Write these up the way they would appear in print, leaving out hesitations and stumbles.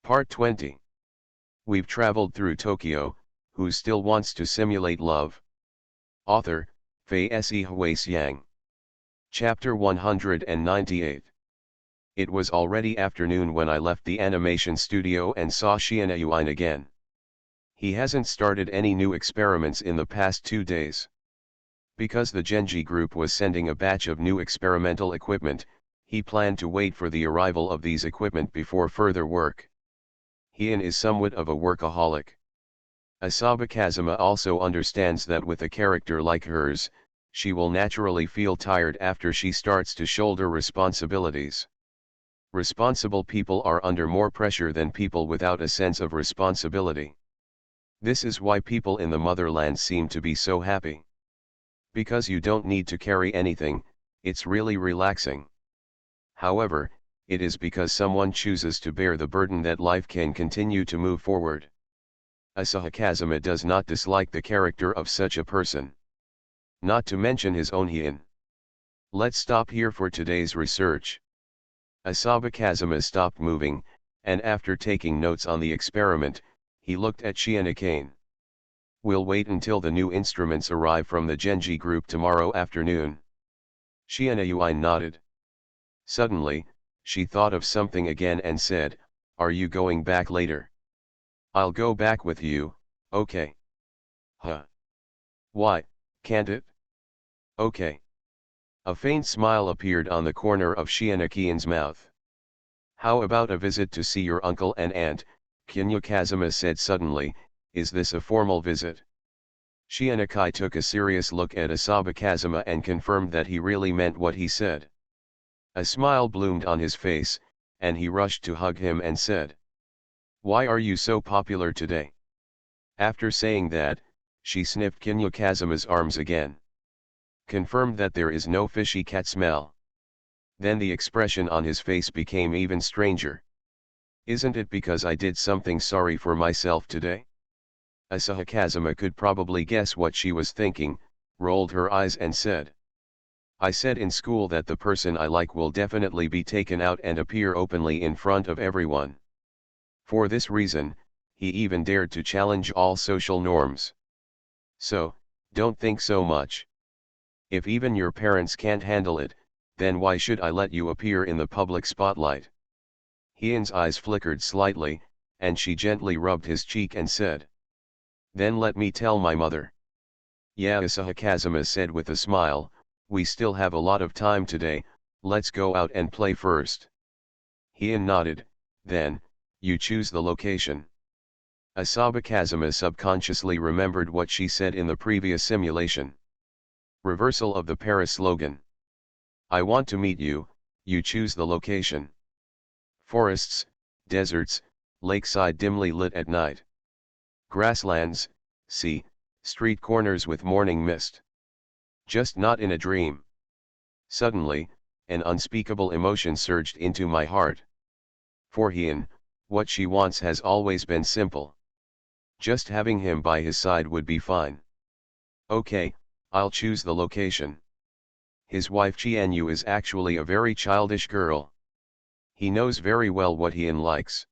Part 20. We've traveled through Tokyo, who still wants to simulate love? Author, Fei Se Hui-Xiang. Chapter 198. It was already afternoon when I left the animation studio and saw Xianyuan again. He hasn't started any new experiments in the past 2 days. Because the Genji group was sending a batch of new experimental equipment, he planned to wait for the arrival of these equipment before further work. Hien is somewhat of a workaholic. Asaba Kazuma also understands that with a character like hers, she will naturally feel tired after she starts to shoulder responsibilities. Responsible people are under more pressure than people without a sense of responsibility. This is why people in the motherland seem to be so happy. Because you don't need to carry anything, it's really relaxing. However, it is because someone chooses to bear the burden that life can continue to move forward. Asahi Kazuma does not dislike the character of such a person. Not to mention his own Hien. Let's stop here for today's research. Asaba Kazuma stopped moving, and after taking notes on the experiment, he looked at Shianakane. We'll wait until the new instruments arrive from the Genji group tomorrow afternoon. Xianyuan nodded. Suddenly, she thought of something again and said, "Are you going back later?" "I'll go back with you, okay." "Huh? Why, can't it?" "Okay." A faint smile appeared on the corner of Shianakian's mouth. "How about a visit to see your uncle and aunt?" Kinyu Kazuma said suddenly. "Is this a formal visit?" Shianakai took a serious look at Asaba Kazuma and confirmed that he really meant what he said. A smile bloomed on his face, and he rushed to hug him and said, "Why are you so popular today?" After saying that, she sniffed Kinyu Kazuma's arms again. Confirmed that there is no fishy cat smell. Then the expression on his face became even stranger. "Isn't it because I did something sorry for myself today?" Asahi Kazuma could probably guess what she was thinking, rolled her eyes and said, "I said in school that the person I like will definitely be taken out and appear openly in front of everyone. For this reason, he even dared to challenge all social norms. So, don't think so much. If even your parents can't handle it, then why should I let you appear in the public spotlight?" Hien's eyes flickered slightly, and she gently rubbed his cheek and said, "Then let me tell my mother." "Yeah," Asahi Kazuma said with a smile, "we still have a lot of time today, let's go out and play first." Hien nodded. "Then, you choose the location." Asaba Kazuma subconsciously remembered what she said in the previous simulation. Reversal of the Paris slogan. "I want to meet you, you choose the location." Forests, deserts, lakeside dimly lit at night. Grasslands, sea, street corners with morning mist. Just not in a dream. Suddenly, an unspeakable emotion surged into my heart. For Hien, what she wants has always been simple. Just having him by his side would be fine. Okay, I'll choose the location. His wife Qianyu is actually a very childish girl. He knows very well what Hien likes.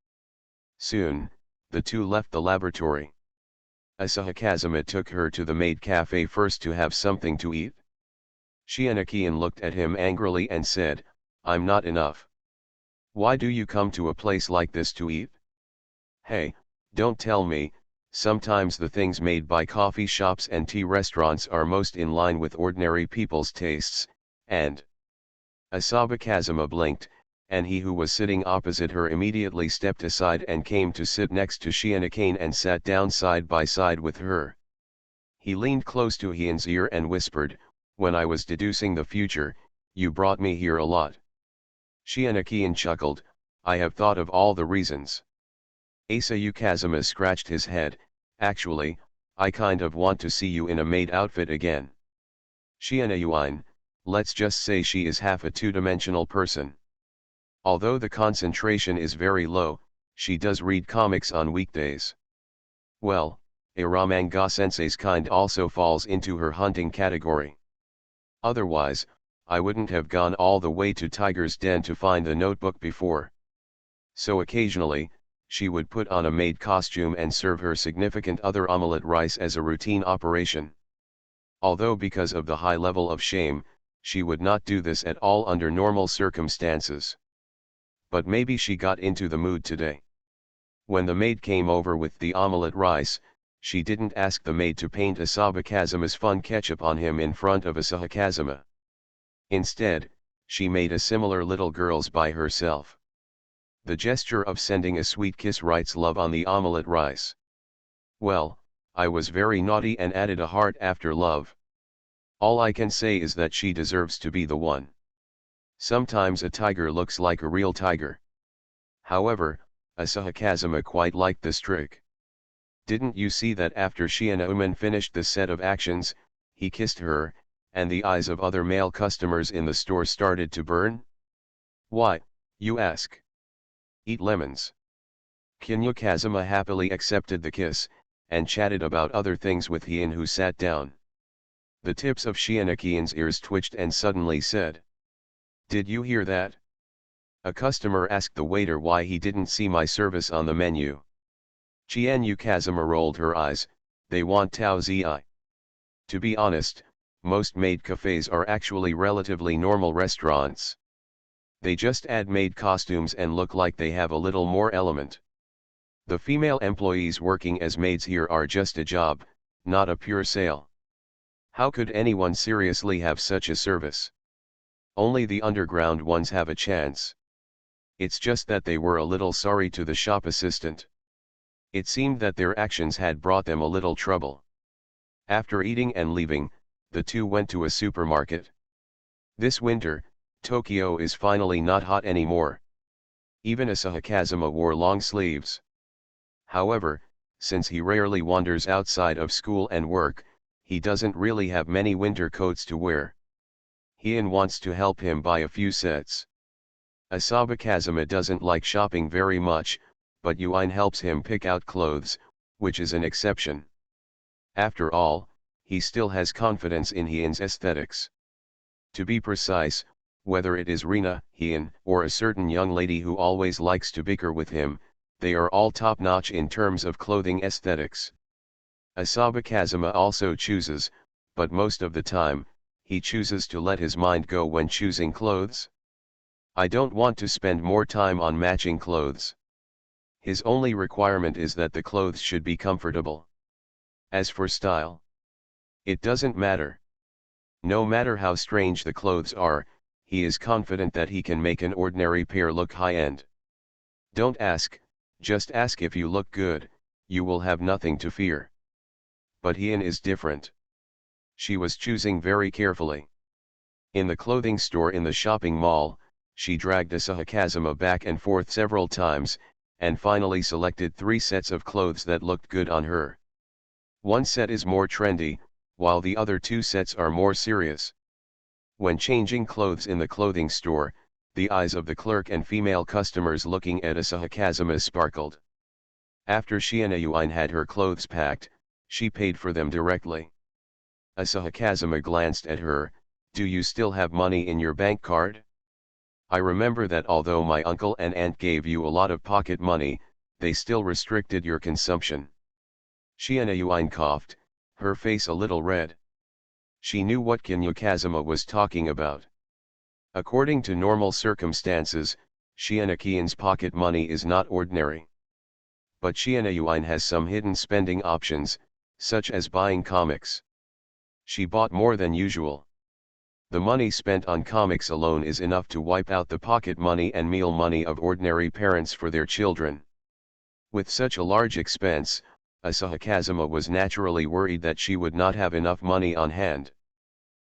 Soon, the two left the laboratory. Asahi Kazuma took her to the maid cafe first to have something to eat. Shianakian looked at him angrily and said, "I'm not enough. Why do you come to a place like this to eat?" "Hey, don't tell me, sometimes the things made by coffee shops and tea restaurants are most in line with ordinary people's tastes, and..." Asaba Kazuma blinked, and he who was sitting opposite her immediately stepped aside and came to sit next to Shianakane and sat down side by side with her. He leaned close to Hien's ear and whispered, "When I was deducing the future, you brought me here a lot." Shianakane chuckled, "I have thought of all the reasons." Asayu Kazuma scratched his head, "Actually, I kind of want to see you in a maid outfit again." Shianyuan, let's just say she is half a two-dimensional person. Although the concentration is very low, she does read comics on weekdays. Well, Aramanga sensei's kind also falls into her hunting category. Otherwise, I wouldn't have gone all the way to Tiger's Den to find the notebook before. So occasionally, she would put on a maid costume and serve her significant other omelette rice as a routine operation. Although because of the high level of shame, she would not do this at all under normal circumstances. But maybe she got into the mood today. When the maid came over with the omelette rice, she didn't ask the maid to paint Asaba Kazuma's fun ketchup on him in front of Asahi Kazuma. Instead, she made a similar little girl's by herself. The gesture of sending a sweet kiss writes love on the omelette rice. Well, I was very naughty and added a heart after love. All I can say is that she deserves to be the one. Sometimes a tiger looks like a real tiger. However, Asahi Kazuma quite liked this trick. Didn't you see that after Shiina finished the set of actions, he kissed her, and the eyes of other male customers in the store started to burn? Why, you ask? Eat lemons. Kinya Kazuma happily accepted the kiss, and chatted about other things with Hien, who sat down. The tips of Shiina-Kien's ears twitched and suddenly said, "Did you hear that?" A customer asked the waiter why he didn't see my service on the menu. Chienu Kazuma rolled her eyes, "They want Tao Zi." To be honest, most maid cafes are actually relatively normal restaurants. They just add maid costumes and look like they have a little more element. The female employees working as maids here are just a job, not a pure sale. How could anyone seriously have such a service? Only the underground ones have a chance. It's just that they were a little sorry to the shop assistant. It seemed that their actions had brought them a little trouble. After eating and leaving, the two went to a supermarket. This winter, Tokyo is finally not hot anymore. Even Asahi Kazuma wore long sleeves. However, since he rarely wanders outside of school and work, he doesn't really have many winter coats to wear. Hien wants to help him buy a few sets. Asaba Kazuma doesn't like shopping very much, but Yuin helps him pick out clothes, which is an exception. After all, he still has confidence in Hien's aesthetics. To be precise, whether it is Rina, Hien, or a certain young lady who always likes to bicker with him, they are all top-notch in terms of clothing aesthetics. Asaba Kazuma also chooses, but most of the time, he chooses to let his mind go when choosing clothes. I don't want to spend more time on matching clothes. His only requirement is that the clothes should be comfortable. As for style, it doesn't matter. No matter how strange the clothes are, he is confident that he can make an ordinary pair look high-end. Don't ask, just ask if you look good, you will have nothing to fear. But Hien is different. She was choosing very carefully. In the clothing store in the shopping mall, she dragged Asahi Kazuma back and forth several times, and finally selected 3 sets of clothes that looked good on her. One set is more trendy, while the other 2 sets are more serious. When changing clothes in the clothing store, the eyes of the clerk and female customers looking at Asahi Kazuma sparkled. After Shiina Yuin had her clothes packed, she paid for them directly. Asahi Kazuma glanced at her, "Do you still have money in your bank card? I remember that although my uncle and aunt gave you a lot of pocket money, they still restricted your consumption." Shiina Yuin coughed, her face a little red. She knew what Kinya Kazuma was talking about. According to normal circumstances, Shiina Kien's pocket money is not ordinary. But Shiina Yuin has some hidden spending options, such as buying comics. She bought more than usual. The money spent on comics alone is enough to wipe out the pocket money and meal money of ordinary parents for their children. With such a large expense, Asahi Kazuma was naturally worried that she would not have enough money on hand.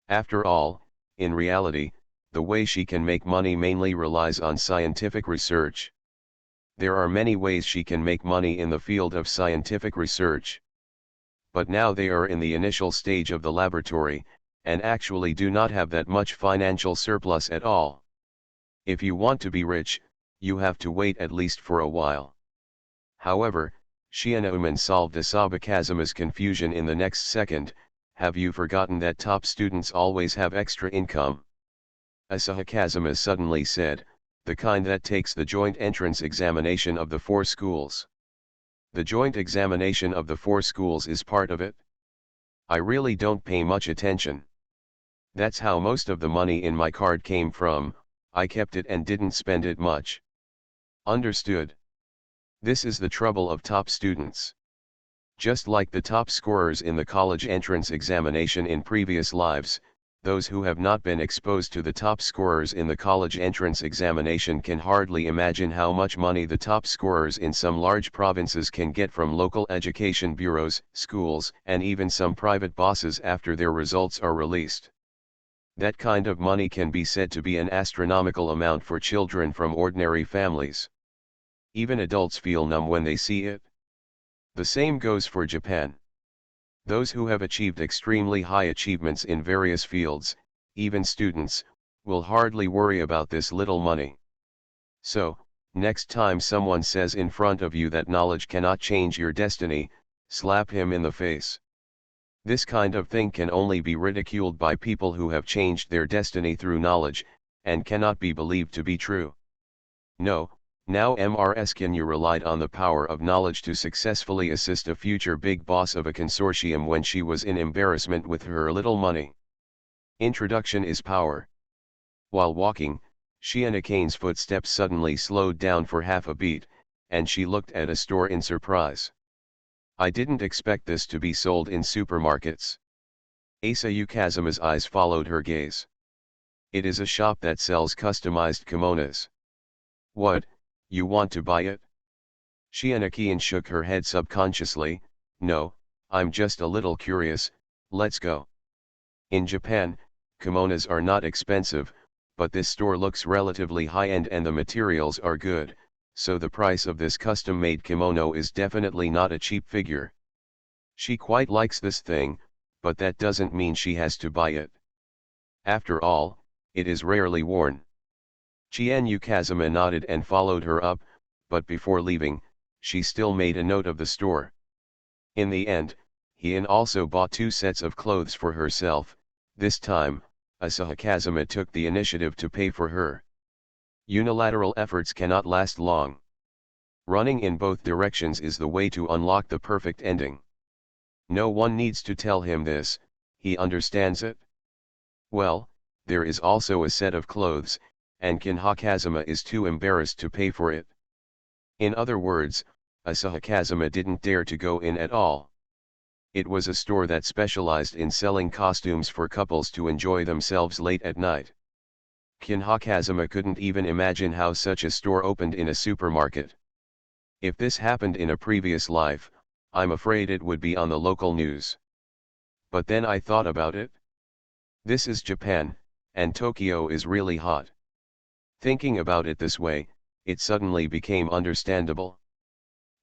After all, in reality, the way she can make money mainly relies on scientific research. There are many ways she can make money in the field of scientific research. But now they are in the initial stage of the laboratory, and actually do not have that much financial surplus at all. If you want to be rich, you have to wait at least for a while. However, Shiina solved Asaba Kazuma's confusion in the next second. "Have you forgotten that top students always have extra income?" Asahi Kazuma suddenly said, the kind that takes the joint entrance examination of the 4 schools. The joint examination of the 4 schools is part of it. I really don't pay much attention. That's how most of the money in my card came from. I kept it and didn't spend it much. Understood? This is the trouble of top students. Just like the top scorers in the college entrance examination in previous lives, those who have not been exposed to the top scorers in the college entrance examination can hardly imagine how much money the top scorers in some large provinces can get from local education bureaus, schools, and even some private bosses after their results are released. That kind of money can be said to be an astronomical amount for children from ordinary families. Even adults feel numb when they see it. The same goes for Japan. Those who have achieved extremely high achievements in various fields, even students, will hardly worry about this little money. So, next time someone says in front of you that knowledge cannot change your destiny, slap him in the face. This kind of thing can only be ridiculed by people who have changed their destiny through knowledge, and cannot be believed to be true. No, now Ms. Kinyu relied on the power of knowledge to successfully assist a future big boss of a consortium when she was in embarrassment with her little money. Introduction is power. While walking, Shianakane's footsteps suddenly slowed down for half a beat, and she looked at a store in surprise. I didn't expect this to be sold in supermarkets. Asa Yukazuma's eyes followed her gaze. It is a shop that sells customized kimonos. What, you want to buy it? Shianakane shook her head subconsciously. No, I'm just a little curious, let's go. In Japan, kimonos are not expensive, but this store looks relatively high-end and the materials are good, so the price of this custom-made kimono is definitely not a cheap figure. She quite likes this thing, but that doesn't mean she has to buy it. After all, it is rarely worn. Chien Yukazuma nodded and followed her up, but before leaving, she still made a note of the store. In the end, Hien also bought 2 sets of clothes for herself. This time, Asahi Kazuma took the initiative to pay for her. Unilateral efforts cannot last long. Running in both directions is the way to unlock the perfect ending. No one needs to tell him this, he understands it. Well, there is also a set of clothes, and Kinha Kazuma is too embarrassed to pay for it. In other words, Asahi Kazuma didn't dare to go in at all. It was a store that specialized in selling costumes for couples to enjoy themselves late at night. Kinha Kazuma couldn't even imagine how such a store opened in a supermarket. If this happened in a previous life, I'm afraid it would be on the local news. But then I thought about it. This is Japan, and Tokyo is really hot. Thinking about it this way, it suddenly became understandable.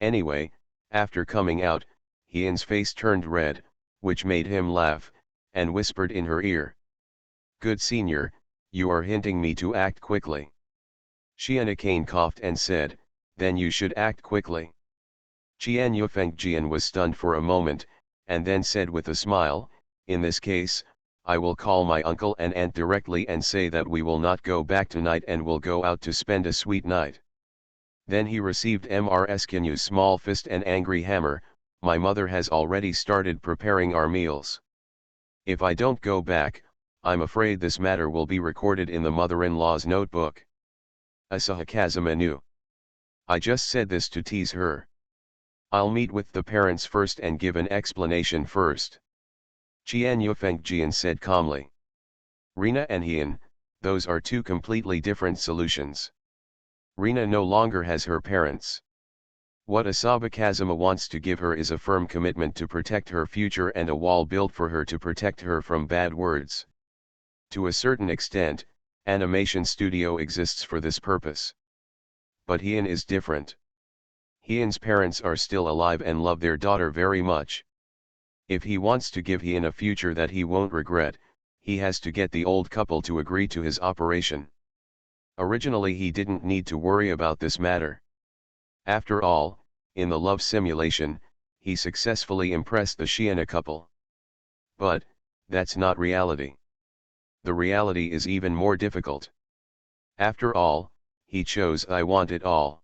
Anyway, after coming out, Hien's face turned red, which made him laugh, and whispered in her ear. Good senior, you are hinting me to act quickly. Shianakane coughed and said, then you should act quickly. Qian Yufengjian was stunned for a moment, and then said with a smile, in this case, I will call my uncle and aunt directly and say that we will not go back tonight and will go out to spend a sweet night. Then he received Ms. Kinyu's small fist and angry hammer. My mother has already started preparing our meals. If I don't go back, I'm afraid this matter will be recorded in the mother-in-law's notebook. Asahi Kazuma knew. I just said this to tease her. I'll meet with the parents first and give an explanation first. Qian Yufengjian said calmly. Rina and Hien, those are 2 completely different solutions. Rina no longer has her parents. What Asahi Kazuma wants to give her is a firm commitment to protect her future and a wall built for her to protect her from bad words. To a certain extent, animation studio exists for this purpose. But Hien is different. Hien's parents are still alive and love their daughter very much. If he wants to give Hien a future that he won't regret, he has to get the old couple to agree to his operation. Originally he didn't need to worry about this matter. After all, in the love simulation, he successfully impressed the Shiana couple. But, that's not reality. The reality is even more difficult. After all, he chose I want it all.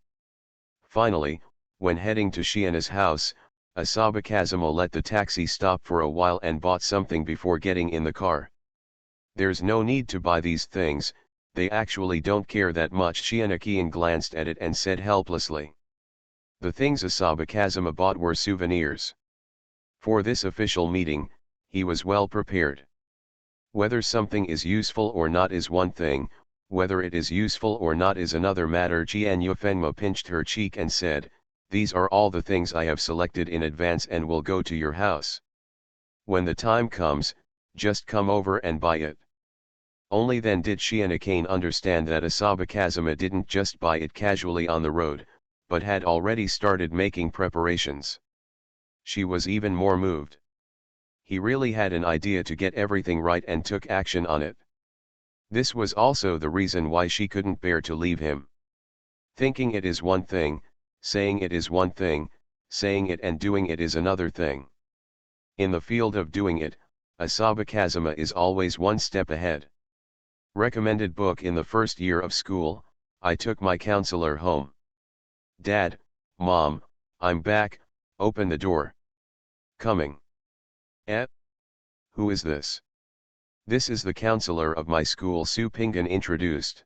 Finally, when heading to Shiana's house, Asaba Kazuma let the taxi stop for a while and bought something before getting in the car. There's no need to buy these things, they actually don't care that much. Shiana Kian glanced at it and said helplessly. The things Asaba Kazuma bought were souvenirs. For this official meeting, he was well prepared. Whether something is useful or not is one thing, whether it is useful or not is another matter. Jian Yufengma pinched her cheek and said, these are all the things I have selected in advance and will go to your house. When the time comes, just come over and buy it. Only then did Shiana Kane understand that Asaba Kazuma didn't just buy it casually on the road, but had already started making preparations. She was even more moved. He really had an idea to get everything right and took action on it. This was also the reason why she couldn't bear to leave him. Thinking it is one thing, saying it is one thing, saying it and doing it is another thing. In the field of doing it, Asaba Kazuma is always one step ahead. Recommended book in the first year of school, I took my counselor home. Dad, Mom, I'm back, open the door. Coming. Eh? Who is this? This is the counselor of my school, Su Pingan introduced.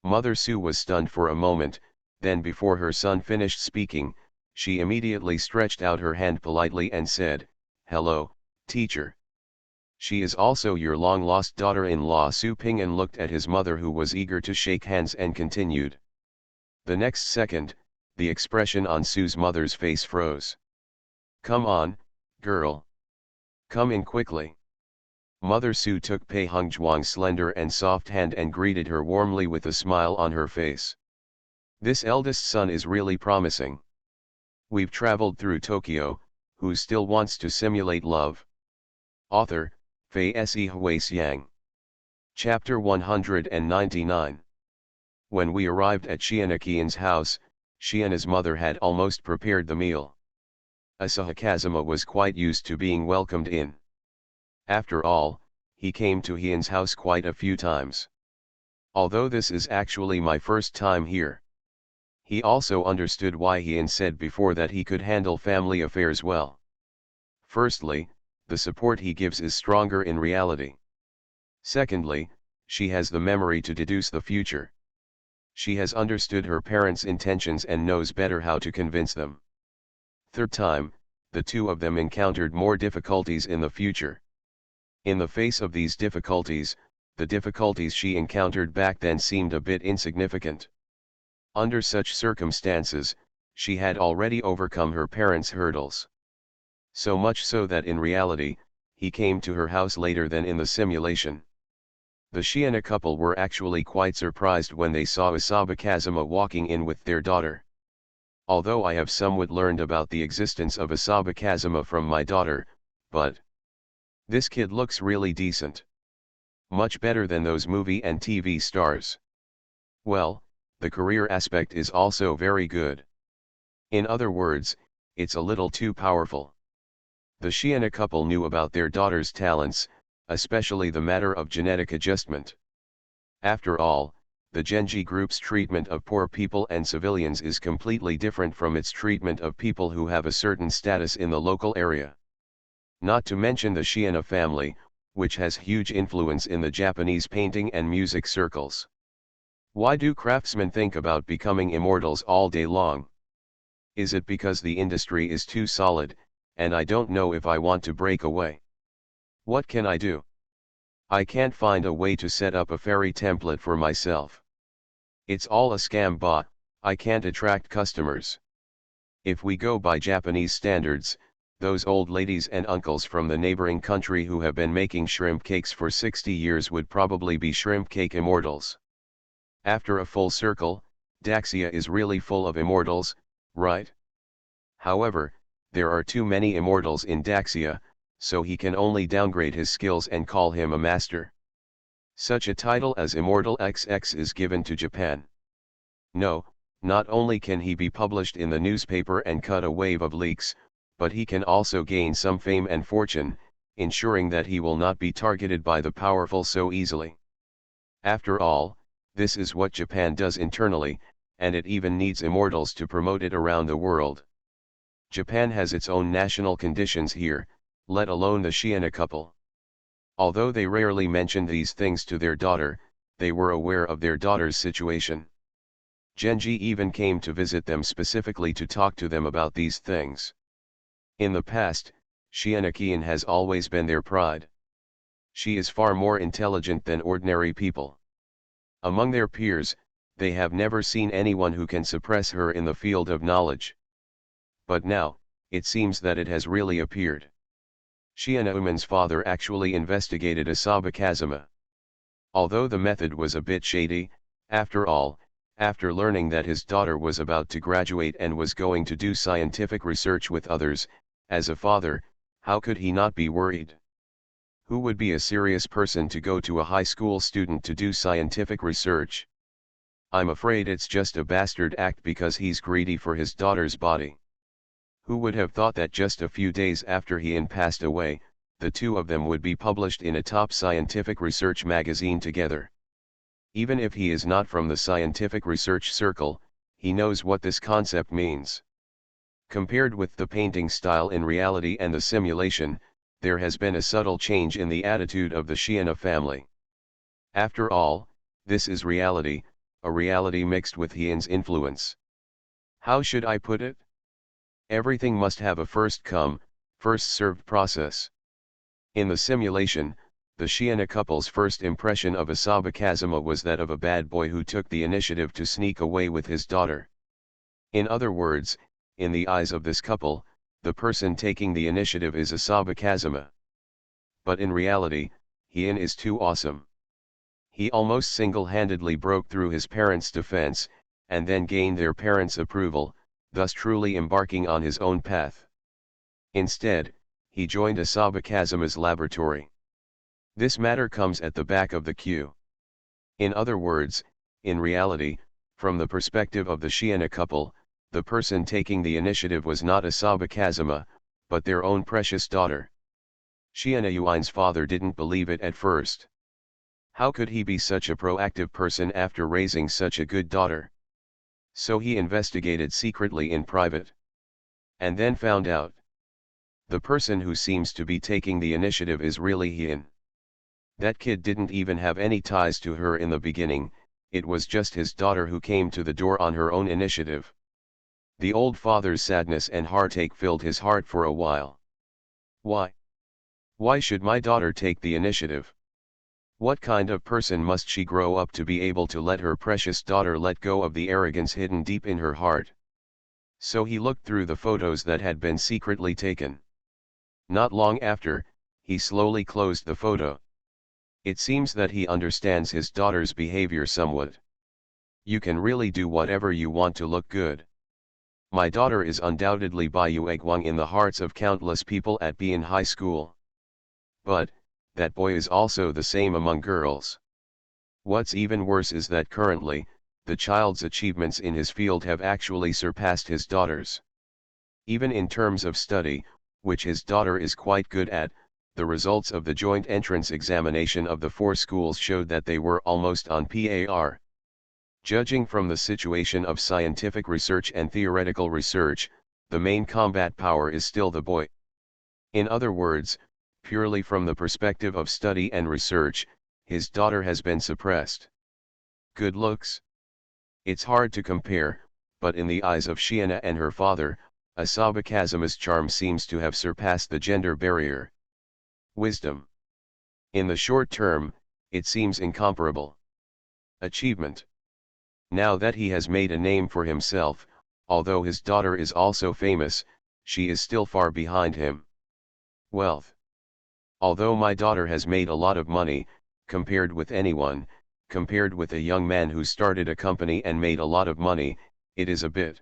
Mother Su was stunned for a moment, then before her son finished speaking, she immediately stretched out her hand politely and said, hello, teacher. She is also your long-lost daughter-in-law. Su Pingan looked at his mother, who was eager to shake hands, and continued. The next second, the expression on Su's mother's face froze. Come on, girl. Come in quickly. Mother Su took Pei Hongzhuang's slender and soft hand and greeted her warmly with a smile on her face. This eldest son is really promising. We've traveled through Tokyo, who still wants to simulate love? Author, Fei Se Huixiang. Chapter 199. When we arrived at Shiana Kian's house, Shiana's mother had almost prepared the meal. Asaba Kazuma was quite used to being welcomed in. After all, he came to Hian's house quite a few times. Although this is actually my first time here. He also understood why Hian said before that he could handle family affairs well. Firstly, the support he gives is stronger in reality. Secondly, she has the memory to deduce the future. She has understood her parents' intentions and knows better how to convince them. Third time, the two of them encountered more difficulties in the future. In the face of these difficulties, the difficulties she encountered back then seemed a bit insignificant. Under such circumstances, she had already overcome her parents' hurdles. So much so that in reality, he came to her house later than in the simulation. The Shiana couple were actually quite surprised when they saw Asaba Kazuma walking in with their daughter. Although I have somewhat learned about the existence of Asaba Kazuma from my daughter, but this kid looks really decent. Much better than those movie and TV stars. Well, the career aspect is also very good. In other words, it's a little too powerful. The Shiana couple knew about their daughter's talents, especially the matter of genetic adjustment. After all, the Genji group's treatment of poor people and civilians is completely different from its treatment of people who have a certain status in the local area. Not to mention the Shiana family, which has huge influence in the Japanese painting and music circles. Why do craftsmen think about becoming immortals all day long? Is it because the industry is too solid, and I don't know if I want to break away? What can I do? I can't find a way to set up a fairy template for myself. It's all a scam bot, I can't attract customers. If we go by Japanese standards, those old ladies and uncles from the neighboring country who have been making shrimp cakes for 60 years would probably be shrimp cake immortals. After a full circle, Daxia is really full of immortals, right? However, there are too many immortals in Daxia, so he can only downgrade his skills and call him a master. Such a title as Immortal XX is given to Japan. No, not only can he be published in the newspaper and cut a wave of leaks, but he can also gain some fame and fortune, ensuring that he will not be targeted by the powerful so easily. After all, This is what Japan does internally, and it even needs immortals to promote it around the world. Japan has its own national conditions here, let alone the Shiina couple. Although they rarely mentioned these things to their daughter, they were aware of their daughter's situation. Genji even came to visit them specifically to talk to them about these things. In the past, Shiina Kiin has always been their pride. She is far more intelligent than ordinary people. Among their peers, they have never seen anyone who can suppress her in the field of knowledge. But now, it seems that it has really appeared. Shiina Uman's father actually investigated Asaba Kazuma. Although the method was a bit shady, after all, after learning that his daughter was about to graduate and was going to do scientific research with others, as a father, how could he not be worried? Who would be a serious person to go to a high school student to do scientific research? I'm afraid it's just a bastard act because he's greedy for his daughter's body. Who would have thought that just a few days after Hien passed away, the two of them would be published in a top scientific research magazine together? Even if he is not from the scientific research circle, he knows what this concept means. Compared with the painting style in reality and the simulation, there has been a subtle change in the attitude of the Shiina family. After all, this is reality, a reality mixed with Hien's influence. How should I put it? Everything must have a first come, first served process. In the simulation, the Shiina couple's first impression of Asaba Kazuma was that of a bad boy who took the initiative to sneak away with his daughter. In other words, in the eyes of this couple, the person taking the initiative is Asaba Kazuma. But in reality, Hien is too awesome. He almost single-handedly broke through his parents' defense, and then gained their parents' approval, thus truly embarking on his own path. Instead, he joined Asaba Kazuma's laboratory. This matter comes at the back of the queue. In other words, in reality, from the perspective of the Shiina couple, the person taking the initiative was not Asaba Kazuma, but their own precious daughter. Shiina Yuan's father didn't believe it at first. How could he be such a proactive person after raising such a good daughter? So he investigated secretly in private. And then found out. The person who seems to be taking the initiative is really Hien. That kid didn't even have any ties to her in the beginning, it was just his daughter who came to the door on her own initiative. The old father's sadness and heartache filled his heart for a while. Why? Why should my daughter take the initiative? What kind of person must she grow up to be able to let her precious daughter let go of the arrogance hidden deep in her heart? So he looked through the photos that had been secretly taken. Not long after, he slowly closed the photo. It seems that he understands his daughter's behavior somewhat. You can really do whatever you want to look good. My daughter is undoubtedly Baiyuegwang in the hearts of countless people at Bian High School. But, that boy is also the same among girls. What's even worse is that currently, the child's achievements in his field have actually surpassed his daughter's. Even in terms of study, which his daughter is quite good at, the results of the joint entrance examination of the 4 schools showed that they were almost on par. Judging from the situation of scientific research and theoretical research, the main combat power is still the boy. In other words, purely from the perspective of study and research, his daughter has been suppressed. Good looks? It's hard to compare, but in the eyes of Shiina and her father, Asaba Kazuma's charm seems to have surpassed the gender barrier. Wisdom. In the short term, it seems incomparable. Achievement. Now that he has made a name for himself, although his daughter is also famous, she is still far behind him. Wealth. Although my daughter has made a lot of money, compared with anyone, compared with a young man who started a company and made a lot of money, it is a bit.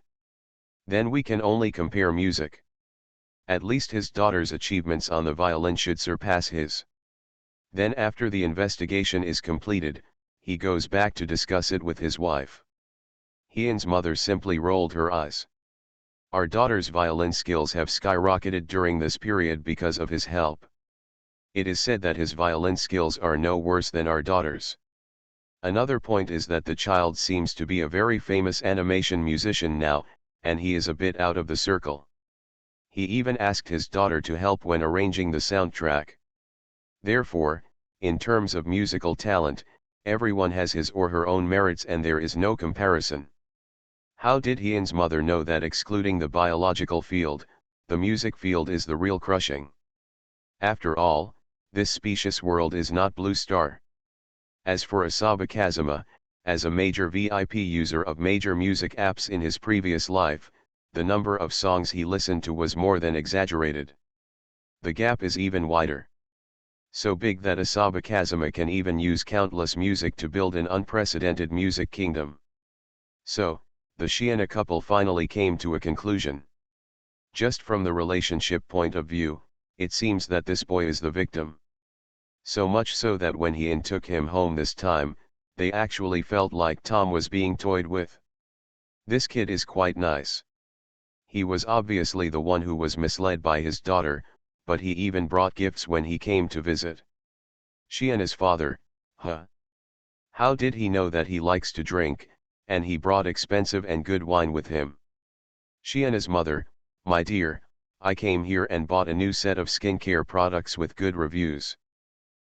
Then we can only compare music. At least his daughter's achievements on the violin should surpass his. Then after the investigation is completed, he goes back to discuss it with his wife. Hien's mother simply rolled her eyes. Our daughter's violin skills have skyrocketed during this period because of his help. It is said that his violin skills are no worse than our daughter's. Another point is that the child seems to be a very famous animation musician now, and he is a bit out of the circle. He even asked his daughter to help when arranging the soundtrack. Therefore, in terms of musical talent, everyone has his or her own merits and there is no comparison. How did Hyun's mother know that excluding the biological field, the music field is the real crushing? After all, this specious world is not Blue Star. As for Asaba Kazuma, as a major VIP user of major music apps in his previous life, the number of songs he listened to was more than exaggerated. The gap is even wider. So big that Asaba Kazuma can even use countless music to build an unprecedented music kingdom. So, the Shiina couple finally came to a conclusion. Just from the relationship point of view, it seems that this boy is the victim. So much so that when Hyun took him home this time, they actually felt like Tom was being toyed with. This kid is quite nice. He was obviously the one who was misled by his daughter, but he even brought gifts when he came to visit. Shiana's father, huh? How did he know that he likes to drink, and he brought expensive and good wine with him? Shiana's mother, my dear, I came here and bought a new set of skincare products with good reviews.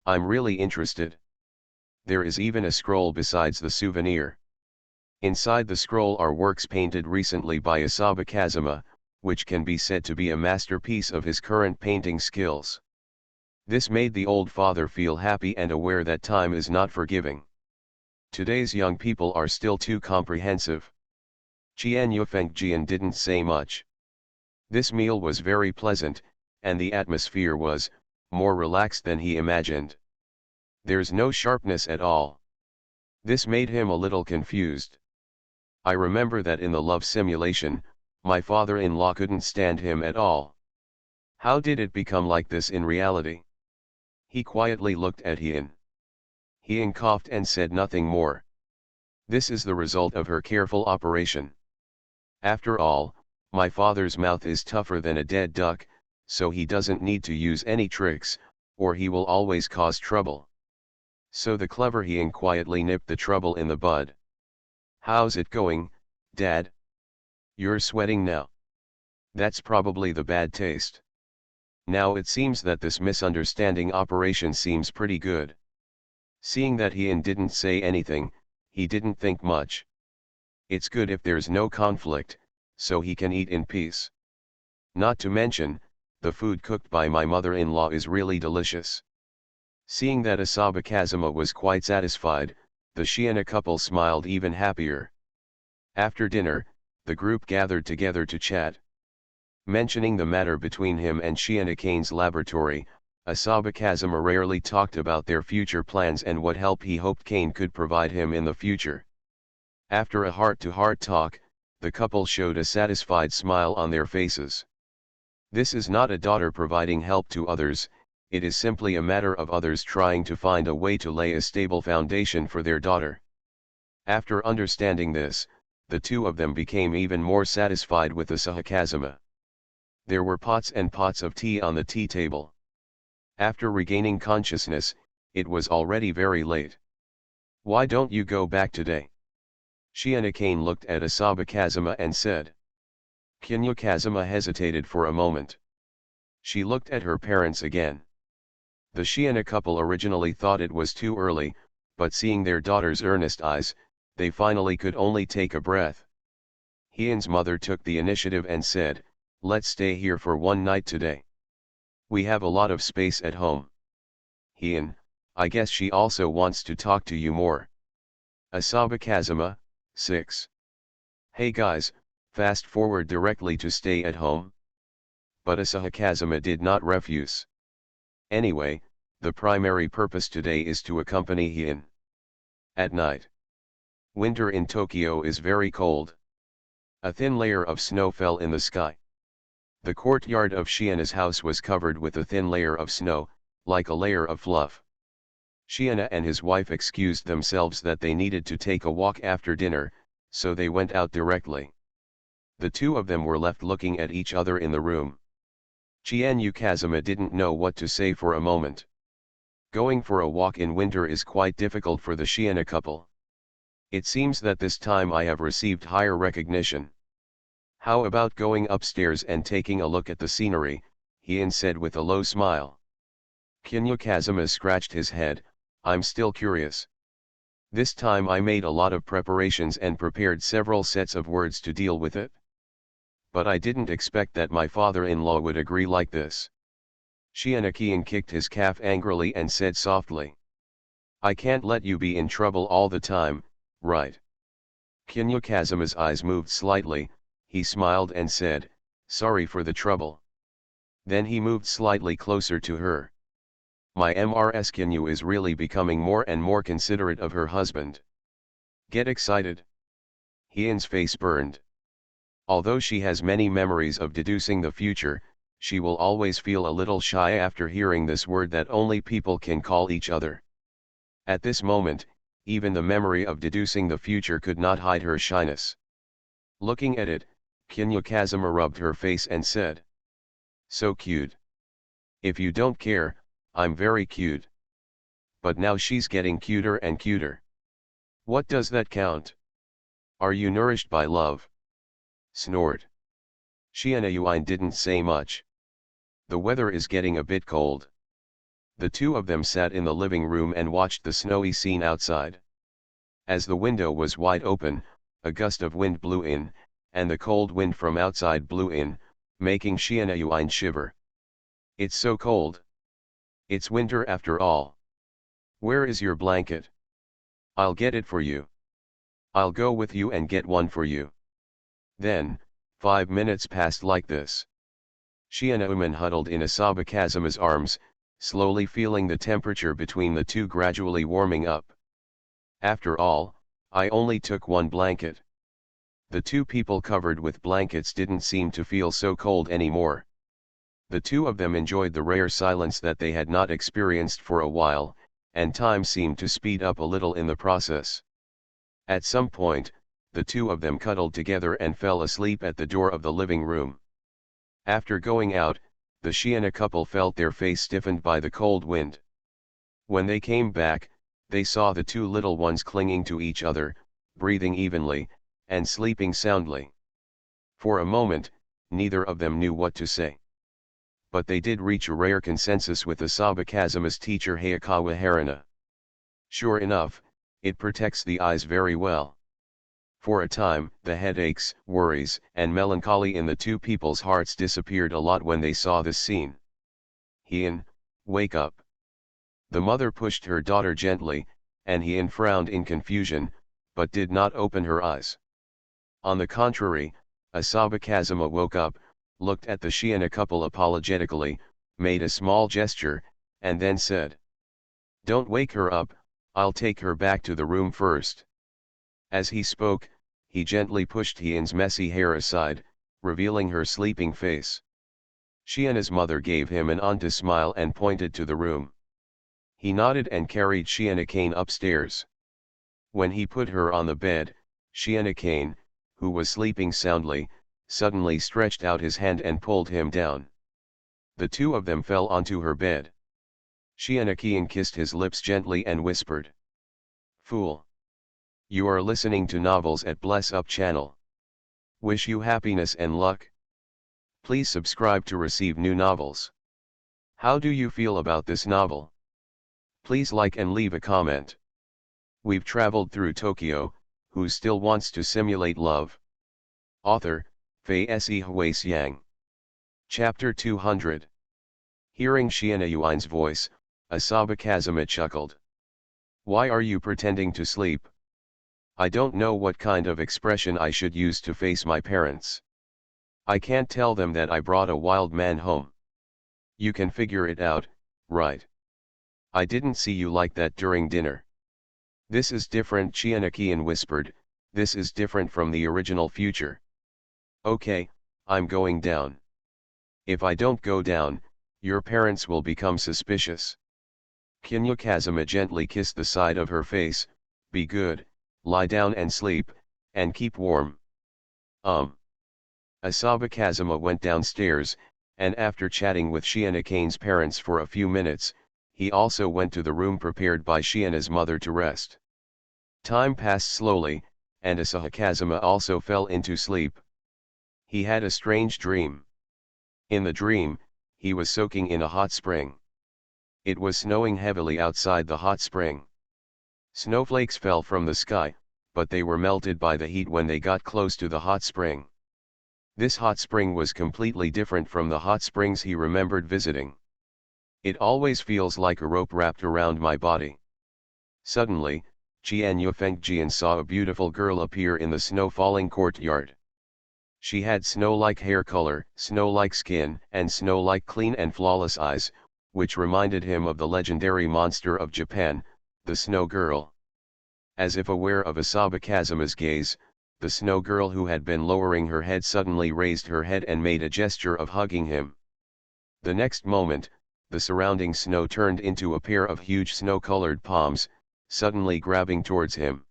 I'm really interested. There is even a scroll besides the souvenir. Inside the scroll are works painted recently by Asaba Kazuma, which can be said to be a masterpiece of his current painting skills. This made the old father feel happy and aware that time is not forgiving. Today's young people are still too comprehensive. Qian Yufengjian didn't say much. This meal was very pleasant, and the atmosphere was more relaxed than he imagined. There's no sharpness at all. This made him a little confused. I remember that in the love simulation, my father-in-law couldn't stand him at all. How did it become like this in reality? He quietly looked at Hyun. Hyun coughed and said nothing more. This is the result of her careful operation. After all, my father's mouth is tougher than a dead duck, so he doesn't need to use any tricks, or he will always cause trouble. So the clever Hyun quietly nipped the trouble in the bud. How's it going, Dad? You're sweating now. That's probably the bad taste. Now it seems that this misunderstanding operation seems pretty good. Seeing that Hyun didn't say anything, he didn't think much. It's good if there's no conflict, so he can eat in peace. Not to mention, the food cooked by my mother-in-law is really delicious. Seeing that Asaba Kazuma was quite satisfied, the Shiina couple smiled even happier. After dinner, the group gathered together to chat. Mentioning the matter between him and Shiina Kane's laboratory, Asaba Kazuma rarely talked about their future plans and what help he hoped Kane could provide him in the future. After a heart-to-heart talk, the couple showed a satisfied smile on their faces. This is not a daughter providing help to others, it is simply a matter of others trying to find a way to lay a stable foundation for their daughter. After understanding this, the two of them became even more satisfied with Asaba Kazuma. There were pots and pots of tea on the tea table. After regaining consciousness, it was already very late. Why don't you go back today? Shiina Kane looked at Asaba Kazuma and said. Kinya Kazuma hesitated for a moment. She looked at her parents again. The Shiina couple originally thought it was too early, but seeing their daughter's earnest eyes, they finally could only take a breath. Hyun's mother took the initiative and said, let's stay here for one night today. We have a lot of space at home. Hyun, I guess she also wants to talk to you more. Asaba Kazuma, 6. Hey guys, fast forward directly to stay at home. But Asaba Kazuma did not refuse. Anyway, the primary purpose today is to accompany Hyun. At night. Winter in Tokyo is very cold. A thin layer of snow fell in the sky. The courtyard of Shiana's house was covered with a thin layer of snow, like a layer of fluff. Shiana and his wife excused themselves that they needed to take a walk after dinner, so they went out directly. The two of them were left looking at each other in the room. Chienyu Kazuma didn't know what to say for a moment. Going for a walk in winter is quite difficult for the Shiana couple. It seems that this time I have received higher recognition. How about going upstairs and taking a look at the scenery, Hien said with a low smile. Kinyo Kazuma scratched his head, I'm still curious. This time I made a lot of preparations and prepared several sets of words to deal with it. But I didn't expect that my father-in-law would agree like this. Shianakian kicked his calf angrily and said softly. I can't let you be in trouble all the time, right? Kinyo Kazuma's eyes moved slightly, he smiled and said, sorry for the trouble. Then he moved slightly closer to her. My Mrs. Kinyo is really becoming more and more considerate of her husband. Get excited. Hien's face burned. Although she has many memories of deducing the future, she will always feel a little shy after hearing this word that only people can call each other. At this moment, even the memory of deducing the future could not hide her shyness. Looking at it, Kinyo Kazuma rubbed her face and said. So cute. If you don't care, I'm very cute. But now she's getting cuter and cuter. What does that count? Are you nourished by love? Snored. Shiana Yuan didn't say much. The weather is getting a bit cold. The two of them sat in the living room and watched the snowy scene outside. As the window was wide open, a gust of wind blew in, and the cold wind from outside blew in, making Shiana Yuan shiver. It's so cold. It's winter after all. Where is your blanket? I'll get it for you. I'll go with you and get one for you. Then, 5 minutes passed like this. Shiana Uman huddled in Asaba Kazuma's arms, slowly feeling the temperature between the two gradually warming up. After all, I only took one blanket. The two people covered with blankets didn't seem to feel so cold anymore. The two of them enjoyed the rare silence that they had not experienced for a while, and time seemed to speed up a little in the process. At some point, the two of them cuddled together and fell asleep at the door of the living room. After going out, the Shiana couple felt their face stiffened by the cold wind. When they came back, they saw the two little ones clinging to each other, breathing evenly, and sleeping soundly. For a moment, neither of them knew what to say. But they did reach a rare consensus with Asaba Kazuma's teacher Hayakawa Haruna. Sure enough, it protects the eyes very well. For a time, the headaches, worries, and melancholy in the two people's hearts disappeared a lot when they saw this scene. Hien, wake up. The mother pushed her daughter gently, and Hien frowned in confusion, but did not open her eyes. On the contrary, Asaba Kazuma woke up, looked at the Shiana couple apologetically, made a small gesture, and then said. Don't wake her up, I'll take her back to the room first. As he spoke, he gently pushed Hien's messy hair aside, revealing her sleeping face. Shiana's mother gave him an onto smile and pointed to the room. He nodded and carried Shiana Kane upstairs. When he put her on the bed, Shiana Kane, who was sleeping soundly, suddenly stretched out his hand and pulled him down. The two of them fell onto her bed. Shiana Kane kissed his lips gently and whispered. Fool! You are listening to novels at Bless Up channel. Wish you happiness and luck. Please subscribe to receive new novels. How do you feel about this novel? Please like and leave a comment. We've traveled through Tokyo, who still wants to simulate love? Author, Fei Se Huasiang. Chapter 200. Hearing Shiana Yuan's voice, Asaba Kazuma chuckled. Why are you pretending to sleep? I don't know what kind of expression I should use to face my parents. I can't tell them that I brought a wild man home. You can figure it out, right? I didn't see you like that during dinner. This is different, Shiana Kian whispered, this is different from the original future. Okay, I'm going down. If I don't go down, your parents will become suspicious. Kinyo Kazuma gently kissed the side of her face, be good, lie down and sleep, and keep warm. Asaba Kazuma went downstairs, and after chatting with Shiana Kane's parents for a few minutes, he also went to the room prepared by Shiana's mother to rest. Time passed slowly, and Asahi Kazuma also fell into sleep. He had a strange dream. In the dream, he was soaking in a hot spring. It was snowing heavily outside the hot spring. Snowflakes fell from the sky, but they were melted by the heat when they got close to the hot spring. This hot spring was completely different from the hot springs he remembered visiting. It always feels like a rope wrapped around my body. Suddenly, Qian Yufengjian saw a beautiful girl appear in the snow-falling courtyard. She had snow-like hair color, snow-like skin, and snow-like clean and flawless eyes, which reminded him of the legendary monster of Japan, the Snow Girl. As if aware of Asahi Kazuma's gaze, the Snow Girl, who had been lowering her head, suddenly raised her head and made a gesture of hugging him. The next moment, the surrounding snow turned into a pair of huge snow-colored palms, suddenly grabbing towards him.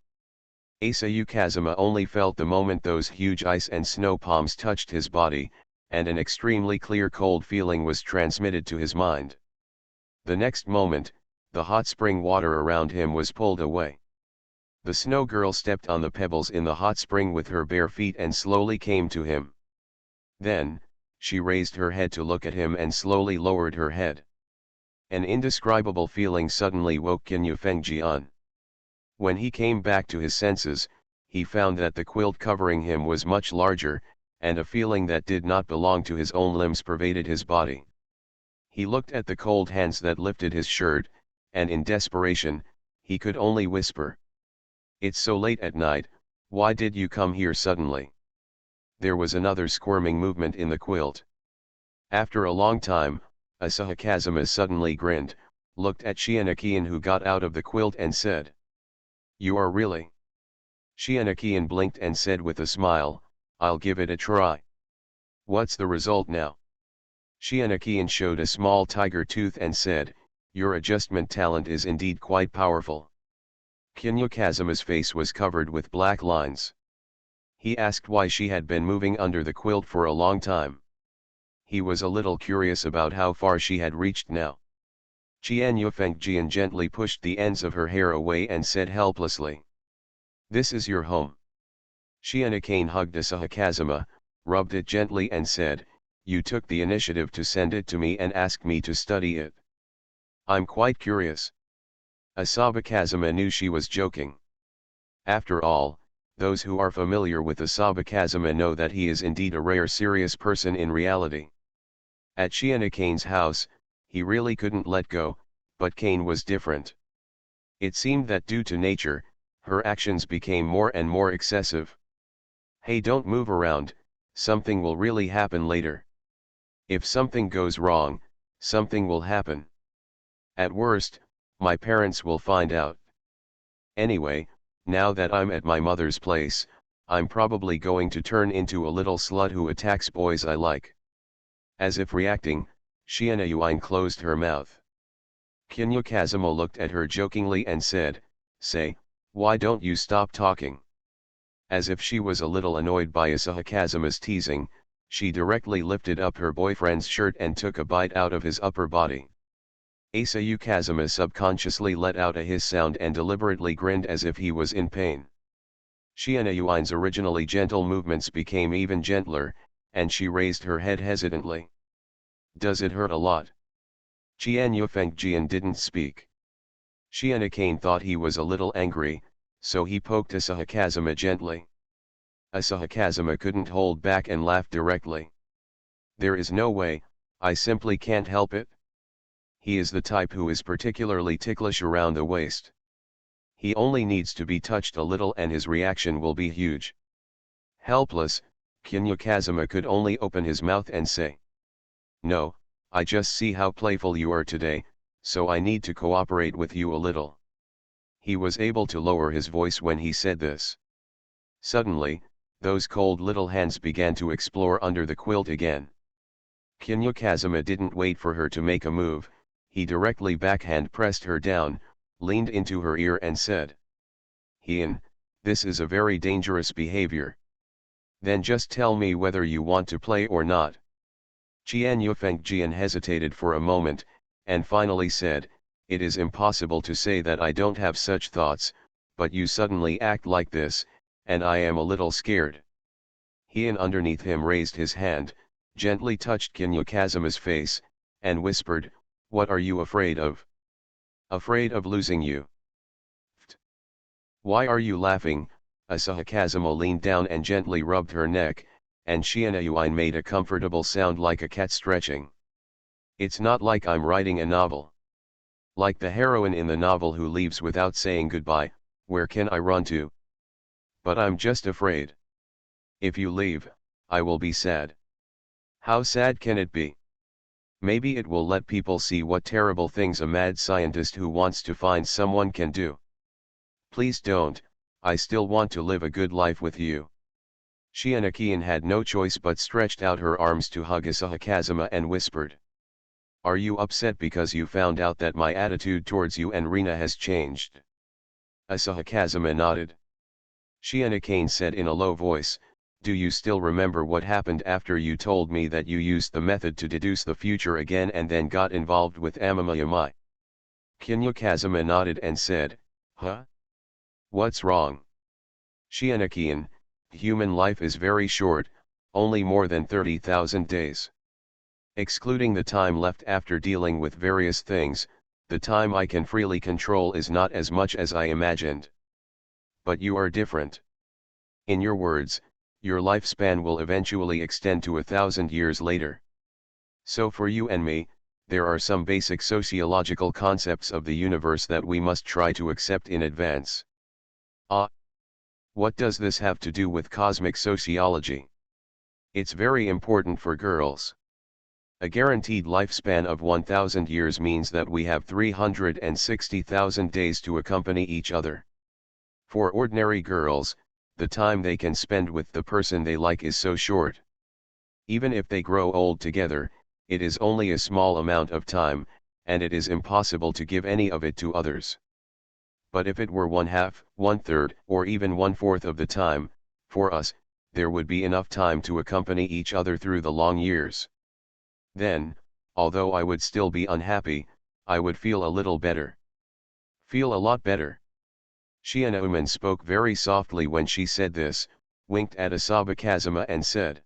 Asahi Kazuma only felt the moment those huge ice and snow palms touched his body, and an extremely clear cold feeling was transmitted to his mind. The next moment, the hot spring water around him was pulled away. The Snow Girl stepped on the pebbles in the hot spring with her bare feet and slowly came to him. Then, she raised her head to look at him and slowly lowered her head. An indescribable feeling suddenly woke Qin Yufengjian. When he came back to his senses, he found that the quilt covering him was much larger, and a feeling that did not belong to his own limbs pervaded his body. He looked at the cold hands that lifted his shirt, and in desperation, he could only whisper, "It's so late at night, why did you come here suddenly?" There was another squirming movement in the quilt. After a long time, Asahi Kazuma suddenly grinned, looked at Shianakian, who got out of the quilt, and said, "You are really?" Shianakian blinked and said with a smile, "I'll give it a try." "What's the result now?" Shianakian showed a small tiger tooth and said, "Your adjustment talent is indeed quite powerful." Kinyo Kazuma's face was covered with black lines. He asked why she had been moving under the quilt for a long time. He was a little curious about how far she had reached now. Qian Yufengjian gently pushed the ends of her hair away and said helplessly, "This is your home." Shianakane hugged Asahi Kazuma, rubbed it gently and said, "You took the initiative to send it to me and ask me to study it. I'm quite curious." Asahi Kazuma knew she was joking. After all, those who are familiar with Asahi Kazuma know that he is indeed a rare serious person in reality. At Shianakane's house, he really couldn't let go, but Kane was different. It seemed that due to nature, her actions became more and more excessive. "Hey, don't move around, something will really happen later. If something goes wrong, something will happen. At worst, my parents will find out. Anyway, now that I'm at my mother's place, I'm probably going to turn into a little slut who attacks boys I like." As if reacting, Shiana Yuan closed her mouth. Kinyo Kazuma looked at her jokingly and said, "Say, why don't you stop talking?" As if she was a little annoyed by Asahi Kazuma's teasing, she directly lifted up her boyfriend's shirt and took a bite out of his upper body. Asahi Kazuma subconsciously let out a hiss sound and deliberately grinned as if he was in pain. Shiana Yuan's originally gentle movements became even gentler, and she raised her head hesitantly. "Does it hurt a lot?" Qian Yufengjian didn't speak. Shianakane thought he was a little angry, so he poked Asahi Kazuma gently. Asahi Kazuma couldn't hold back and laughed directly. "There is no way, I simply can't help it." He is the type who is particularly ticklish around the waist. He only needs to be touched a little and his reaction will be huge. Helpless, Kinyo Kazuma could only open his mouth and say, "No, I just see how playful you are today, so I need to cooperate with you a little." He was able to lower his voice when he said this. Suddenly, those cold little hands began to explore under the quilt again. Kinyo Kazuma didn't wait for her to make a move, he directly backhand pressed her down, leaned into her ear and said, "Hien, this is a very dangerous behavior. Then just tell me whether you want to play or not." Qian Yufengjian hesitated for a moment, and finally said, it is impossible to say that I don't have such thoughts, but you suddenly act like this, and I am a little scared. Heian underneath him raised his hand, gently touched Kinyo Kazuma's face, and whispered, "What are you afraid of?" "Afraid of losing you." "Why are you laughing?" Asahi Kazuma leaned down and gently rubbed her neck, and Shianayuin made a comfortable sound like a cat stretching. "It's not like I'm writing a novel. Like the heroine in the novel who leaves without saying goodbye, where can I run to? But I'm just afraid. If you leave, I will be sad." "How sad can it be?" "Maybe it will let people see what terrible things a mad scientist who wants to find someone can do." "Please don't, I still want to live a good life with you." Shianakian had no choice but stretched out her arms to hug Asahi Kazuma and whispered. "Are you upset because you found out that my attitude towards you and Rina has changed?" Asahi Kazuma nodded. Shianakian said in a low voice, "Do you still remember what happened after you told me that you used the method to deduce the future again and then got involved with Amamayamai?" Kinyo Kazuma nodded and said, "Huh? What's wrong?" Shianakian, "Human life is very short, only more than 30,000 days. Excluding the time left after dealing with various things, the time I can freely control is not as much as I imagined. But you are different. In your words, your lifespan will eventually extend to 1,000 years later. So for you and me, there are some basic sociological concepts of the universe that we must try to accept in advance." "Ah. What does this have to do with cosmic sociology?" "It's very important for girls. A guaranteed lifespan of 1,000 years means that we have 360,000 days to accompany each other. For ordinary girls, the time they can spend with the person they like is so short. Even if they grow old together, it is only a small amount of time, and it is impossible to give any of it to others. But if it were 1/2, 1/3, or even 1/4 of the time, for us, there would be enough time to accompany each other through the long years. Then, although I would still be unhappy, I would feel a little better. Feel a lot better." Shianauman spoke very softly when she said this, winked at Asaba Kazuma and said,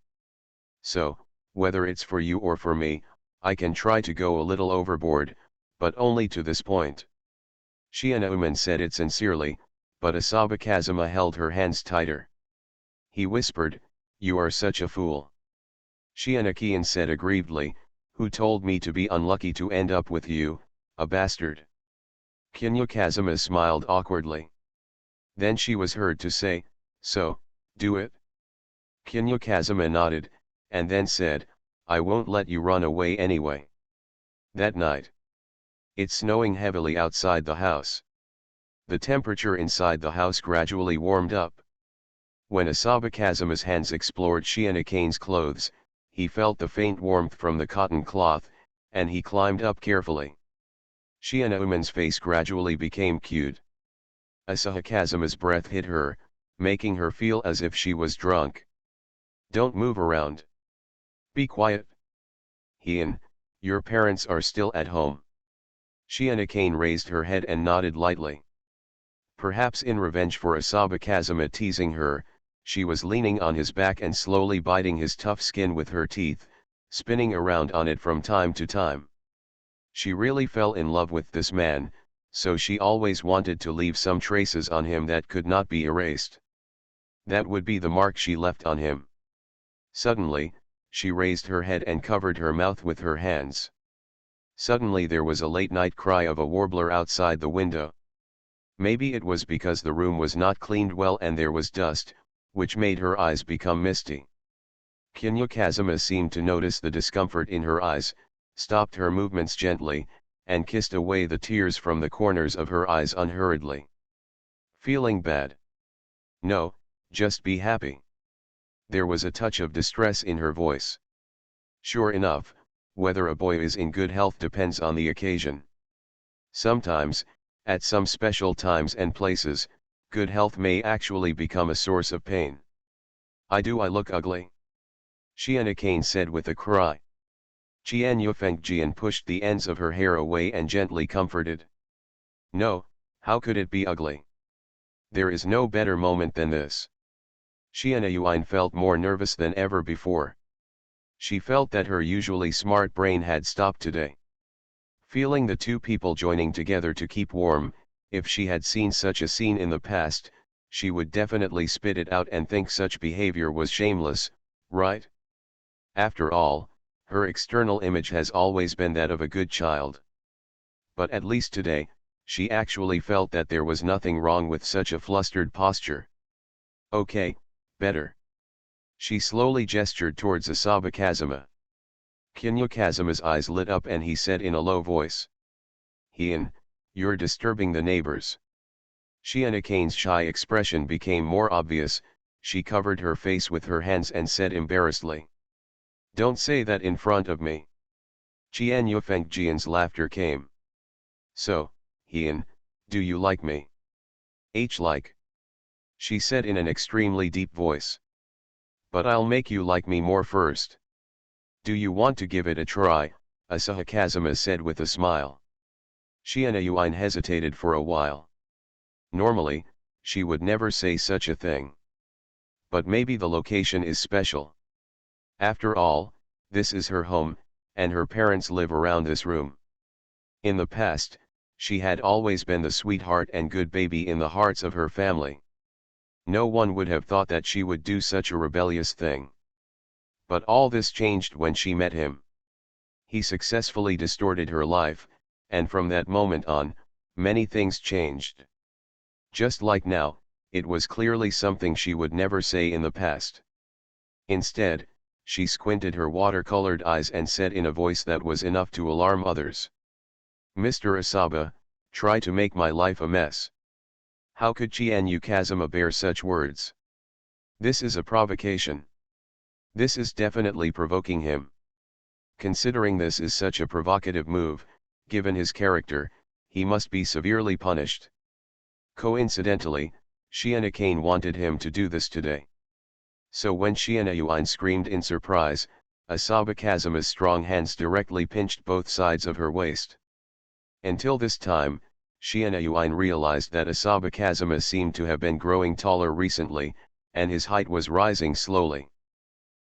"So, whether it's for you or for me, I can try to go a little overboard, but only to this point." Shianauman said it sincerely, but Asaba Kazuma held her hands tighter. He whispered, "You are such a fool." Shianakian said aggrievedly, "Who told me to be unlucky to end up with you, a bastard?" Kinyo Kazuma smiled awkwardly. Then she was heard to say, "So, do it?" Kinyo Kazuma nodded, and then said, "I won't let you run away anyway." That night. It's snowing heavily outside the house. The temperature inside the house gradually warmed up. When Asaba Kazuma's hands explored Shianakian's clothes, he felt the faint warmth from the cotton cloth, and he climbed up carefully. Shianauman's face gradually became cute. Asahi Kazuma's breath hit her, making her feel as if she was drunk. "Don't move around. Be quiet. Heian, your parents are still at home." Shianakian raised her head and nodded lightly. Perhaps in revenge for Asaba Kazuma teasing her, she was leaning on his back and slowly biting his tough skin with her teeth, spinning around on it from time to time. She really fell in love with this man, so she always wanted to leave some traces on him that could not be erased. That would be the mark she left on him. Suddenly, she raised her head and covered her mouth with her hands. Suddenly there was a late-night cry of a warbler outside the window. Maybe it was because the room was not cleaned well and there was dust, which made her eyes become misty. Kinyo Kazuma seemed to notice the discomfort in her eyes, stopped her movements gently, and kissed away the tears from the corners of her eyes unhurriedly. "Feeling bad?" "No, just be happy." There was a touch of distress in her voice. Sure enough, whether a boy is in good health depends on the occasion. Sometimes, at some special times and places, good health may actually become a source of pain. I look ugly?" Shianakian said with a cry. Qian Yufengjian pushed the ends of her hair away and gently comforted. No, how could it be ugly? There is no better moment than this. Xianyuan felt more nervous than ever before. She felt that her usually smart brain had stopped today. Feeling the two people joining together to keep warm, if she had seen such a scene in the past, she would definitely spit it out and think such behavior was shameless, right? After all, her external image has always been that of a good child. But at least today, she actually felt that there was nothing wrong with such a flustered posture. Okay, better. She slowly gestured towards Asaba Kazuma. Kinya Kazuma's eyes lit up and he said in a low voice. Heian, you're disturbing the neighbors. Shianakane's shy expression became more obvious, she covered her face with her hands and said embarrassedly. Don't say that in front of me. Qian Yufengjian's laughter came. So, Heian, do you like me? Like. She said in an extremely deep voice. But I'll make you like me more first. Do you want to give it a try? Asahi Kazuma said with a smile. Xianyuan hesitated for a while. Normally, she would never say such a thing. But maybe the location is special. After all, this is her home, and her parents live around this room. In the past, she had always been the sweetheart and good baby in the hearts of her family. No one would have thought that she would do such a rebellious thing. But all this changed when she met him. He successfully distorted her life, and from that moment on, many things changed. Just like now, it was clearly something she would never say in the past. Instead, she squinted her watercolored eyes and said in a voice that was enough to alarm others. Mr. Asaba, try to make my life a mess. How could Qianyu Kazuma bear such words? This is a provocation. This is definitely provoking him. Considering this is such a provocative move, given his character, he must be severely punished. Coincidentally, Shianakane wanted him to do this today. So when Xianyuan screamed in surprise, Asaba Kazuma's strong hands directly pinched both sides of her waist. Until this time, Xianyuan realized that Asaba Kazuma seemed to have been growing taller recently, and his height was rising slowly.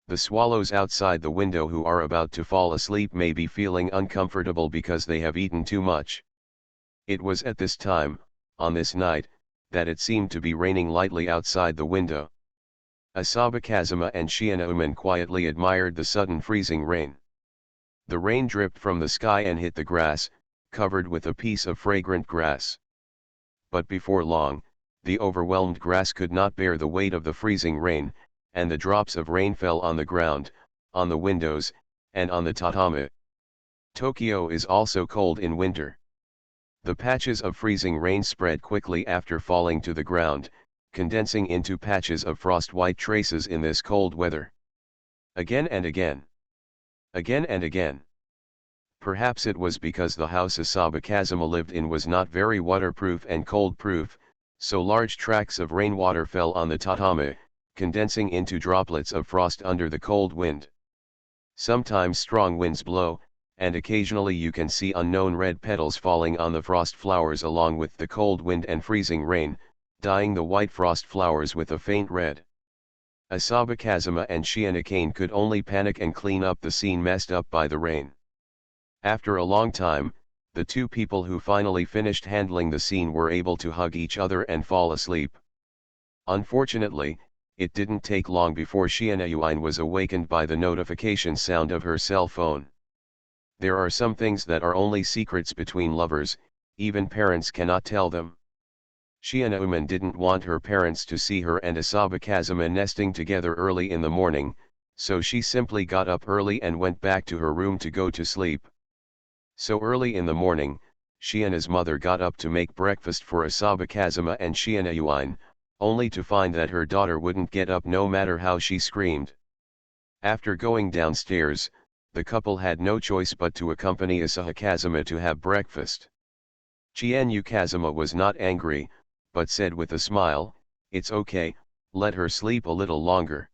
The swallows outside the window who are about to fall asleep may be feeling uncomfortable because they have eaten too much. It was at this time, on this night, that it seemed to be raining lightly outside the window. Asaba Kazuma and Xianyuan quietly admired the sudden freezing rain. The rain dripped from the sky and hit the grass, covered with a piece of fragrant grass. But before long, the overwhelmed grass could not bear the weight of the freezing rain, and the drops of rain fell on the ground, on the windows, and on the tatami. Tokyo is also cold in winter. The patches of freezing rain spread quickly after falling to the ground, condensing into patches of frost-white traces in this cold weather. Again and again. Again and again. Perhaps it was because the house Asaba Kazuma lived in was not very waterproof and cold-proof, so large tracts of rainwater fell on the tatami, condensing into droplets of frost under the cold wind. Sometimes strong winds blow, and occasionally you can see unknown red petals falling on the frost flowers along with the cold wind and freezing rain, dyeing the white frost flowers with a faint red. Asaba Kazuma and Shianakane could only panic and clean up the scene messed up by the rain. After a long time, the two people who finally finished handling the scene were able to hug each other and fall asleep. Unfortunately, it didn't take long before Xianyuan was awakened by the notification sound of her cell phone. There are some things that are only secrets between lovers, even parents cannot tell them. Xianyuan didn't want her parents to see her and Asaba Kazuma nesting together early in the morning, so she simply got up early and went back to her room to go to sleep. So early in the morning, Xiana's mother got up to make breakfast for Asaba Kazuma and Xianyuan, only to find that her daughter wouldn't get up no matter how she screamed. After going downstairs, the couple had no choice but to accompany Asaba Kazuma to have breakfast. Qianyu Kazuma was not angry, but said with a smile, "It's okay, let her sleep a little longer.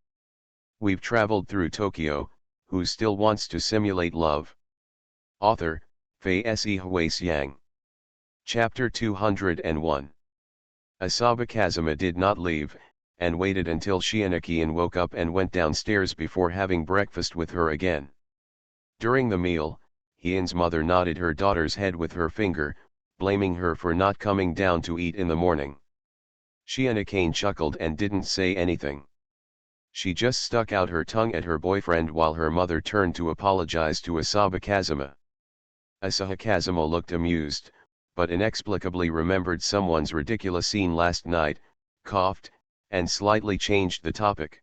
We've traveled through Tokyo, who still wants to simulate love?" Author, Fei Se Hui Xiang. Chapter 201. Asaba Kazuma did not leave, and waited until Shianakian woke up and went downstairs before having breakfast with her again. During the meal, Hien's mother nodded her daughter's head with her finger, blaming her for not coming down to eat in the morning. Shianakian chuckled and didn't say anything. She just stuck out her tongue at her boyfriend while her mother turned to apologize to Asaba Kazuma. Asahi Kazuma looked amused, but inexplicably remembered someone's ridiculous scene last night, coughed, and slightly changed the topic.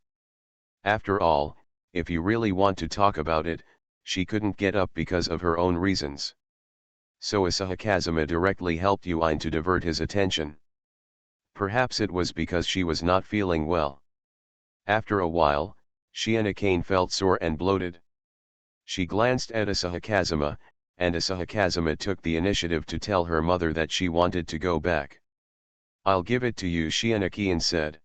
After all, if you really want to talk about it, she couldn't get up because of her own reasons. So Asahi Kazuma directly helped Yuin to divert his attention. Perhaps it was because she was not feeling well. After a while, Shianakane felt sore and bloated. She glanced at Asahi Kazuma, and Asahi Kazuma took the initiative to tell her mother that she wanted to go back. "I'll give it to you," Shianakian said.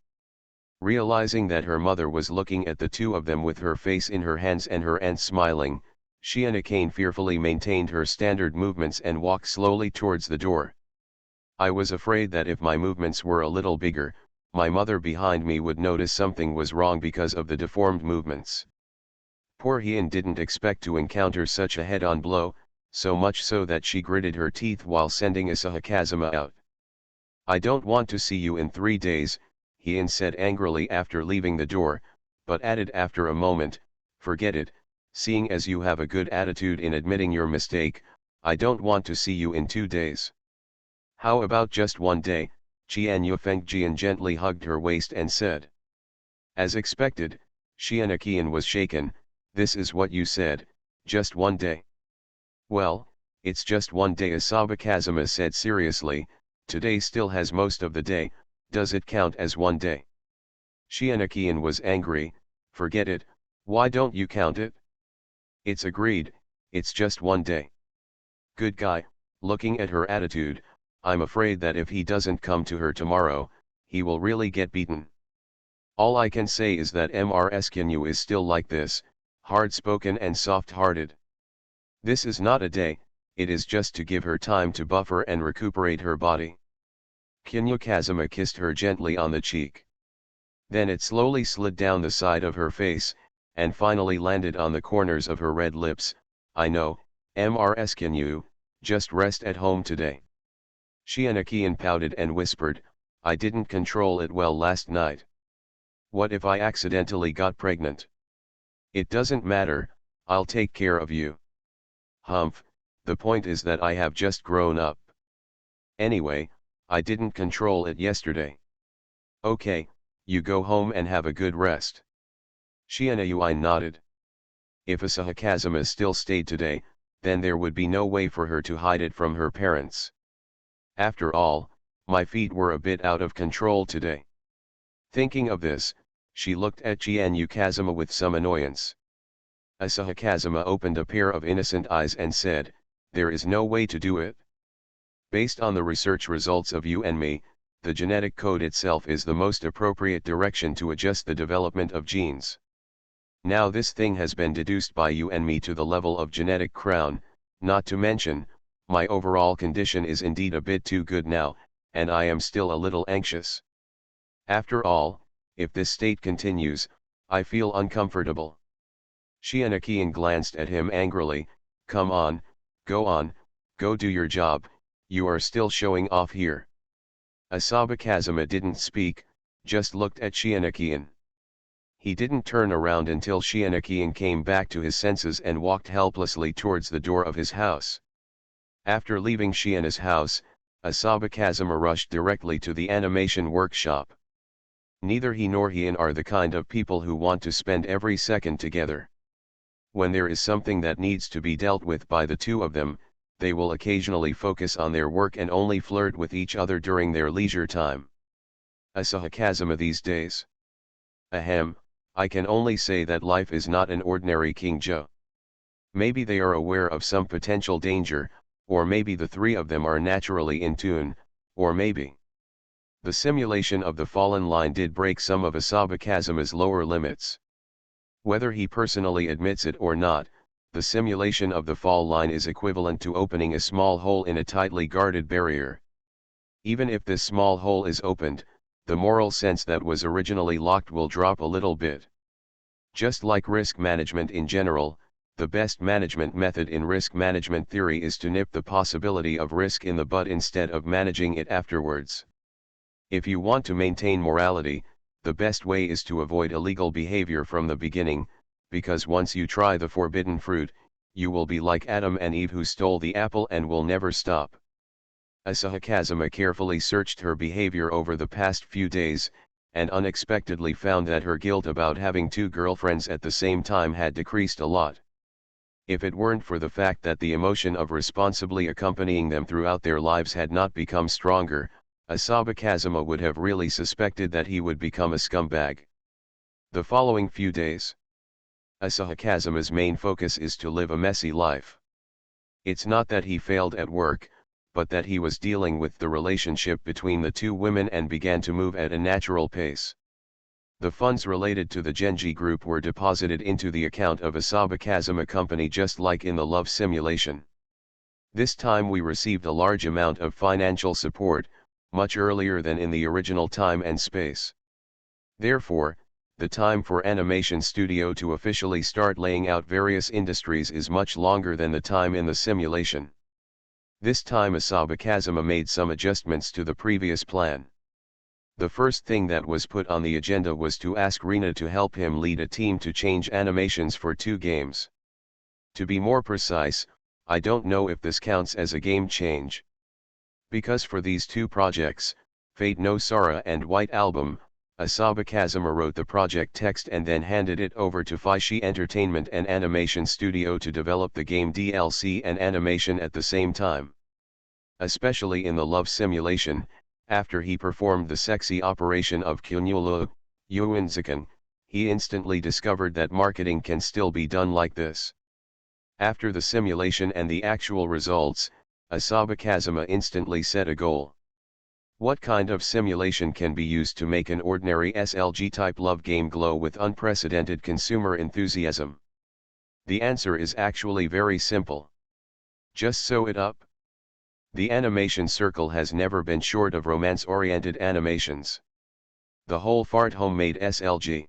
Realizing that her mother was looking at the two of them with her face in her hands and her aunt smiling, Shianakane fearfully maintained her standard movements and walked slowly towards the door. "I was afraid that if my movements were a little bigger, my mother behind me would notice something was wrong because of the deformed movements." Poor Hien didn't expect to encounter such a head-on blow, so much so that she gritted her teeth while sending Asahi Kazuma out. "I don't want to see you in 3 days, Hien said angrily after leaving the door, but added after a moment, "Forget it, seeing as you have a good attitude in admitting your mistake, I don't want to see you in 2 days. How about just 1 day, Qian Yufengjian gently hugged her waist and said. As expected, Shianakian was shaken. "This is what you said, just 1 day. "Well, it's just 1 day," Asaba Kazuma said seriously. "Today still has most of the day, does it count as 1 day? Shianakian was angry. "Forget it, why don't you count it?" "It's agreed, it's just 1 day. Good guy." Looking at her attitude, "I'm afraid that if he doesn't come to her tomorrow, he will really get beaten. All I can say is that Mrskinu is still like this, hard-spoken and soft-hearted. This is not a day, it is just to give her time to buffer and recuperate her body." Kinyu Kazuma kissed her gently on the cheek. Then it slowly slid down the side of her face, and finally landed on the corners of her red lips. "I know, Mrskinu, just rest at home today." Shianakian pouted and whispered, "I didn't control it well last night. What if I accidentally got pregnant?" "It doesn't matter, I'll take care of you." "Humph, the point is that I have just grown up. Anyway, I didn't control it yesterday." "Okay, you go home and have a good rest." Shianayuin nodded. If Asahi Kazuma still stayed today, then there would be no way for her to hide it from her parents. "After all, my feet were a bit out of control today." Thinking of this, she looked at Chianu Kazuma with some annoyance. Asahi Kazuma opened a pair of innocent eyes and said, "There is no way to do it. Based on the research results of you and me, the genetic code itself is the most appropriate direction to adjust the development of genes. Now this thing has been deduced by you and me to the level of genetic crown, not to mention, my overall condition is indeed a bit too good now, and I am still a little anxious. After all, if this state continues, I feel uncomfortable." Shianakian glanced at him angrily. "Come on, go do your job, you are still showing off here." Asaba Kazuma didn't speak, just looked at Shianakian. He didn't turn around until Shianakian came back to his senses and walked helplessly towards the door of his house. After leaving Shiana's house, Asaba Kazuma rushed directly to the animation workshop. Neither he nor Hien are the kind of people who want to spend every second together. When there is something that needs to be dealt with by the two of them, they will occasionally focus on their work and only flirt with each other during their leisure time. Asahi Kazuma these days. Ahem, I can only say that life is not an ordinary King Joe. Maybe they are aware of some potential danger, or maybe the three of them are naturally in tune, or maybe the simulation of the fallen line did break some of Asaba Kazuma's lower limits. Whether he personally admits it or not, the simulation of the fall line is equivalent to opening a small hole in a tightly guarded barrier. Even if this small hole is opened, the moral sense that was originally locked will drop a little bit. Just like risk management in general, the best management method in risk management theory is to nip the possibility of risk in the bud instead of managing it afterwards. If you want to maintain morality, the best way is to avoid illegal behavior from the beginning, because once you try the forbidden fruit, you will be like Adam and Eve who stole the apple and will never stop. Asahi Kazuma carefully searched her behavior over the past few days, and unexpectedly found that her guilt about having two girlfriends at the same time had decreased a lot. If it weren't for the fact that the emotion of responsibly accompanying them throughout their lives had not become stronger, Asahi Kazuma would have really suspected that he would become a scumbag. The following few days, Asahi Kazuma's main focus is to live a messy life. It's not that he failed at work, but that he was dealing with the relationship between the two women and began to move at a natural pace. The funds related to the Genji group were deposited into the account of Asahi Kazuma Company just like in the love simulation. This time we received a large amount of financial support, much earlier than in the original time and space. Therefore, the time for animation studio to officially start laying out various industries is much longer than the time in the simulation. This time Asahi Kazuma made some adjustments to the previous plan. The first thing that was put on the agenda was to ask Rina to help him lead a team to change animations for 2 games. To be more precise, I don't know if this counts as a game change. Because for these 2 projects, Fate no Sara and White Album, Asahi Kazuma wrote the project text and then handed it over to Faishi Entertainment and Animation Studio to develop the game DLC and animation at the same time. Especially in the love simulation, after he performed the sexy operation of Kyunulu, Yuinzikan, he instantly discovered that marketing can still be done like this. After the simulation and the actual results, Asahi Kazuma instantly set a goal. What kind of simulation can be used to make an ordinary SLG-type love game glow with unprecedented consumer enthusiasm? The answer is actually very simple. Just sew it up. The animation circle has never been short of romance-oriented animations. The whole fart homemade SLG.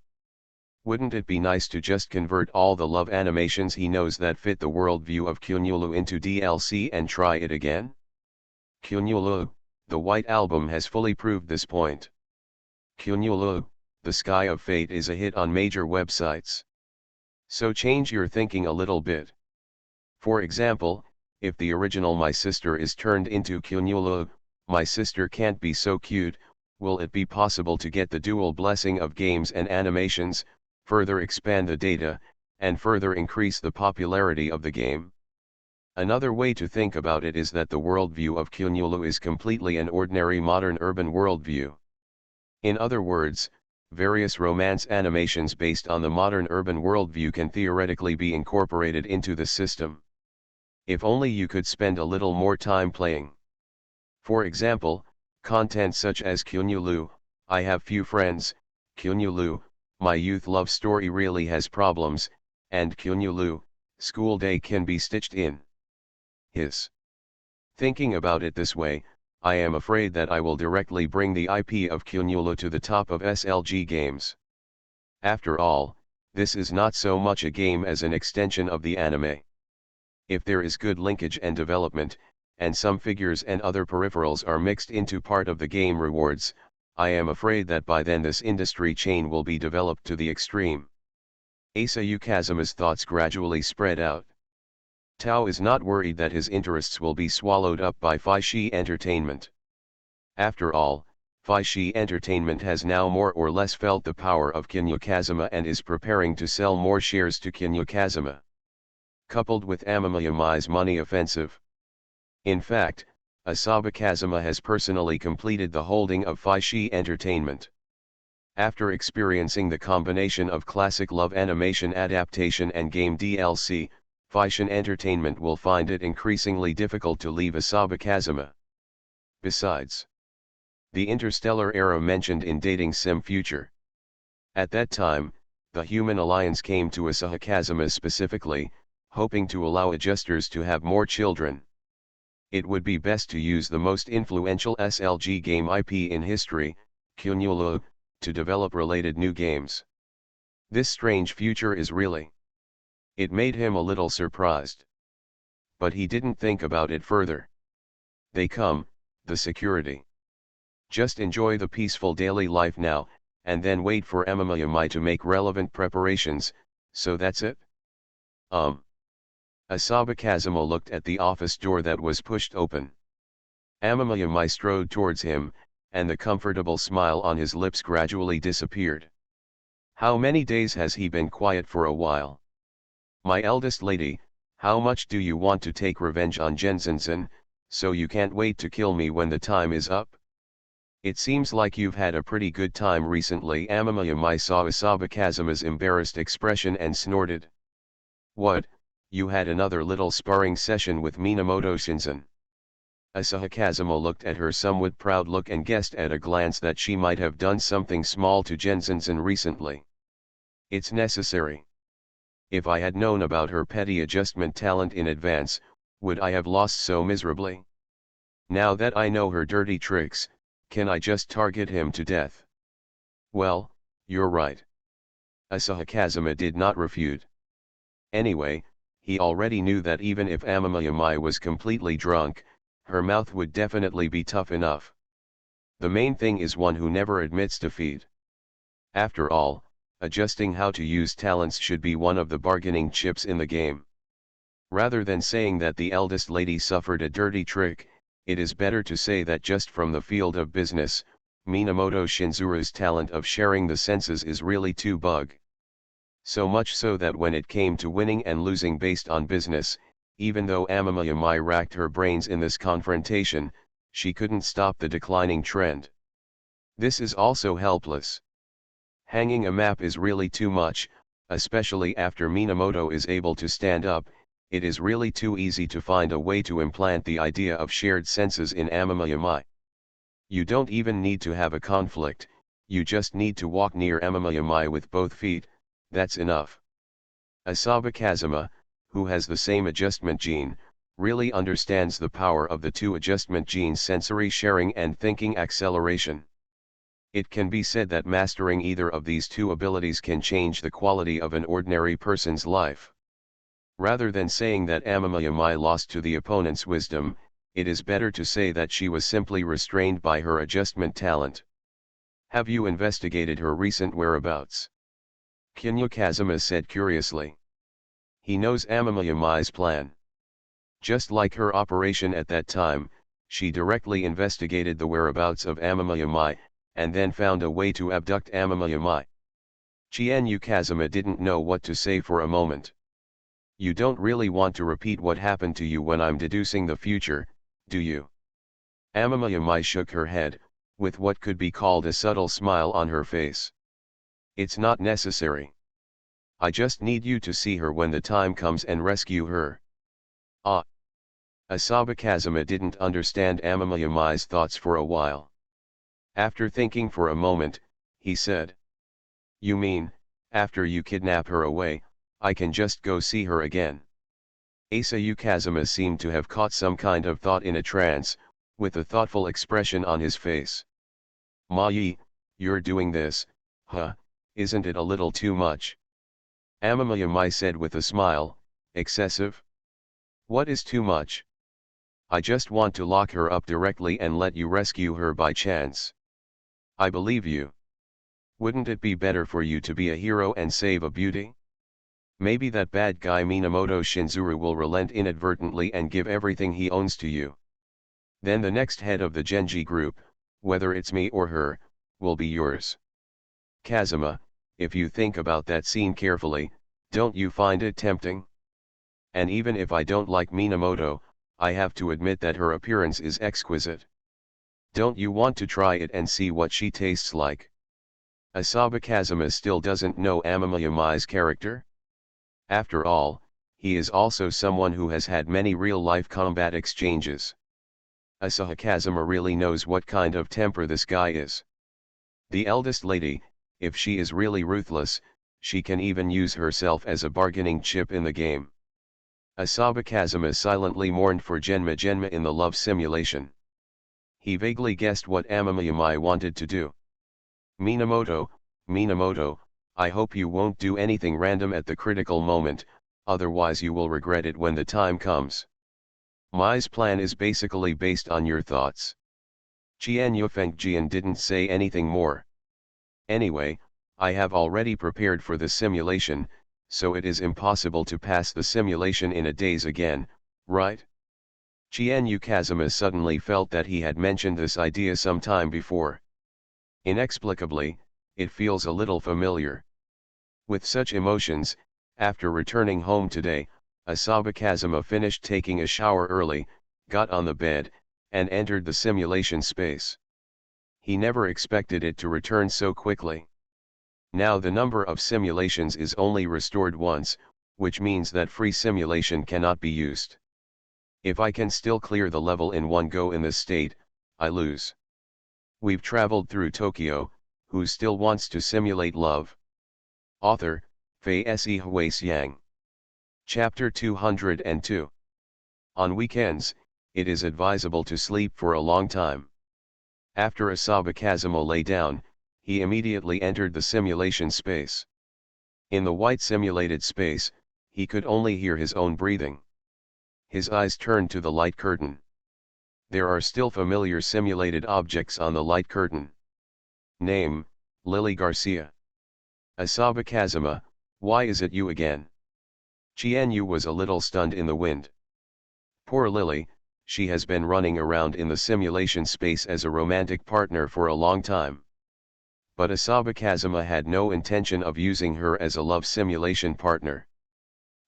Wouldn't it be nice to just convert all the love animations he knows that fit the worldview of Kyunulu into DLC and try it again? Kyunulu, the White Album has fully proved this point. Kyunulu, the Sky of Fate is a hit on major websites. So change your thinking a little bit. For example, if the original My Sister is turned into Kyunulu, My Sister Can't Be So Cute, will it be possible to get the dual blessing of games and animations, further expand the data, and further increase the popularity of the game? Another way to think about it is that the worldview of Kyunulu is completely an ordinary modern urban worldview. In other words, various romance animations based on the modern urban worldview can theoretically be incorporated into the system. If only you could spend a little more time playing. For example, content such as Kyunulu, I have few friends, Kyunulu, my youth love story really has problems, and Kyunulu, school day can be stitched in. Thinking about it this way, I am afraid that I will directly bring the IP of Kyunulu to the top of SLG games. After all, this is not so much a game as an extension of the anime. If there is good linkage and development, and some figures and other peripherals are mixed into part of the game rewards, I am afraid that by then this industry chain will be developed to the extreme. Asahi Kazuma's thoughts gradually spread out. Tao is not worried that his interests will be swallowed up by Faishi Entertainment. After all, Faishi Entertainment has now more or less felt the power of Kinya Kazuma and is preparing to sell more shares to Kinya Kazuma. Coupled with Amamiyamai's money offensive. In fact, Asahi Kazuma has personally completed the holding of Faishi Entertainment. After experiencing the combination of classic love animation adaptation and game DLC, Faishi Entertainment will find it increasingly difficult to leave Asahi Kazuma. Besides, the interstellar era mentioned in Dating Sim Future. At that time, the Human Alliance came to Asahi Kazuma specifically, hoping to allow adjusters to have more children. It would be best to use the most influential SLG game IP in history, Kyunulu, to develop related new games. This strange future is really. It made him a little surprised. But he didn't think about it further. They come, the security. Just enjoy the peaceful daily life now, and then wait for Amamiyamai to make relevant preparations, so that's it? Asaba Kazuma looked at the office door that was pushed open. Amamiyamai strode towards him, and the comfortable smile on his lips gradually disappeared. How many days has he been quiet for a while? My eldest lady, how much do you want to take revenge on Jensensen, so you can't wait to kill me when the time is up? It seems like you've had a pretty good time recently. Amamiyamai saw Asaba Kazuma's embarrassed expression and snorted. What, you had another little sparring session with Minamoto Shinzen? Asahi Kazuma looked at her somewhat proud look and guessed at a glance that she might have done something small to Jensensen recently. It's necessary. If I had known about her petty adjustment talent in advance, would I have lost so miserably? Now that I know her dirty tricks, can I just target him to death? Well, you're right. Asahi Kazuma did not refute. Anyway, he already knew that even if Amamiyamai was completely drunk, her mouth would definitely be tough enough. The main thing is one who never admits defeat. After all, adjusting how to use talents should be one of the bargaining chips in the game. Rather than saying that the eldest lady suffered a dirty trick, it is better to say that just from the field of business, Minamoto Shinzuru's talent of sharing the senses is really too bug. So much so that when it came to winning and losing based on business, even though Amamiyamai racked her brains in this confrontation, she couldn't stop the declining trend. This is also helpless. Hanging a map is really too much, especially after Minamoto is able to stand up. It is really too easy to find a way to implant the idea of shared senses in Amamiyamai. You don't even need to have a conflict, you just need to walk near Amamiyamai with both feet, that's enough. Asaba Kazuma, who has the same adjustment gene, really understands the power of the two adjustment genes: sensory sharing and thinking acceleration. It can be said that mastering either of these two abilities can change the quality of an ordinary person's life. Rather than saying that Amamiyamai lost to the opponent's wisdom, it is better to say that she was simply restrained by her adjustment talent. Have you investigated her recent whereabouts? Kinya Kazuma said curiously. He knows Amamiyamai's plan. Just like her operation at that time, she directly investigated the whereabouts of Amamiyamai, and then found a way to abduct Amamiyamai. Chienyu Kazuma didn't know what to say for a moment. You don't really want to repeat what happened to you when I'm deducing the future, do you? Amamiyamai shook her head, with what could be called a subtle smile on her face. It's not necessary. I just need you to see her when the time comes and rescue her. Ah. Asaba Kazuma didn't understand Amamiyamai's thoughts for a while. After thinking for a moment, he said. You mean, after you kidnap her away, I can just go see her again? Asayu Kazuma seemed to have caught some kind of thought in a trance, with a thoughtful expression on his face. Mai, you're doing this, huh, isn't it a little too much? Amamiyamai said with a smile, excessive? What is too much? I just want to lock her up directly and let you rescue her by chance. I believe you. Wouldn't it be better for you to be a hero and save a beauty? Maybe that bad guy Minamoto Shinzuru will relent inadvertently and give everything he owns to you. Then the next head of the Genji group, whether it's me or her, will be yours. Kazuma, if you think about that scene carefully, don't you find it tempting? And even if I don't like Minamoto, I have to admit that her appearance is exquisite. Don't you want to try it and see what she tastes like? Asaba Kazuma still doesn't know Amamiyamai's character. After all, he is also someone who has had many real-life combat exchanges. Asahi Kazuma really knows what kind of temper this guy is. The eldest lady, if she is really ruthless, she can even use herself as a bargaining chip in the game. Asaba Kazuma silently mourned for Genma in the love simulation. He vaguely guessed what Amamiyamai wanted to do. Minamoto, I hope you won't do anything random at the critical moment, otherwise you will regret it when the time comes. Mai's plan is basically based on your thoughts. Qian Yufengjian didn't say anything more. Anyway, I have already prepared for the simulation, so it is impossible to pass the simulation in a daze again, right? Qian Yukazuma suddenly felt that he had mentioned this idea some time before. Inexplicably, it feels a little familiar. With such emotions, after returning home today, Asaba Kazuma finished taking a shower early, got on the bed, and entered the simulation space. He never expected it to return so quickly. Now the number of simulations is only restored once, which means that free simulation cannot be used. If I can still clear the level in one go in this state, I lose. We've traveled through Tokyo, who still wants to simulate love? Author, Fei Se Huasiang. Chapter 202. On weekends, it is advisable to sleep for a long time. After Asaba Kazuma lay down, he immediately entered the simulation space. In the white simulated space, he could only hear his own breathing. His eyes turned to the light curtain. There are still familiar simulated objects on the light curtain. Name, Lily Garcia. Asaba Kazuma, why is it you again? Qianyu was a little stunned in the wind. Poor Lily, she has been running around in the simulation space as a romantic partner for a long time. But Asaba Kazuma had no intention of using her as a love simulation partner.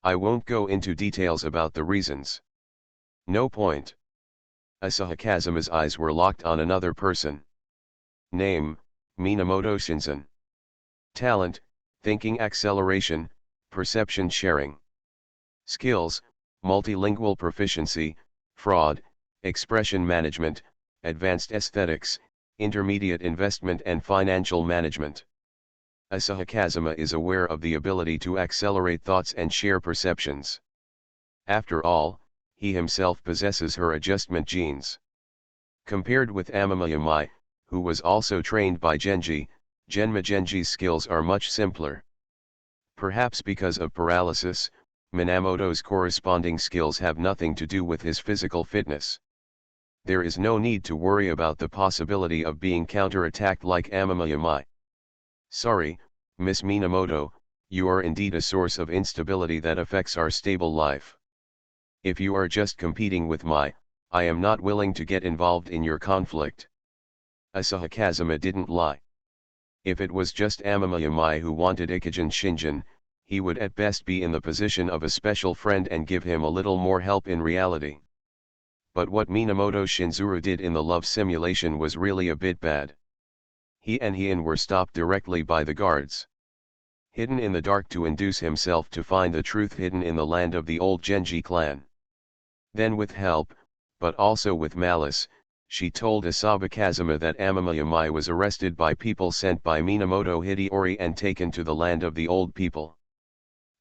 I won't go into details about the reasons. No point. Asaba Kazuma's eyes were locked on another person. Name, Minamoto Shinzen. Talent, thinking acceleration, perception sharing. Skills, multilingual proficiency, fraud, expression management, advanced aesthetics, intermediate investment and financial management. Asaba Kazuma is aware of the ability to accelerate thoughts and share perceptions. After all, he himself possesses her adjustment genes. Compared with Amamiyamai, who was also trained by Genji's skills are much simpler. Perhaps because of paralysis, Minamoto's corresponding skills have nothing to do with his physical fitness. There is no need to worry about the possibility of being counter-attacked like Amamiyamai. Sorry, Miss Minamoto, you are indeed a source of instability that affects our stable life. If you are just competing with I am not willing to get involved in your conflict. Asaba Kazuma didn't lie. If it was just Amamiyamai who wanted Ikijin Shinjin, he would at best be in the position of a special friend and give him a little more help in reality. But what Minamoto Shinzuru did in the love simulation was really a bit bad. He and Heian were stopped directly by the guards. Hidden in the dark to induce himself to find the truth hidden in the land of the old Genji clan. Then with help, but also with malice, she told Asaba Kazuma that Amamiyamai was arrested by people sent by Minamoto Hideyori and taken to the land of the old people.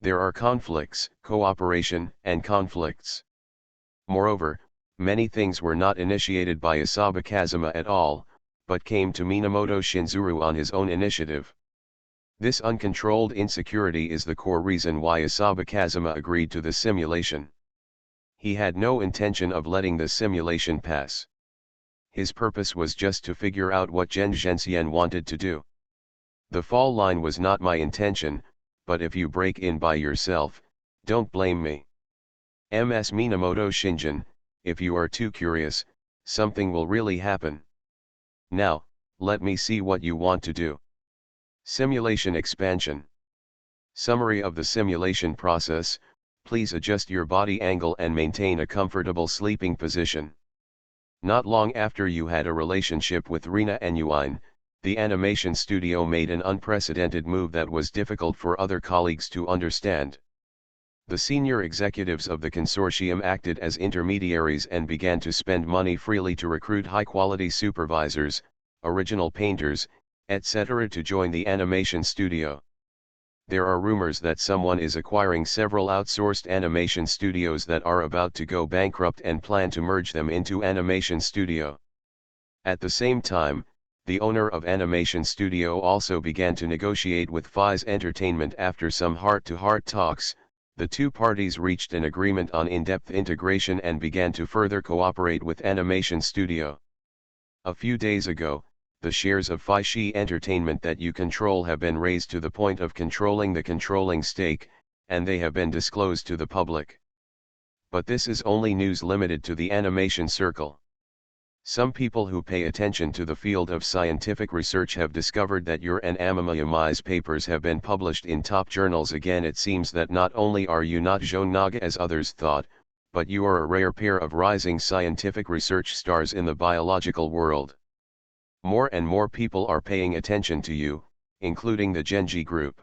There are conflicts, cooperation, and conflicts. Moreover, many things were not initiated by Asaba Kazuma at all, but came to Minamoto Shinzuru on his own initiative. This uncontrolled insecurity is the core reason why Asaba Kazuma agreed to the simulation. He had no intention of letting the simulation pass. His purpose was just to figure out what Zhenxian wanted to do. The fall line was not my intention, but if you break in by yourself, don't blame me. Ms. Minamoto Shinjin, if you are too curious, something will really happen. Now, let me see what you want to do. Simulation expansion. Summary of the simulation process: please adjust your body angle and maintain a comfortable sleeping position. Not long after you had a relationship with Rina and Yuan, the animation studio made an unprecedented move that was difficult for other colleagues to understand. The senior executives of the consortium acted as intermediaries and began to spend money freely to recruit high-quality supervisors, original painters, etc. to join the animation studio. There are rumors that someone is acquiring several outsourced animation studios that are about to go bankrupt and plan to merge them into Animation Studio. At the same time, the owner of Animation Studio also began to negotiate with FI's Entertainment. After some heart-to-heart talks, the two parties reached an agreement on in-depth integration and began to further cooperate with Animation Studio. A few days ago, the shares of Fi Entertainment that you control have been raised to the point of controlling the controlling stake, and they have been disclosed to the public. But this is only news limited to the animation circle. Some people who pay attention to the field of scientific research have discovered that your and Amamiyamai's papers have been published in top journals again. It seems that not only are you not Jonaga as others thought, but you are a rare pair of rising scientific research stars in the biological world. More and more people are paying attention to you, including the Genji group.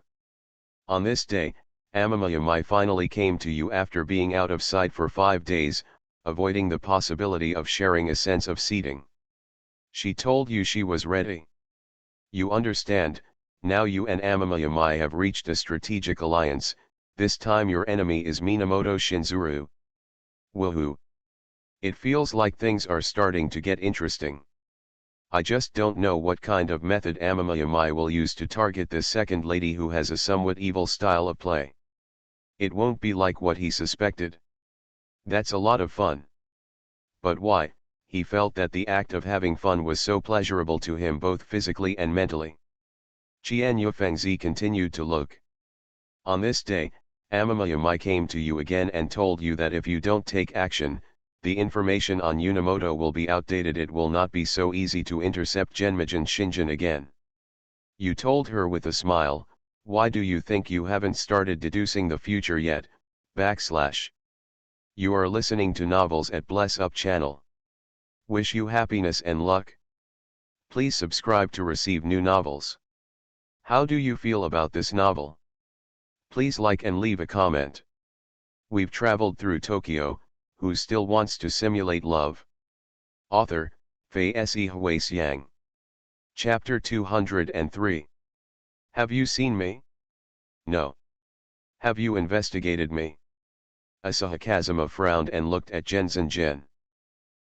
On this day, Amamiyamai finally came to you after being out of sight for 5 days, avoiding the possibility of sharing a sense of seating. She told you she was ready. You understand, now you and Amamiyamai have reached a strategic alliance. This time your enemy is Minamoto Shinzuru. Woohoo! It feels like things are starting to get interesting. I just don't know what kind of method Amamiyamai will use to target this second lady who has a somewhat evil style of play. It won't be like what he suspected. That's a lot of fun. But why? He felt that the act of having fun was so pleasurable to him both physically and mentally. Qian Yufengzi continued to look. On this day, Amamiyamai came to you again and told you that if you don't take action, the information on Unimoto will be outdated. It will not be so easy to intercept Genmijin Shinjin again. You told her with a smile, why do you think you haven't started deducing the future yet, /. You are listening to novels at Bless Up channel. Wish you happiness and luck. Please subscribe to receive new novels. How do you feel about this novel? Please like and leave a comment. We've traveled through Tokyo. Who still wants to simulate love? Author, Fei Se Huasiang. Chapter 203. Have you seen me? No. Have you investigated me? Asahi Kazuma frowned and looked at Genzan Jin.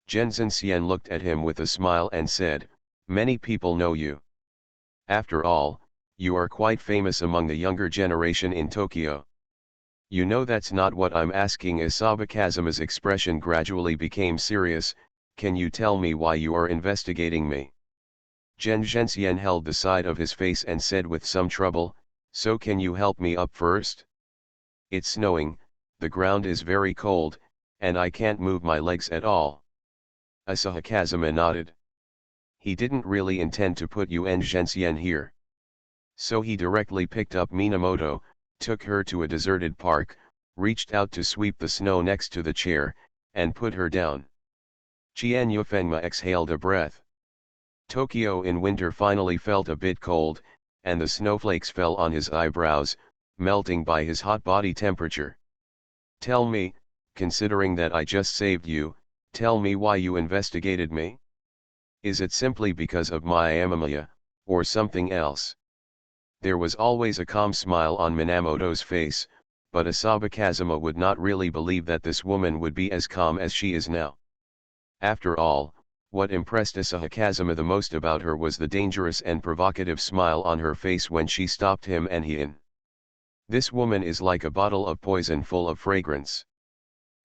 Genzan Xian looked at him with a smile and said, many people know you. After all, you are quite famous among the younger generation in Tokyo. You know that's not what I'm asking. Asahi Kazuma's expression gradually became serious. Can you tell me why you are investigating me? Zhenxian held the side of his face and said with some trouble, so can you help me up first? It's snowing, the ground is very cold, and I can't move my legs at all. Asahi Kazuma nodded. He didn't really intend to put Zhenxian here. So he directly picked up Minamoto, took her to a deserted park, reached out to sweep the snow next to the chair, and put her down. Qian Yufengma exhaled a breath. Tokyo in winter finally felt a bit cold, and the snowflakes fell on his eyebrows, melting by his hot body temperature. Tell me, considering that I just saved you, tell me why you investigated me? Is it simply because of my Amamiya, or something else? There was always a calm smile on Minamoto's face, but Asahi Kazuma would not really believe that this woman would be as calm as she is now. After all, what impressed Asahi Kazuma the most about her was the dangerous and provocative smile on her face when she stopped him and Hien. This woman is like a bottle of poison full of fragrance.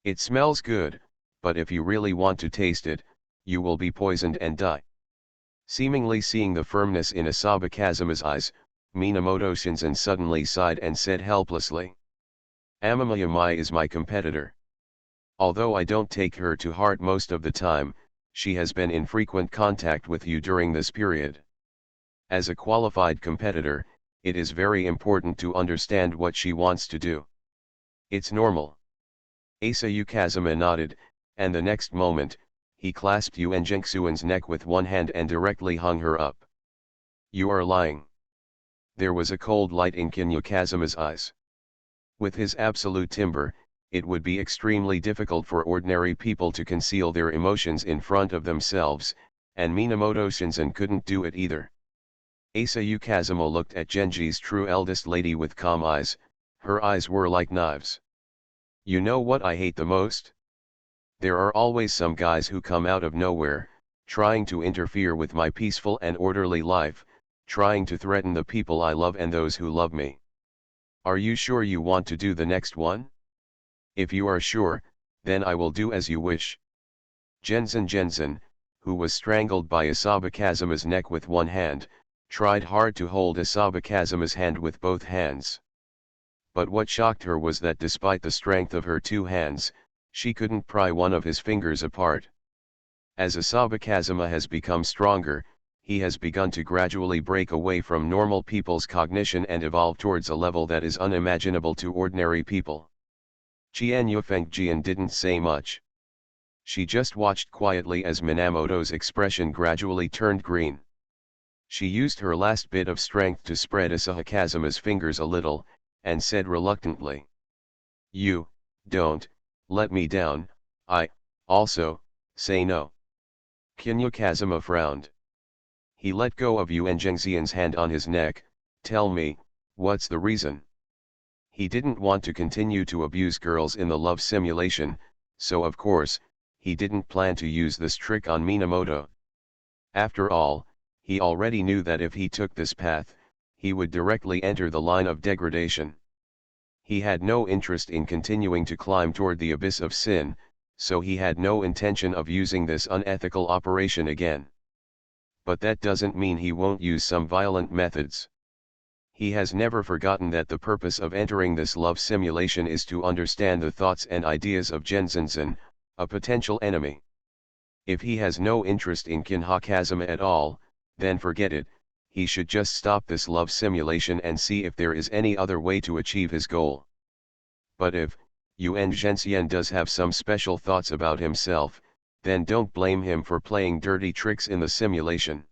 It smells good, but if you really want to taste it, you will be poisoned and die. Seemingly seeing the firmness in Asahi Kazuma's eyes, Minamoto Shinzen suddenly sighed and said helplessly. Amamiyamai is my competitor. Although I don't take her to heart most of the time, she has been in frequent contact with you during this period. As a qualified competitor, it is very important to understand what she wants to do. It's normal. Asahi Kazuma nodded, and the next moment, he clasped Yuan Zhengxuan's neck with one hand and directly hung her up. You are lying. There was a cold light in Kinyu Kazuma's eyes. With his absolute timber, it would be extremely difficult for ordinary people to conceal their emotions in front of themselves, and Minamoto Shinzen couldn't do it either. Asayu Kazuma looked at Genji's true eldest lady with calm eyes, her eyes were like knives. You know what I hate the most? There are always some guys who come out of nowhere, trying to interfere with my peaceful and orderly life, trying to threaten the people I love and those who love me. Are you sure you want to do the next one? If you are sure, then I will do as you wish. Genzen, who was strangled by Asaba Kazuma's neck with one hand, tried hard to hold Asaba Kazuma's hand with both hands. But what shocked her was that despite the strength of her two hands, she couldn't pry one of his fingers apart. As Asaba Kazuma has become stronger, he has begun to gradually break away from normal people's cognition and evolve towards a level that is unimaginable to ordinary people. Qian Yufengjian didn't say much. She just watched quietly as Minamoto's expression gradually turned green. She used her last bit of strength to spread Asahi Kazuma's fingers a little, and said reluctantly, "You, don't, let me down, also, say no." Kinyo Kazuma frowned. He let go of Yuan Zhengxian's hand on his neck. "Tell me, what's the reason?" He didn't want to continue to abuse girls in the love simulation, so of course, he didn't plan to use this trick on Minamoto. After all, he already knew that if he took this path, he would directly enter the line of degradation. He had no interest in continuing to climb toward the abyss of sin, so he had no intention of using this unethical operation again. But that doesn't mean he won't use some violent methods. He has never forgotten that the purpose of entering this love simulation is to understand the thoughts and ideas of Genzen, a potential enemy. If he has no interest in Kinha Kazuma at all, then forget it. He should just stop this love simulation and see if there is any other way to achieve his goal. But if Yuan Zhenxian does have some special thoughts about himself, then don't blame him for playing dirty tricks in the simulation.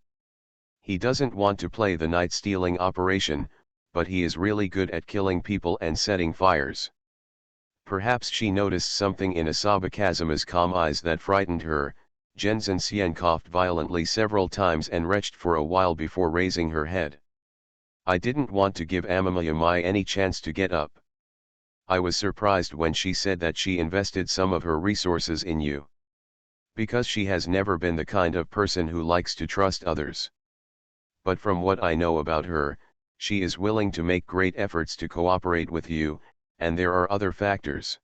He doesn't want to play the night stealing operation, but he is really good at killing people and setting fires. Perhaps she noticed something in Asaba Kazuma's calm eyes that frightened her. Genzen Xian coughed violently several times and retched for a while before raising her head. "I didn't want to give Amamaya any chance to get up. I was surprised when she said that she invested some of her resources in you. Because she has never been the kind of person who likes to trust others. But from what I know about her, she is willing to make great efforts to cooperate with you, and there are other factors.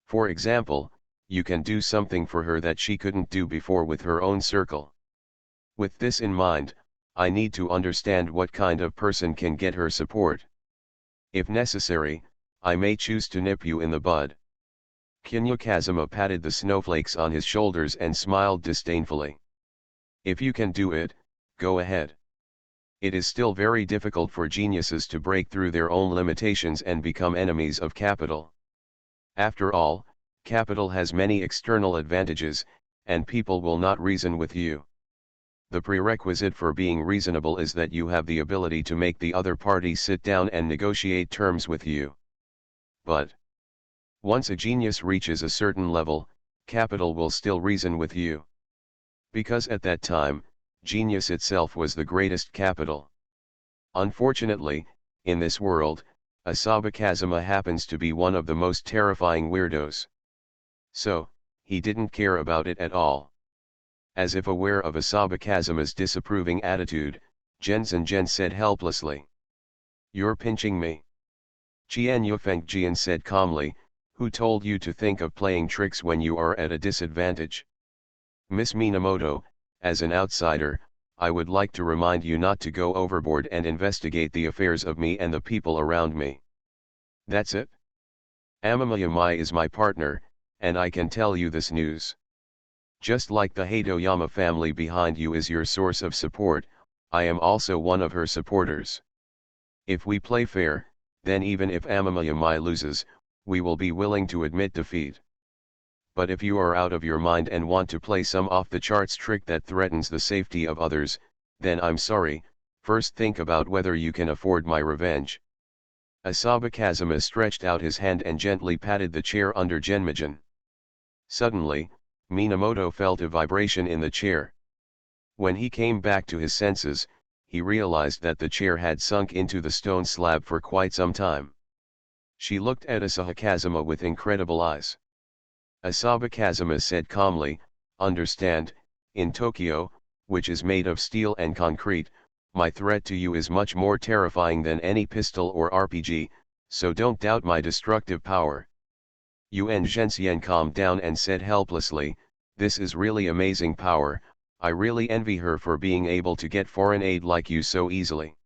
For example, you can do something for her that she couldn't do before with her own circle. With this in mind, I need to understand what kind of person can get her support. If necessary, I may choose to nip you in the bud." Kinyo Kazuma patted the snowflakes on his shoulders and smiled disdainfully. "If you can do it, go ahead. It is still very difficult for geniuses to break through their own limitations and become enemies of capital. After all, capital has many external advantages, and people will not reason with you. The prerequisite for being reasonable is that you have the ability to make the other party sit down and negotiate terms with you. But once a genius reaches a certain level, capital will still reason with you. Because at that time, genius itself was the greatest capital. Unfortunately, in this world, Asaba Kazuma happens to be one of the most terrifying weirdos. So, he didn't care about it at all. As if aware of Asaba Kazuma's disapproving attitude, Genzen said helplessly, "You're pinching me." Qian Yufengjian said calmly, "Who told you to think of playing tricks when you are at a disadvantage? Miss Minamoto, as an outsider, I would like to remind you not to go overboard and investigate the affairs of me and the people around me. That's it. Amamaya is my partner, and I can tell you this news. Just like the Hatoyama family behind you is your source of support, I am also one of her supporters. If we play fair, then even if Amamaya loses, we will be willing to admit defeat. But if you are out of your mind and want to play some off-the-charts trick that threatens the safety of others, then I'm sorry, first think about whether you can afford my revenge." Asaba Kazuma stretched out his hand and gently patted the chair under Genmajan. Suddenly, Minamoto felt a vibration in the chair. When he came back to his senses, he realized that the chair had sunk into the stone slab for quite some time. She looked at Asahi Kazuma with incredible eyes. Asahi Kazuma said calmly, "Understand, in Tokyo, which is made of steel and concrete, my threat to you is much more terrifying than any pistol or RPG, so don't doubt my destructive power." Yuan Zhenxian calmed down and said helplessly, "This is really amazing power, I really envy her for being able to get foreign aid like you so easily."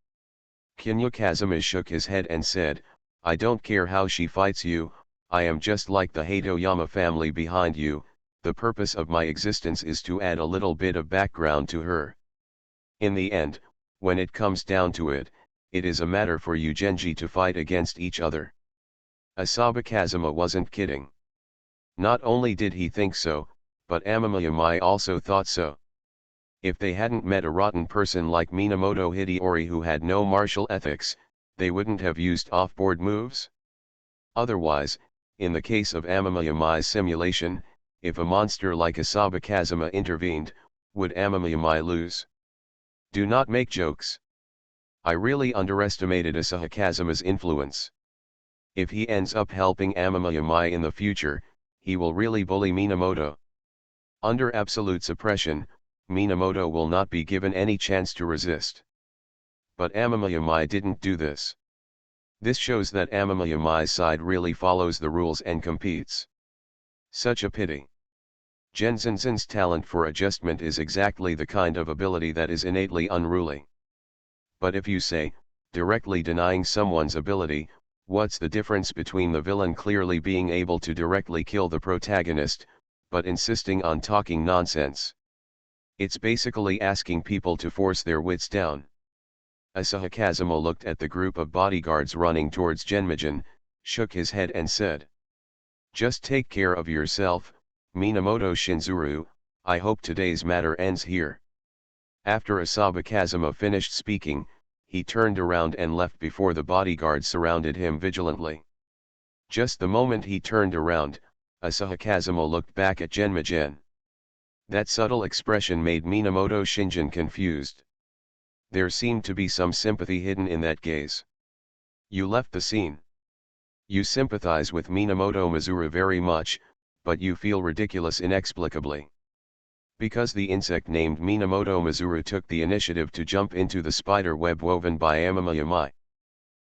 Kinya Kazuma shook his head and said, "I don't care how she fights you, I am just like the Hatoyama family behind you, the purpose of my existence is to add a little bit of background to her. In the end, when it comes down to it, it is a matter for you Genji to fight against each other." Asahi Kazuma wasn't kidding. Not only did he think so, but Amamiya also thought so. If they hadn't met a rotten person like Minamoto Hideyori who had no martial ethics, they wouldn't have used off-board moves. Otherwise, in the case of Amamiya's simulation, if a monster like Asahi Kazuma intervened, would Amamiya lose? Do not make jokes. I really underestimated Asahi Kazuma's influence. If he ends up helping Amamiya in the future, he will really bully Minamoto. Under absolute suppression, Minamoto will not be given any chance to resist. But Amamiya didn't do this. This shows that Amamiya's side really follows the rules and competes. Such a pity. Genzin's talent for adjustment is exactly the kind of ability that is innately unruly. But if you say, directly denying someone's ability, what's the difference between the villain clearly being able to directly kill the protagonist, but insisting on talking nonsense? It's basically asking people to force their wits down. Asahi Kazuma looked at the group of bodyguards running towards Genmijin, shook his head and said, "Just take care of yourself, Minamoto Shinzuru, I hope today's matter ends here." After Asahi Kazuma finished speaking, he turned around and left before the bodyguards surrounded him vigilantly. Just the moment he turned around, Asahi Kazuma looked back at Genmijin. That subtle expression made Minamoto Shinjin confused. There seemed to be some sympathy hidden in that gaze. "You left the scene. You sympathize with Minamoto Mizuru very much, but you feel ridiculous inexplicably. Because the insect named Minamoto Mizuru took the initiative to jump into the spider web woven by Amamiya.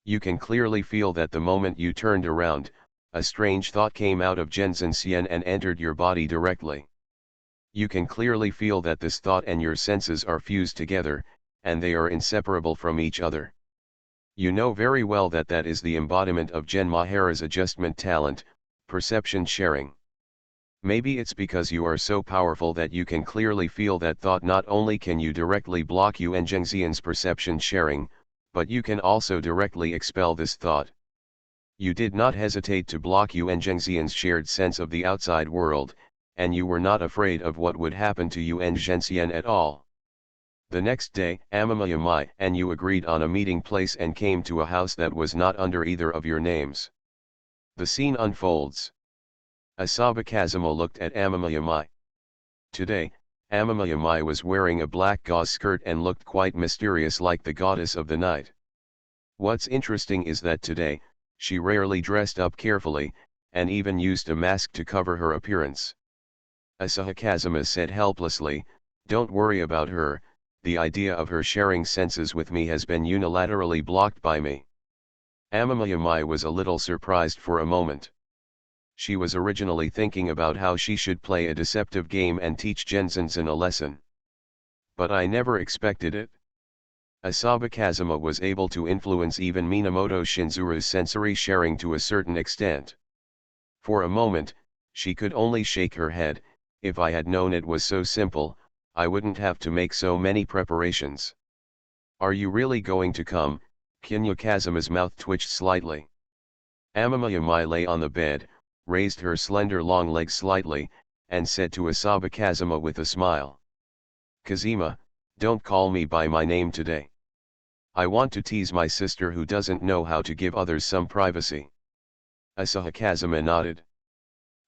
You can clearly feel that the moment you turned around, a strange thought came out of Genzin Xian and entered your body directly. You can clearly feel that this thought and your senses are fused together, and they are inseparable from each other. You know very well that that is the embodiment of Gen Mahara's adjustment talent, perception sharing. Maybe it's because you are so powerful that you can clearly feel that thought. Not only can you directly block Yuan Zhengxian's perception sharing, but you can also directly expel this thought. You did not hesitate to block Yuan Zhengxian's shared sense of the outside world, and you were not afraid of what would happen to Yuan Zhengxian at all. The next day, Amamiya and you agreed on a meeting place and came to a house that was not under either of your names. The scene unfolds. Asahi Kazuma looked at Amamiya. Today, Amamiya was wearing a black gauze skirt and looked quite mysterious like the goddess of the night. What's interesting is that today, she rarely dressed up carefully, and even used a mask to cover her appearance. Asahi Kazuma said helplessly, "Don't worry about her, the idea of her sharing senses with me has been unilaterally blocked by me." Amamiya was a little surprised for a moment. She was originally thinking about how she should play a deceptive game and teach Genzinzan a lesson. But I never expected it. Asahi Kazuma was able to influence even Minamoto Shinzuru's sensory sharing to a certain extent. For a moment, she could only shake her head. If I had known it was so simple, I wouldn't have to make so many preparations. Are you really going to come? Kinya Kazuma's mouth twitched slightly. Amamiya lay on the bed, raised her slender long legs slightly, and said to Asahi Kazuma with a smile, "Kazuma, don't call me by my name today. I want to tease my sister who doesn't know how to give others some privacy." Asahi Kazuma nodded.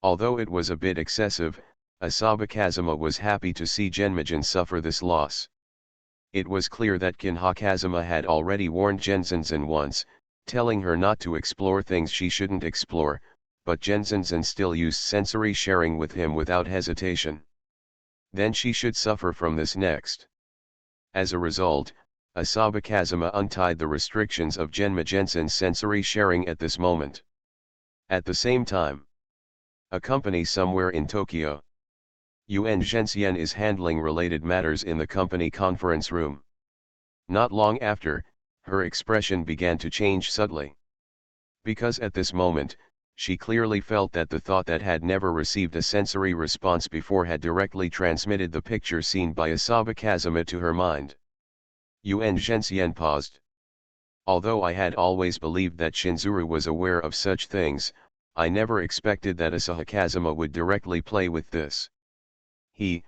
Although it was a bit excessive, Asahi Kazuma was happy to see Genmijin suffer this loss. It was clear that Kinha Kazuma had already warned Genzan once, telling her not to explore things she shouldn't explore, but Genzan still used sensory sharing with him without hesitation. Then she should suffer from this next. As a result, Asaba Kazuma untied the restrictions of Genma Jensen's sensory sharing at this moment. At the same time, a company somewhere in Tokyo. Yuan Zhenxian is handling related matters in the company conference room. Not long after, her expression began to change subtly. Because at this moment, she clearly felt that the thought that had never received a sensory response before had directly transmitted the picture seen by Asaba Kazuma to her mind. Yuan Zhenxian paused. Although I had always believed that Shinzuru was aware of such things, I never expected that Asahi Kazuma would directly play with this. He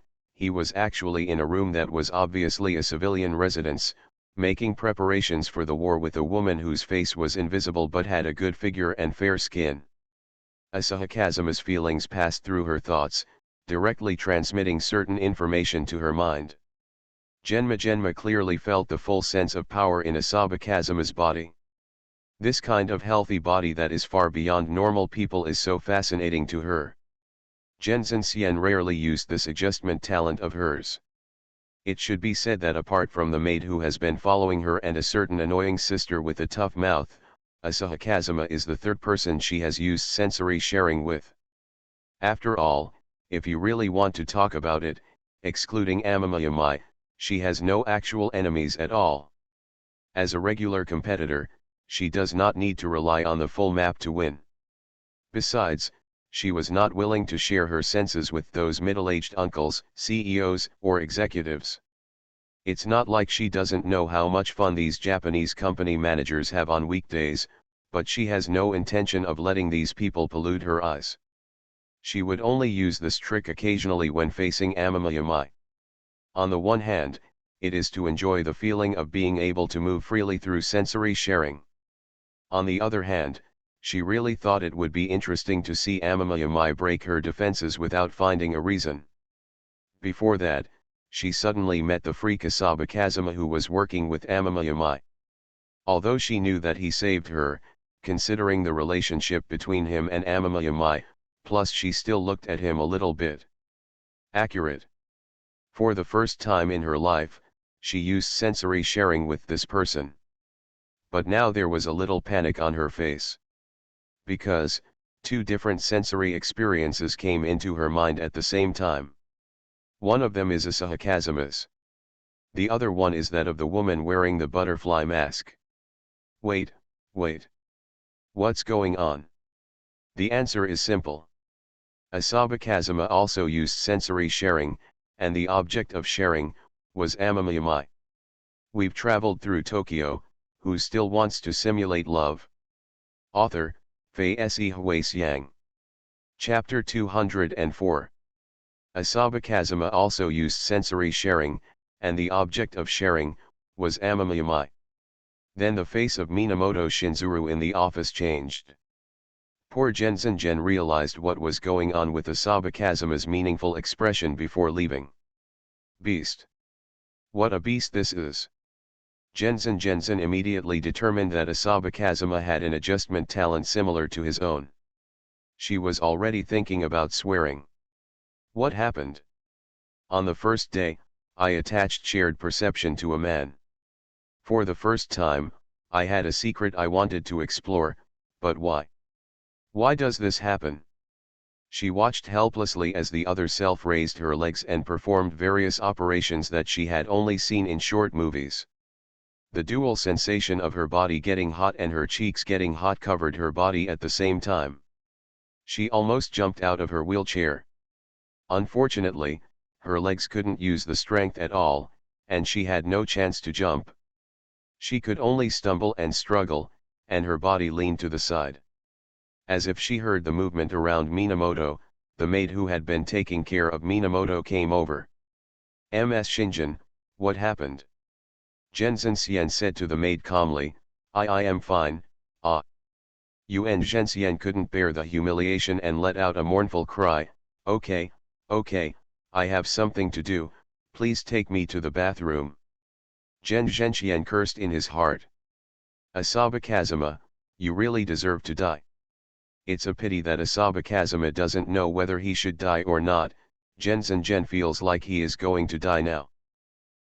was actually in a room that was obviously a civilian residence, making preparations for the war with a woman whose face was invisible but had a good figure and fair skin. Asahi Kazuma's feelings passed through her thoughts, directly transmitting certain information to her mind. Genma clearly felt the full sense of power in Asaba Kazuma's body. This kind of healthy body that is far beyond normal people is so fascinating to her. Genzan Xian rarely used this adjustment talent of hers. It should be said that apart from the maid who has been following her and a certain annoying sister with a tough mouth, Asahi Kazuma is the third person she has used sensory sharing with. After all, if you really want to talk about it, excluding Amamiyamai, she has no actual enemies at all. As a regular competitor, she does not need to rely on the full map to win. Besides, she was not willing to share her senses with those middle-aged uncles, CEOs, or executives. It's not like she doesn't know how much fun these Japanese company managers have on weekdays, but she has no intention of letting these people pollute her eyes. She would only use this trick occasionally when facing Amamiyamai. On the one hand, it is to enjoy the feeling of being able to move freely through sensory sharing. On the other hand, she really thought it would be interesting to see Amamiyamai break her defenses without finding a reason. Before that, she suddenly met the freak Asaba Kazuma who was working with Amamiyamai. Although she knew that he saved her, considering the relationship between him and Amamiyamai, plus she still looked at him a little bit accurate. For the first time in her life, she used sensory sharing with this person. But now there was a little panic on her face. Because, two different sensory experiences came into her mind at the same time. One of them is Asahi Kazuma's. The other one is that of the woman wearing the butterfly mask. Wait. What's going on? The answer is simple. Asaba Kazuma also used sensory sharing, and the object of sharing was Amamiyamai. We've traveled through Tokyo, who still wants to simulate love? Author, Fei Se Hui-Xiang. Chapter 204. Asaba Kazuma also used sensory sharing, and the object of sharing was Amamiyamai. Then the face of Minamoto Shinzuru in the office changed. Poor Genzan realized what was going on with Asaba Kazuma's meaningful expression before leaving. Beast. What a beast this is. Genzan immediately determined that Asaba Kazuma had an adjustment talent similar to his own. She was already thinking about swearing. What happened? On the first day, I attached shared perception to a man. For the first time, I had a secret I wanted to explore, but why? Why does this happen? She watched helplessly as the other self raised her legs and performed various operations that she had only seen in short movies. The dual sensation of her body getting hot and her cheeks getting hot covered her body at the same time. She almost jumped out of her wheelchair. Unfortunately, her legs couldn't use the strength at all, and she had no chance to jump. She could only stumble and struggle, and her body leaned to the side. As if she heard the movement around Minamoto, the maid who had been taking care of Minamoto came over. Ms. Shinjin, what happened? Genzan Xian said to the maid calmly, I am fine, ah. Yuan Zhenxian couldn't bear the humiliation and let out a mournful cry, okay, I have something to do, please take me to the bathroom. Zhenxian cursed in his heart. Asaba Kazuma, you really deserve to die. It's a pity that Asaba Kazuma doesn't know whether he should die or not. Zhen feels like he is going to die now.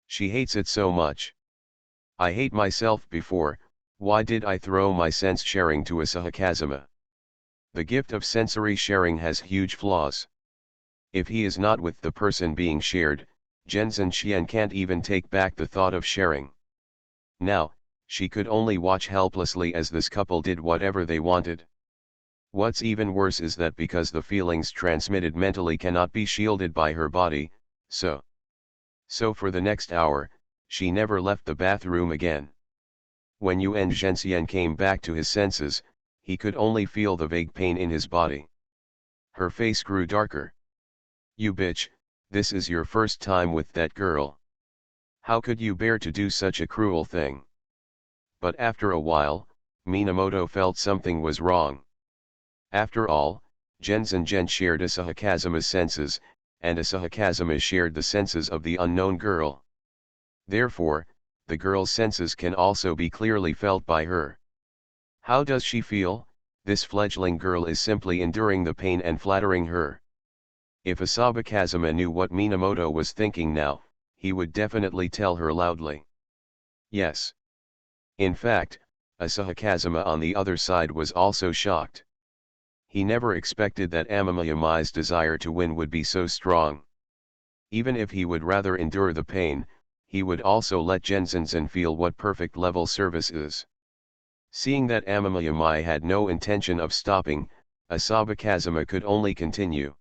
She hates it so much. I hate myself before. Why did I throw my sense sharing to Asaba Kazuma? The gift of sensory sharing has huge flaws. If he is not with the person being shared, Zhen can't even take back the thought of sharing. Now, she could only watch helplessly as this couple did whatever they wanted. What's even worse is that because the feelings transmitted mentally cannot be shielded by her body, so for the next hour, she never left the bathroom again. When Yuan Zhenxian came back to his senses, he could only feel the vague pain in his body. Her face grew darker. You bitch, this is your first time with that girl. How could you bear to do such a cruel thing? But after a while, Minamoto felt something was wrong. After all, Zhen shared Asaba Kazuma's senses, and Asaba Kazuma shared the senses of the unknown girl. Therefore, the girl's senses can also be clearly felt by her. How does she feel? This fledgling girl is simply enduring the pain and flattering her. If Asaba Kazuma knew what Minamoto was thinking now, he would definitely tell her loudly. Yes. In fact, Asaba Kazuma on the other side was also shocked. He never expected that Amamiyamai's desire to win would be so strong. Even if he would rather endure the pain, he would also let Zhen feel what perfect level service is. Seeing that Amamiyamai had no intention of stopping, Asaba Kazuma could only continue.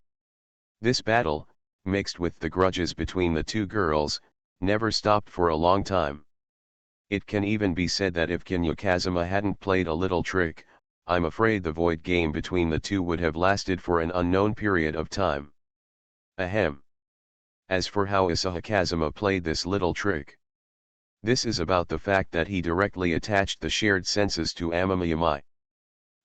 This battle, mixed with the grudges between the two girls, never stopped for a long time. It can even be said that if Kinya Kazuma hadn't played a little trick, I'm afraid the void game between the two would have lasted for an unknown period of time. Ahem. As for how Asaba Kazuma played this little trick, this is about the fact that he directly attached the shared senses to Amamiyamai.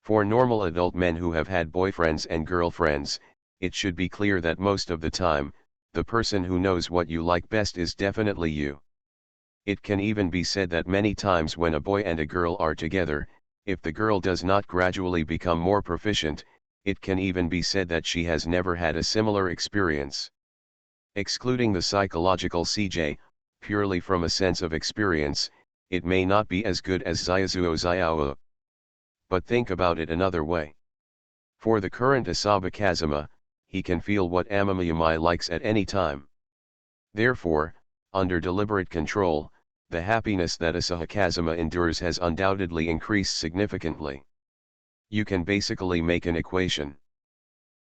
For normal adult men who have had boyfriends and girlfriends, it should be clear that most of the time, the person who knows what you like best is definitely you. It can even be said that many times when a boy and a girl are together, if the girl does not gradually become more proficient, it can even be said that she has never had a similar experience. Excluding the psychological CJ, purely from a sense of experience, it may not be as good as Zaizuo Xiao. But think about it another way. For the current Asaba Kazuma, he can feel what Amamiyamai likes at any time. Therefore, under deliberate control, the happiness that Asaba Kazuma endures has undoubtedly increased significantly. You can basically make an equation.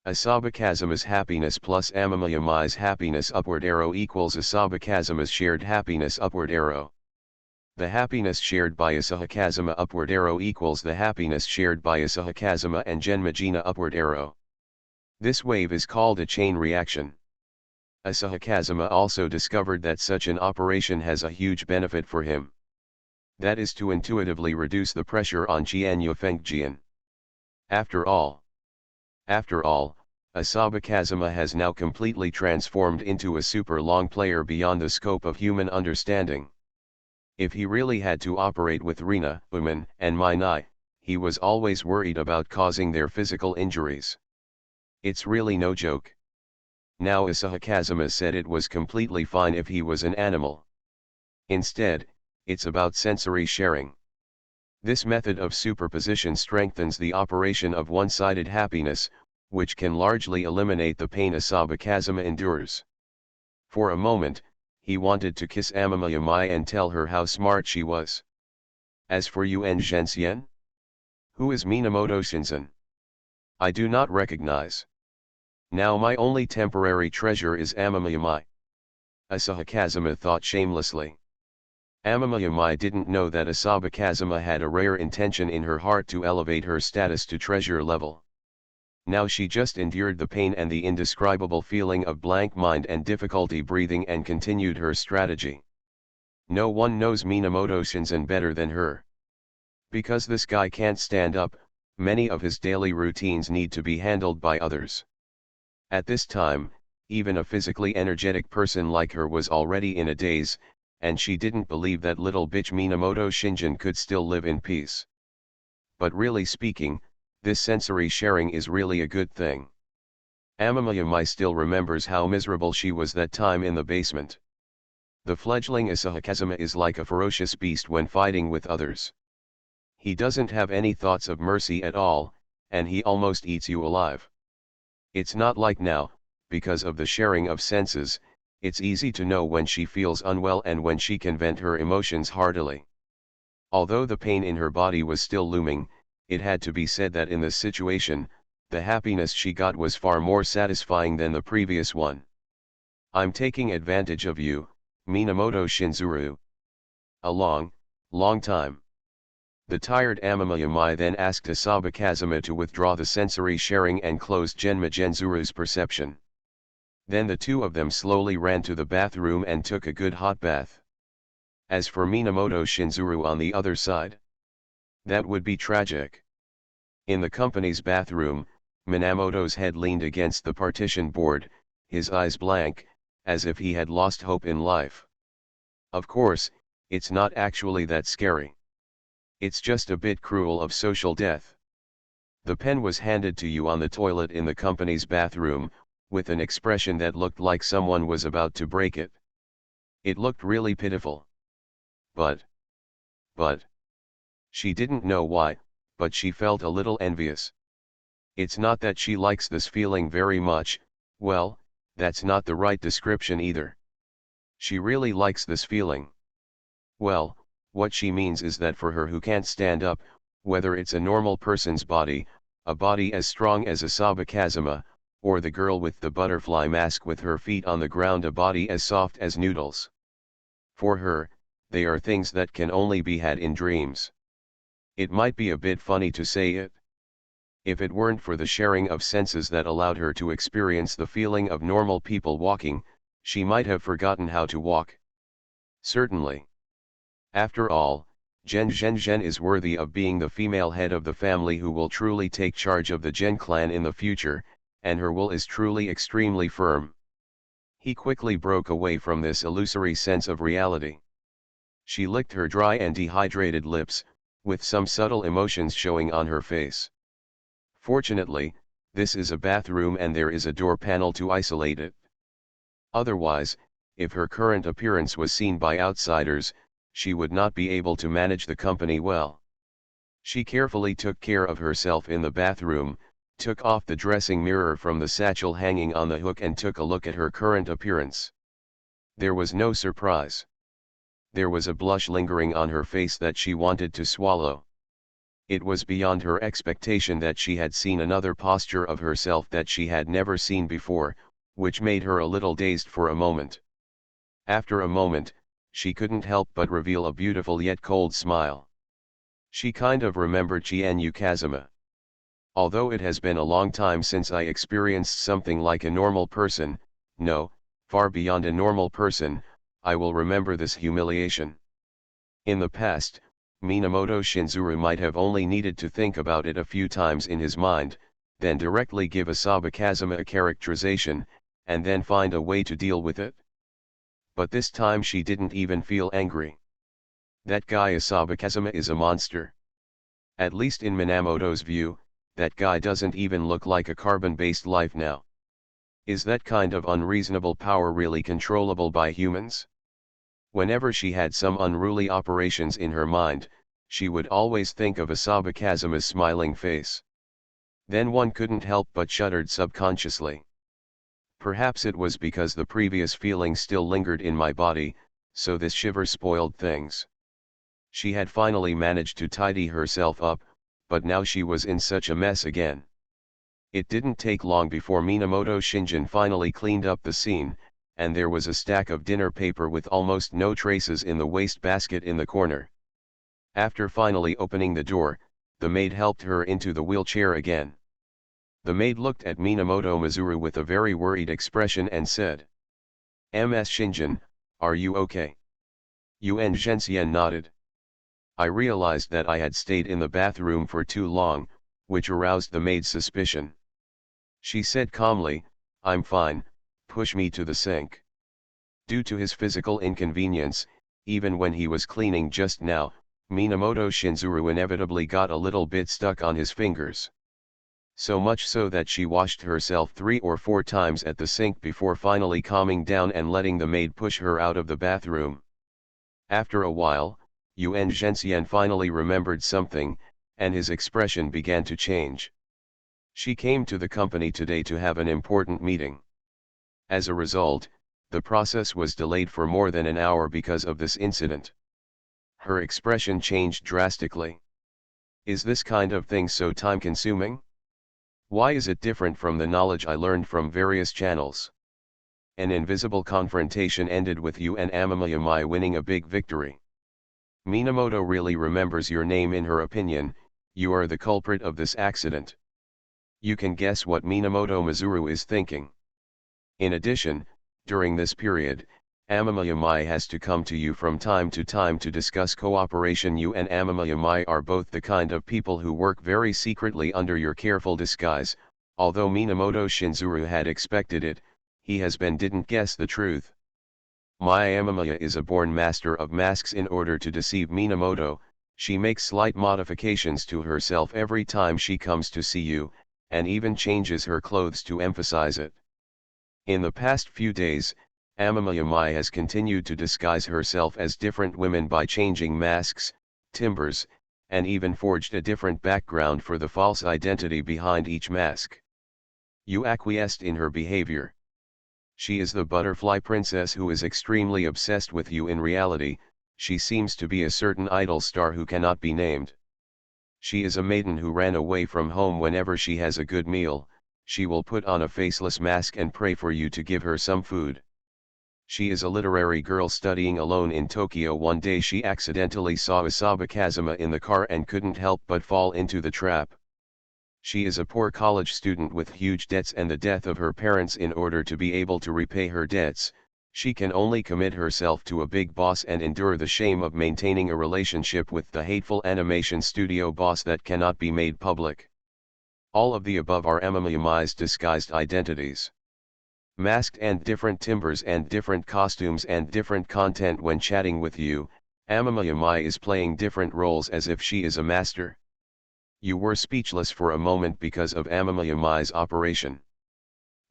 Asaba Kazuma's happiness plus Amamiyamai's happiness upward arrow equals Asaba Kazuma's shared happiness upward arrow. The happiness shared by Asaba Kazuma upward arrow equals the happiness shared by Asaba Kazuma and Genmagina upward arrow. This wave is called a chain reaction. Asaba Kazuma also discovered that such an operation has a huge benefit for him. That is to intuitively reduce the pressure on Jian Yufengjian. After all, Asaba Kazuma has now completely transformed into a super long player beyond the scope of human understanding. If he really had to operate with Rina, Uman, and Minai, he was always worried about causing their physical injuries. It's really no joke. Now Asaba Kazuma said it was completely fine if he was an animal. Instead, it's about sensory sharing. This method of superposition strengthens the operation of one-sided happiness, which can largely eliminate the pain Asaba Kazuma endures. For a moment, he wanted to kiss Amamiyamai and tell her how smart she was. As for Yuan Zhenxian? Who is Minamoto Shinzen? I do not recognize. Now my only temporary treasure is Amamiyamai. Asaba Kazuma thought shamelessly. Amamiyamai didn't know that Asaba Kazuma had a rare intention in her heart to elevate her status to treasure level. Now she just endured the pain and the indescribable feeling of blank mind and difficulty breathing and continued her strategy. No one knows Minamoto Shinzen better than her. Because this guy can't stand up, many of his daily routines need to be handled by others. At this time, even a physically energetic person like her was already in a daze, and she didn't believe that little bitch Minamoto Shinjin could still live in peace. But really speaking, this sensory sharing is really a good thing. Amamiya still remembers how miserable she was that time in the basement. The fledgling Asahikazuma is like a ferocious beast when fighting with others. He doesn't have any thoughts of mercy at all, and he almost eats you alive. It's not like now, because of the sharing of senses, it's easy to know when she feels unwell and when she can vent her emotions heartily. Although the pain in her body was still looming, it had to be said that in this situation, the happiness she got was far more satisfying than the previous one. I'm taking advantage of you, Minamoto Shinzuru. A long, long time. The tired Amamiya then asked Asaba Kazuma to withdraw the sensory sharing and closed Genma Genzuru's perception. Then the two of them slowly ran to the bathroom and took a good hot bath. As for Minamoto Shinzuru on the other side, that would be tragic. In the company's bathroom, Minamoto's head leaned against the partition board, his eyes blank, as if he had lost hope in life. Of course, it's not actually that scary. It's just a bit cruel of social death. The pen was handed to you on the toilet in the company's bathroom, with an expression that looked like someone was about to break it. It looked really pitiful. But, she didn't know why, but she felt a little envious. It's not that she likes this feeling very much, well, that's not the right description either. She really likes this feeling. Well, what she means is that for her who can't stand up, whether it's a normal person's body, a body as strong as Asaba Kazuma, or the girl with the butterfly mask with her feet on the ground, a body as soft as noodles. For her, they are things that can only be had in dreams. It might be a bit funny to say it. If it weren't for the sharing of senses that allowed her to experience the feeling of normal people walking, she might have forgotten how to walk. Certainly. After all, Gen is worthy of being the female head of the family who will truly take charge of the Gen clan in the future, and her will is truly extremely firm. He quickly broke away from this illusory sense of reality. She licked her dry and dehydrated lips, with some subtle emotions showing on her face. Fortunately, this is a bathroom and there is a door panel to isolate it. Otherwise, if her current appearance was seen by outsiders, she would not be able to manage the company well. She carefully took care of herself in the bathroom, took off the dressing mirror from the satchel hanging on the hook and took a look at her current appearance. There was no surprise. There was a blush lingering on her face that she wanted to swallow. It was beyond her expectation that she had seen another posture of herself that she had never seen before, which made her a little dazed for a moment. After a moment, she couldn't help but reveal a beautiful yet cold smile. She kind of remembered Chien-Yu Kazuma. Although it has been a long time since I experienced something like a normal person, no, far beyond a normal person, I will remember this humiliation. In the past, Minamoto Shinzuru might have only needed to think about it a few times in his mind, then directly give Asaba Kazuma a characterization, and then find a way to deal with it. But this time she didn't even feel angry. That guy Asaba Kazuma is a monster. At least in Minamoto's view, that guy doesn't even look like a carbon-based life now. Is that kind of unreasonable power really controllable by humans? Whenever she had some unruly operations in her mind, she would always think of Asaba Kazuma's smiling face. Then one couldn't help but shuddered subconsciously. Perhaps it was because the previous feeling still lingered in my body, so this shiver spoiled things. She had finally managed to tidy herself up, but now she was in such a mess again. It didn't take long before Minamoto Shinjin finally cleaned up the scene, and there was a stack of dinner paper with almost no traces in the wastebasket in the corner. After finally opening the door, the maid helped her into the wheelchair again. The maid looked at Minamoto Mizuru with a very worried expression and said, "Ms. Shinjin, are you okay?" Yuen Zhenxian nodded. I realized that I had stayed in the bathroom for too long, which aroused the maid's suspicion. She said calmly, "I'm fine, push me to the sink." Due to his physical inconvenience, Even when he was cleaning just now, Minamoto Shinzuru inevitably got a little bit stuck on his fingers. So much so that she washed herself 3 or 4 times at the sink before finally calming down and letting the maid push her out of the bathroom. After a while, Yuan Zhenxian finally remembered something, and his expression began to change. She came to the company today to have an important meeting. As a result, the process was delayed for more than an hour because of this incident. Her expression changed drastically. Is this kind of thing so time-consuming? Why is it different from the knowledge I learned from various channels? An invisible confrontation ended with you and Amamiyamai winning a big victory. Minamoto really remembers your name. In her opinion, you are the culprit of this accident. You can guess what Minamoto Mizuru is thinking. In addition, during this period, Amamiyamai has to come to you from time to time to discuss cooperation. You and Amamiyamai are both the kind of people who work very secretly under your careful disguise. Although Minamoto Shinzuru had expected it, he didn't guess the truth. Amamiya is a born master of masks. In order to deceive Minamoto, she makes slight modifications to herself every time she comes to see you, and even changes her clothes to emphasize it. In the past few days, Amamiyamai has continued to disguise herself as different women by changing masks, timbers, and even forged a different background for the false identity behind each mask. You acquiesced in her behavior. She is the butterfly princess who is extremely obsessed with you. In reality, she seems to be a certain idol star who cannot be named. She is a maiden who ran away from home. Whenever she has a good meal, she will put on a faceless mask and pray for you to give her some food. She is a literary girl studying alone in Tokyo. One day she accidentally saw Isaba Kazuma in the car and couldn't help but fall into the trap. She is a poor college student with huge debts and the death of her parents. In order to be able to repay her debts, she can only commit herself to a big boss and endure the shame of maintaining a relationship with the hateful animation studio boss that cannot be made public. All of the above are Amamiyamai's disguised identities. Masked and different timbers and different costumes and different content. When chatting with you, Amamiyamai is playing different roles as if she is a master. You were speechless for a moment because of Amamiyamai's operation.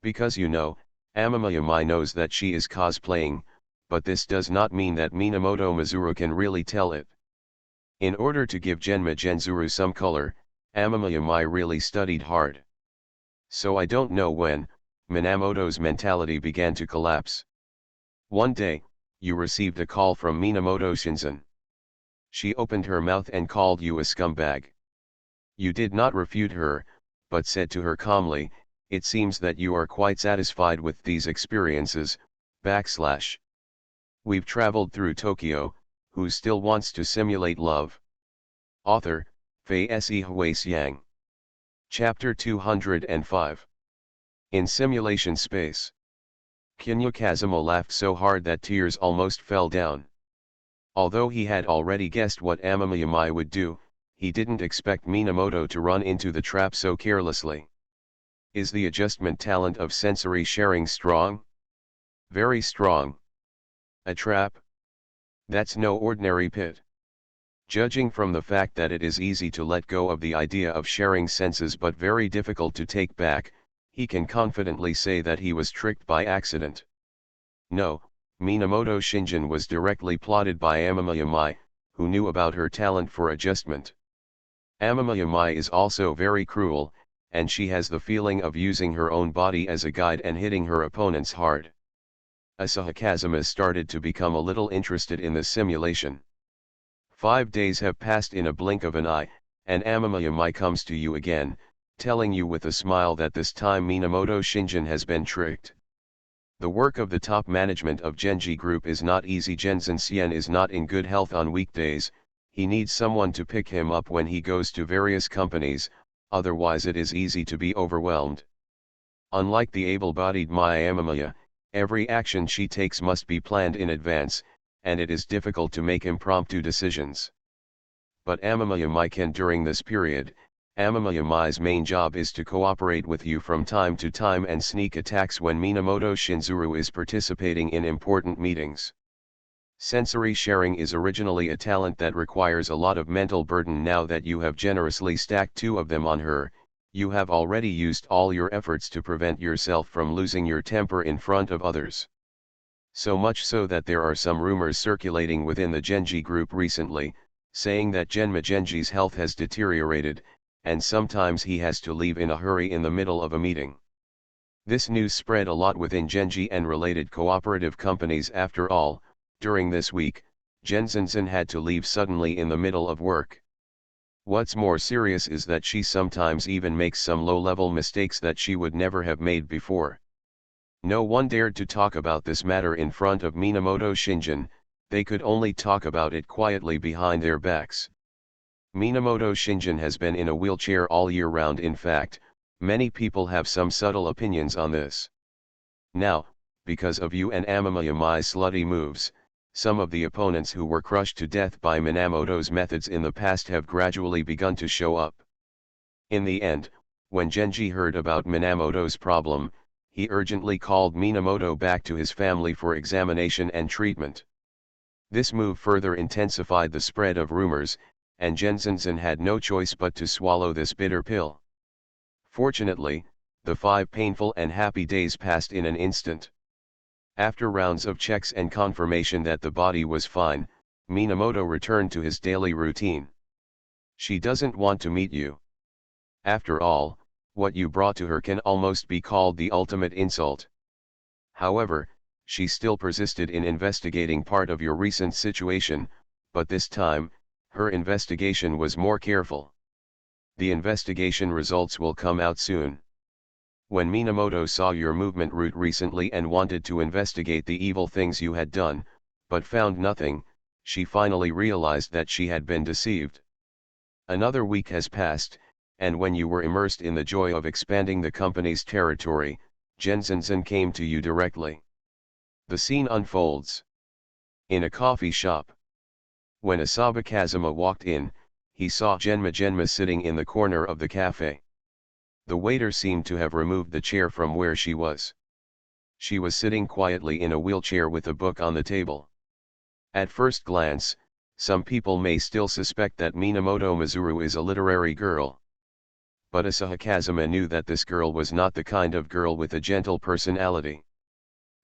Because you know, Amamiyamai knows that she is cosplaying, but this does not mean that Minamoto Mizuru can really tell it. In order to give Genma Genzuru some color, Amamiyamai really studied hard. So I don't know when, Minamoto's mentality began to collapse. One day, you received a call from Minamoto Shinzen. She opened her mouth and called you a scumbag. You did not refute her, but said to her calmly, "It seems that you are quite satisfied with these experiences, /. We've traveled through Tokyo, who still wants to simulate love?" Author, Fei Se Huixiang. Chapter 205. In Simulation Space. Kinya Kazuma laughed so hard that tears almost fell down. Although he had already guessed what Amamiyamai would do, he didn't expect Minamoto to run into the trap so carelessly. Is the adjustment talent of sensory sharing strong? Very strong. A trap? That's no ordinary pit. Judging from the fact that it is easy to let go of the idea of sharing senses but very difficult to take back, he can confidently say that he was tricked by accident. No, Minamoto Shinjin was directly plotted by Amamiyamai, who knew about her talent for adjustment. Amamiyamai is also very cruel, and she has the feeling of using her own body as a guide and hitting her opponents hard. Asahi Kazuma started to become a little interested in the simulation. 5 days have passed in a blink of an eye, and Amamiyamai comes to you again, telling you with a smile that this time Minamoto Shinjin has been tricked. The work of the top management of Genji Group is not easy. Genzen Xian is not in good health on weekdays. He needs someone to pick him up when he goes to various companies, otherwise it is easy to be overwhelmed. Unlike the able-bodied Amamiya, every action she takes must be planned in advance, and it is difficult to make impromptu decisions. But Amamiyamai can. During this period, Amamiyamai's main job is to cooperate with you from time to time and sneak attacks when Minamoto Shinzuru is participating in important meetings. Sensory sharing is originally a talent that requires a lot of mental burden. Now that you have generously stacked 2 of them on her, you have already used all your efforts to prevent yourself from losing your temper in front of others. So much so that there are some rumors circulating within the Genji group recently, saying that Genji's health has deteriorated, and sometimes he has to leave in a hurry in the middle of a meeting. This news spread a lot within Genji and related cooperative companies. After all, during this week, Jensensen had to leave suddenly in the middle of work. What's more serious is that she sometimes even makes some low-level mistakes that she would never have made before. No one dared to talk about this matter in front of Minamoto Shinjin, they could only talk about it quietly behind their backs. Minamoto Shinjin has been in a wheelchair all year round. In fact, many people have some subtle opinions on this. Now, because of you and Amamiyamai's slutty moves, some of the opponents who were crushed to death by Minamoto's methods in the past have gradually begun to show up. In the end, when Genji heard about Minamoto's problem, he urgently called Minamoto back to his family for examination and treatment. This move further intensified the spread of rumors, and Jensensen had no choice but to swallow this bitter pill. Fortunately, the 5 painful and happy days passed in an instant. After rounds of checks and confirmation that the body was fine, Minamoto returned to his daily routine. She doesn't want to meet you. After all, what you brought to her can almost be called the ultimate insult. However, she still persisted in investigating part of your recent situation, but this time, her investigation was more careful. The investigation results will come out soon. When Minamoto saw your movement route recently and wanted to investigate the evil things you had done, but found nothing, she finally realized that she had been deceived. Another week has passed, and when you were immersed in the joy of expanding the company's territory, Jensensen came to you directly. The scene unfolds in a coffee shop. When Asaba Kazuma walked in, he saw Genma sitting in the corner of the cafe. The waiter seemed to have removed the chair from where she was. She was sitting quietly in a wheelchair with a book on the table. At first glance, some people may still suspect that Minamoto Mizuru is a literary girl. But Asahi Kazuma knew that this girl was not the kind of girl with a gentle personality.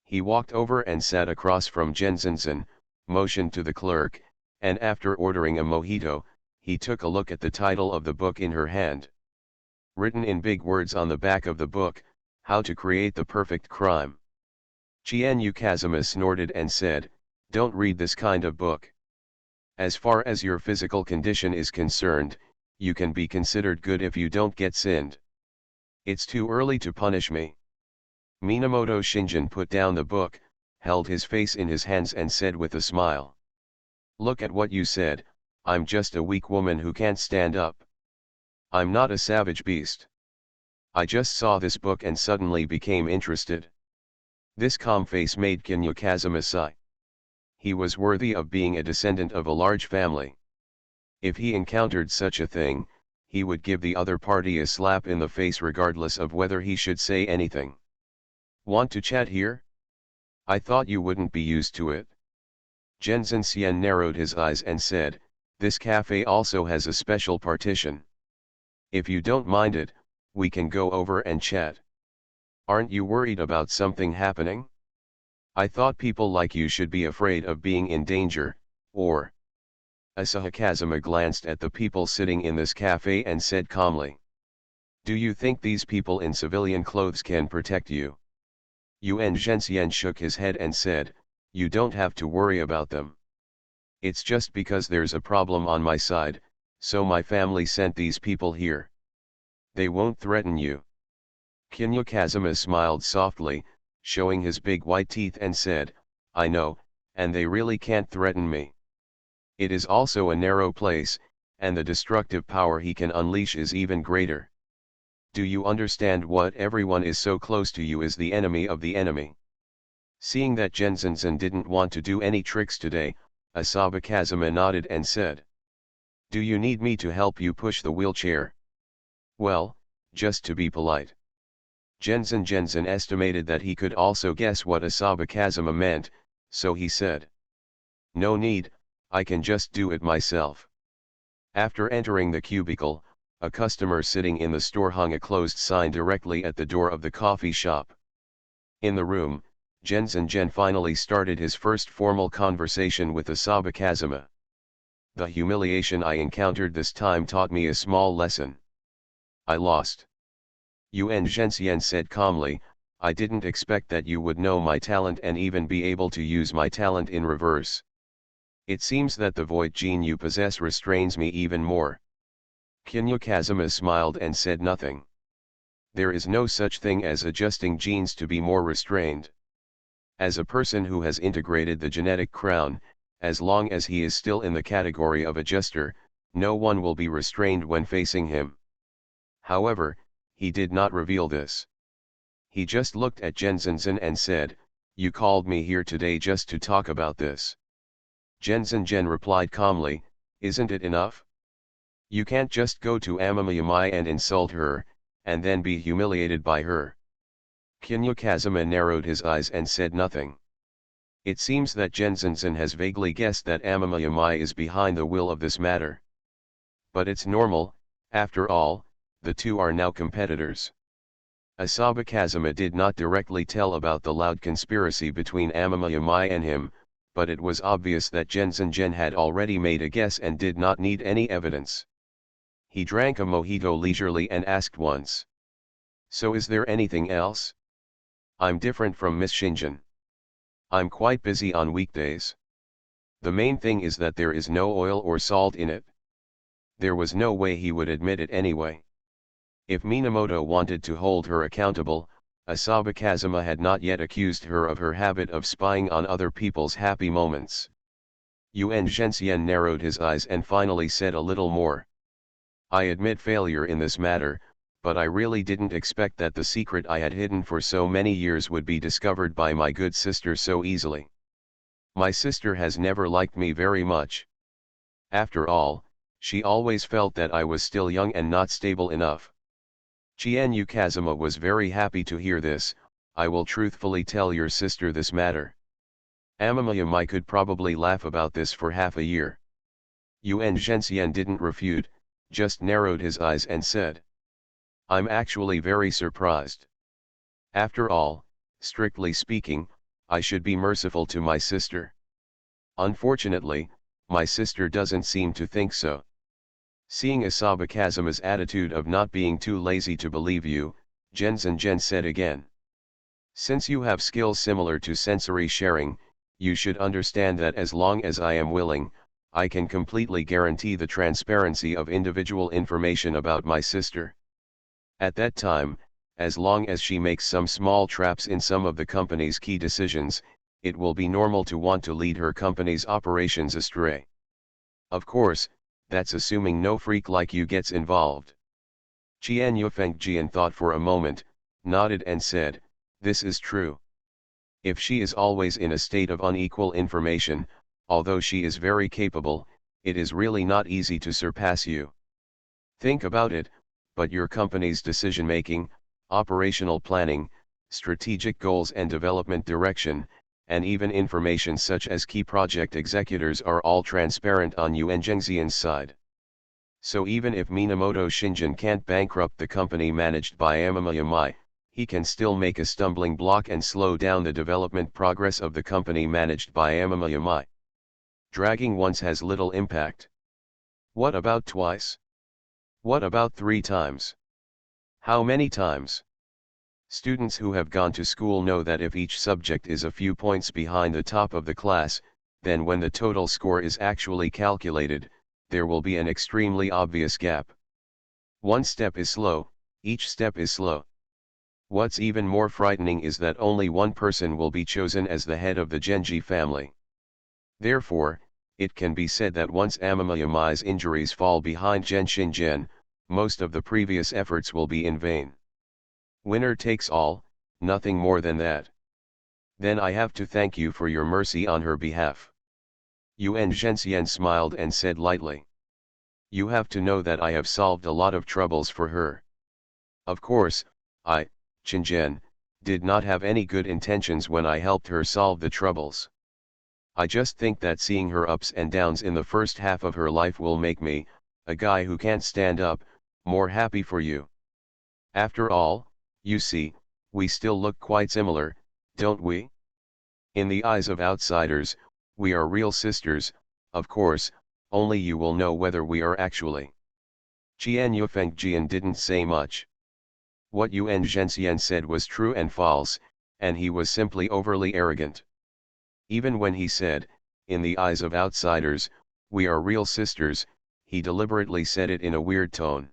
He walked over and sat across from Jensensen, motioned to the clerk, and after ordering a mojito, he took a look at the title of the book in her hand. Written in big words on the back of the book, How to Create the Perfect Crime. Chien Kazuma snorted and said, "Don't read this kind of book. As far as your physical condition is concerned, you can be considered good if you don't get sinned. It's too early to punish me." Minamoto Shinjin put down the book, held his face in his hands and said with a smile, "Look at what you said, I'm just a weak woman who can't stand up. I'm not a savage beast. I just saw this book and suddenly became interested." This calm face made Kinya Kazuma sigh. He was worthy of being a descendant of a large family. If he encountered such a thing, he would give the other party a slap in the face regardless of whether he should say anything. "Want to chat here? I thought you wouldn't be used to it." Jensensen narrowed his eyes and said, "This cafe also has a special partition. If you don't mind it, we can go over and chat. Aren't you worried about something happening? I thought people like you should be afraid of being in danger, or..." Asahi Kazuma glanced at the people sitting in this cafe and said calmly, "Do you think these people in civilian clothes can protect you?" Yuan Zhenxian shook his head and said, "You don't have to worry about them. It's just because there's a problem on my side, so my family sent these people here. They won't threaten you." Kinya Kazuma smiled softly, showing his big white teeth and said, "I know, and they really can't threaten me. It is also a narrow place, and the destructive power he can unleash is even greater. Do you understand what everyone is so close to you is the enemy of the enemy?" Seeing that Jensensen didn't want to do any tricks today, Asaba Kazuma nodded and said, "Do you need me to help you push the wheelchair?" "Well, just to be polite." Jensen estimated that he could also guess what Asaba Kazuma meant, so he said, No need, I can just do it myself. After entering the cubicle, a customer sitting in the store hung a closed sign directly at the door of the coffee shop. In the room, Gen finally started his first formal conversation with Asaba Kazuma. The humiliation I encountered this time taught me a small lesson. I lost. Yuan Zhenxian said calmly, I didn't expect that you would know my talent and even be able to use my talent in reverse. It seems that the void gene you possess restrains me even more. Kinyu Kazuma smiled and said nothing. There is no such thing as adjusting genes to be more restrained. As a person who has integrated the genetic crown, as long as he is still in the category of adjuster, no one will be restrained when facing him. However, he did not reveal this. He just looked at Zhen and said, you called me here today just to talk about this. Zhen replied calmly, isn't it enough? You can't just go to Amamiyamai and insult her, and then be humiliated by her. Kinyu Kazuma narrowed his eyes and said nothing. It seems that Zhen has vaguely guessed that Amamiyamai is behind the will of this matter. But it's normal, after all, the two are now competitors. Asaba Kazuma did not directly tell about the loud conspiracy between Amamiyamai and him, but it was obvious that Zhen had already made a guess and did not need any evidence. He drank a mojito leisurely and asked once. So is there anything else? I'm different from Miss Shinjin. I'm quite busy on weekdays. The main thing is that there is no oil or salt in it. There was no way he would admit it anyway. If Minamoto wanted to hold her accountable, Asaba Kazuma had not yet accused her of her habit of spying on other people's happy moments. Yuan Zhenxian narrowed his eyes and finally said a little more. I admit failure in this matter, but I really didn't expect that the secret I had hidden for so many years would be discovered by my good sister so easily. My sister has never liked me very much. After all, she always felt that I was still young and not stable enough. Chienyu Kazuma was very happy to hear this. I will truthfully tell your sister this matter. Amamiyamai could probably laugh about this for half a year. Yuan Zhenxian didn't refute, just narrowed his eyes and said. I'm actually very surprised. After all, strictly speaking, I should be merciful to my sister. Unfortunately, my sister doesn't seem to think so. Seeing Asaba Kazuma's attitude of not being too lazy to believe you, Gen said again. Since you have skills similar to sensory sharing, you should understand that as long as I am willing, I can completely guarantee the transparency of individual information about my sister. At that time, as long as she makes some small traps in some of the company's key decisions, it will be normal to want to lead her company's operations astray. Of course, that's assuming no freak like you gets involved. Qian Yufengjian thought for a moment, nodded and said, this is true. If she is always in a state of unequal information, although she is very capable, it is really not easy to surpass you. Think about it, but your company's decision-making, operational planning, strategic goals and development direction, and even information such as key project executors are all transparent on Yuan Zhengxian's side. So even if Minamoto Shinjin can't bankrupt the company managed by Amamiyamai, he can still make a stumbling block and slow down the development progress of the company managed by Amamiyamai. Dragging once has little impact. What about twice? What about 3 times? How many times? Students who have gone to school know that if each subject is a few points behind the top of the class, then when the total score is actually calculated, there will be an extremely obvious gap. One step is slow, each step is slow. What's even more frightening is that only one person will be chosen as the head of the Genji family. Therefore, it can be said that once Amamiyamai's injuries fall behind Shinjin, most of the previous efforts will be in vain. Winner takes all, nothing more than that. Then I have to thank you for your mercy on her behalf. Yuan Zhenxian smiled and said lightly. You have to know that I have solved a lot of troubles for her. Of course, I, Shinjin, did not have any good intentions when I helped her solve the troubles. I just think that seeing her ups and downs in the first half of her life will make me, a guy who can't stand up, more happy for you. After all, you see, we still look quite similar, don't we? In the eyes of outsiders, we are real sisters, of course, only you will know whether we are actually. Qian Yufengjian didn't say much. What Yuan Zhenxian said was true and false, and he was simply overly arrogant. Even when he said, in the eyes of outsiders, we are real sisters, he deliberately said it in a weird tone.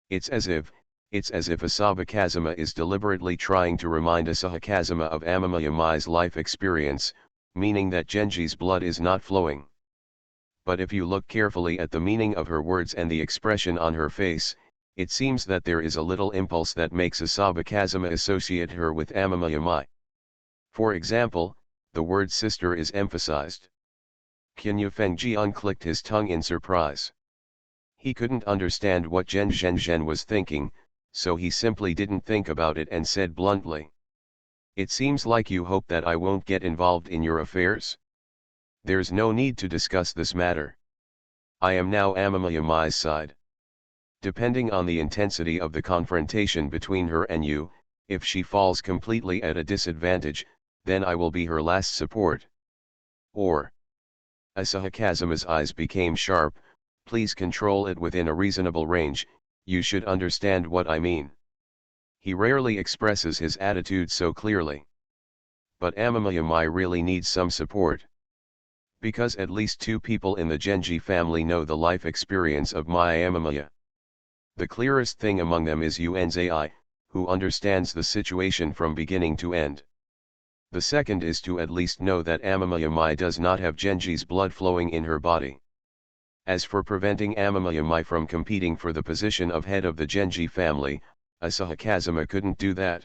It's as if Asaba Kazuma is deliberately trying to remind Asahi Kazuma of Amamiyamai's life experience, meaning that Genji's blood is not flowing. But if you look carefully at the meaning of her words and the expression on her face, it seems that there is a little impulse that makes Asaba Kazuma associate her with Amamiyamai. For example, the word sister is emphasized. Qin Fengji unclicked his tongue in surprise. He couldn't understand what Zhen Zhenzhen was thinking, so he simply didn't think about it and said bluntly. It seems like you hope that I won't get involved in your affairs? There's no need to discuss this matter. I am now Amamiyamai's side. Depending on the intensity of the confrontation between her and you, if she falls completely at a disadvantage, then I will be her last support. Or. Asahi Kazuma's eyes became sharp. Please control it within a reasonable range, you should understand what I mean. He rarely expresses his attitude so clearly. But Amamiyamai really needs some support. Because at least two people in the Genji family know the life experience of my Amamiya. The clearest thing among them is Yuanzai, who understands the situation from beginning to end. The second is to at least know that Amamiyamai does not have Genji's blood flowing in her body. As for preventing Amamiyamai from competing for the position of head of the Genji family, Asahi Kazuma couldn't do that.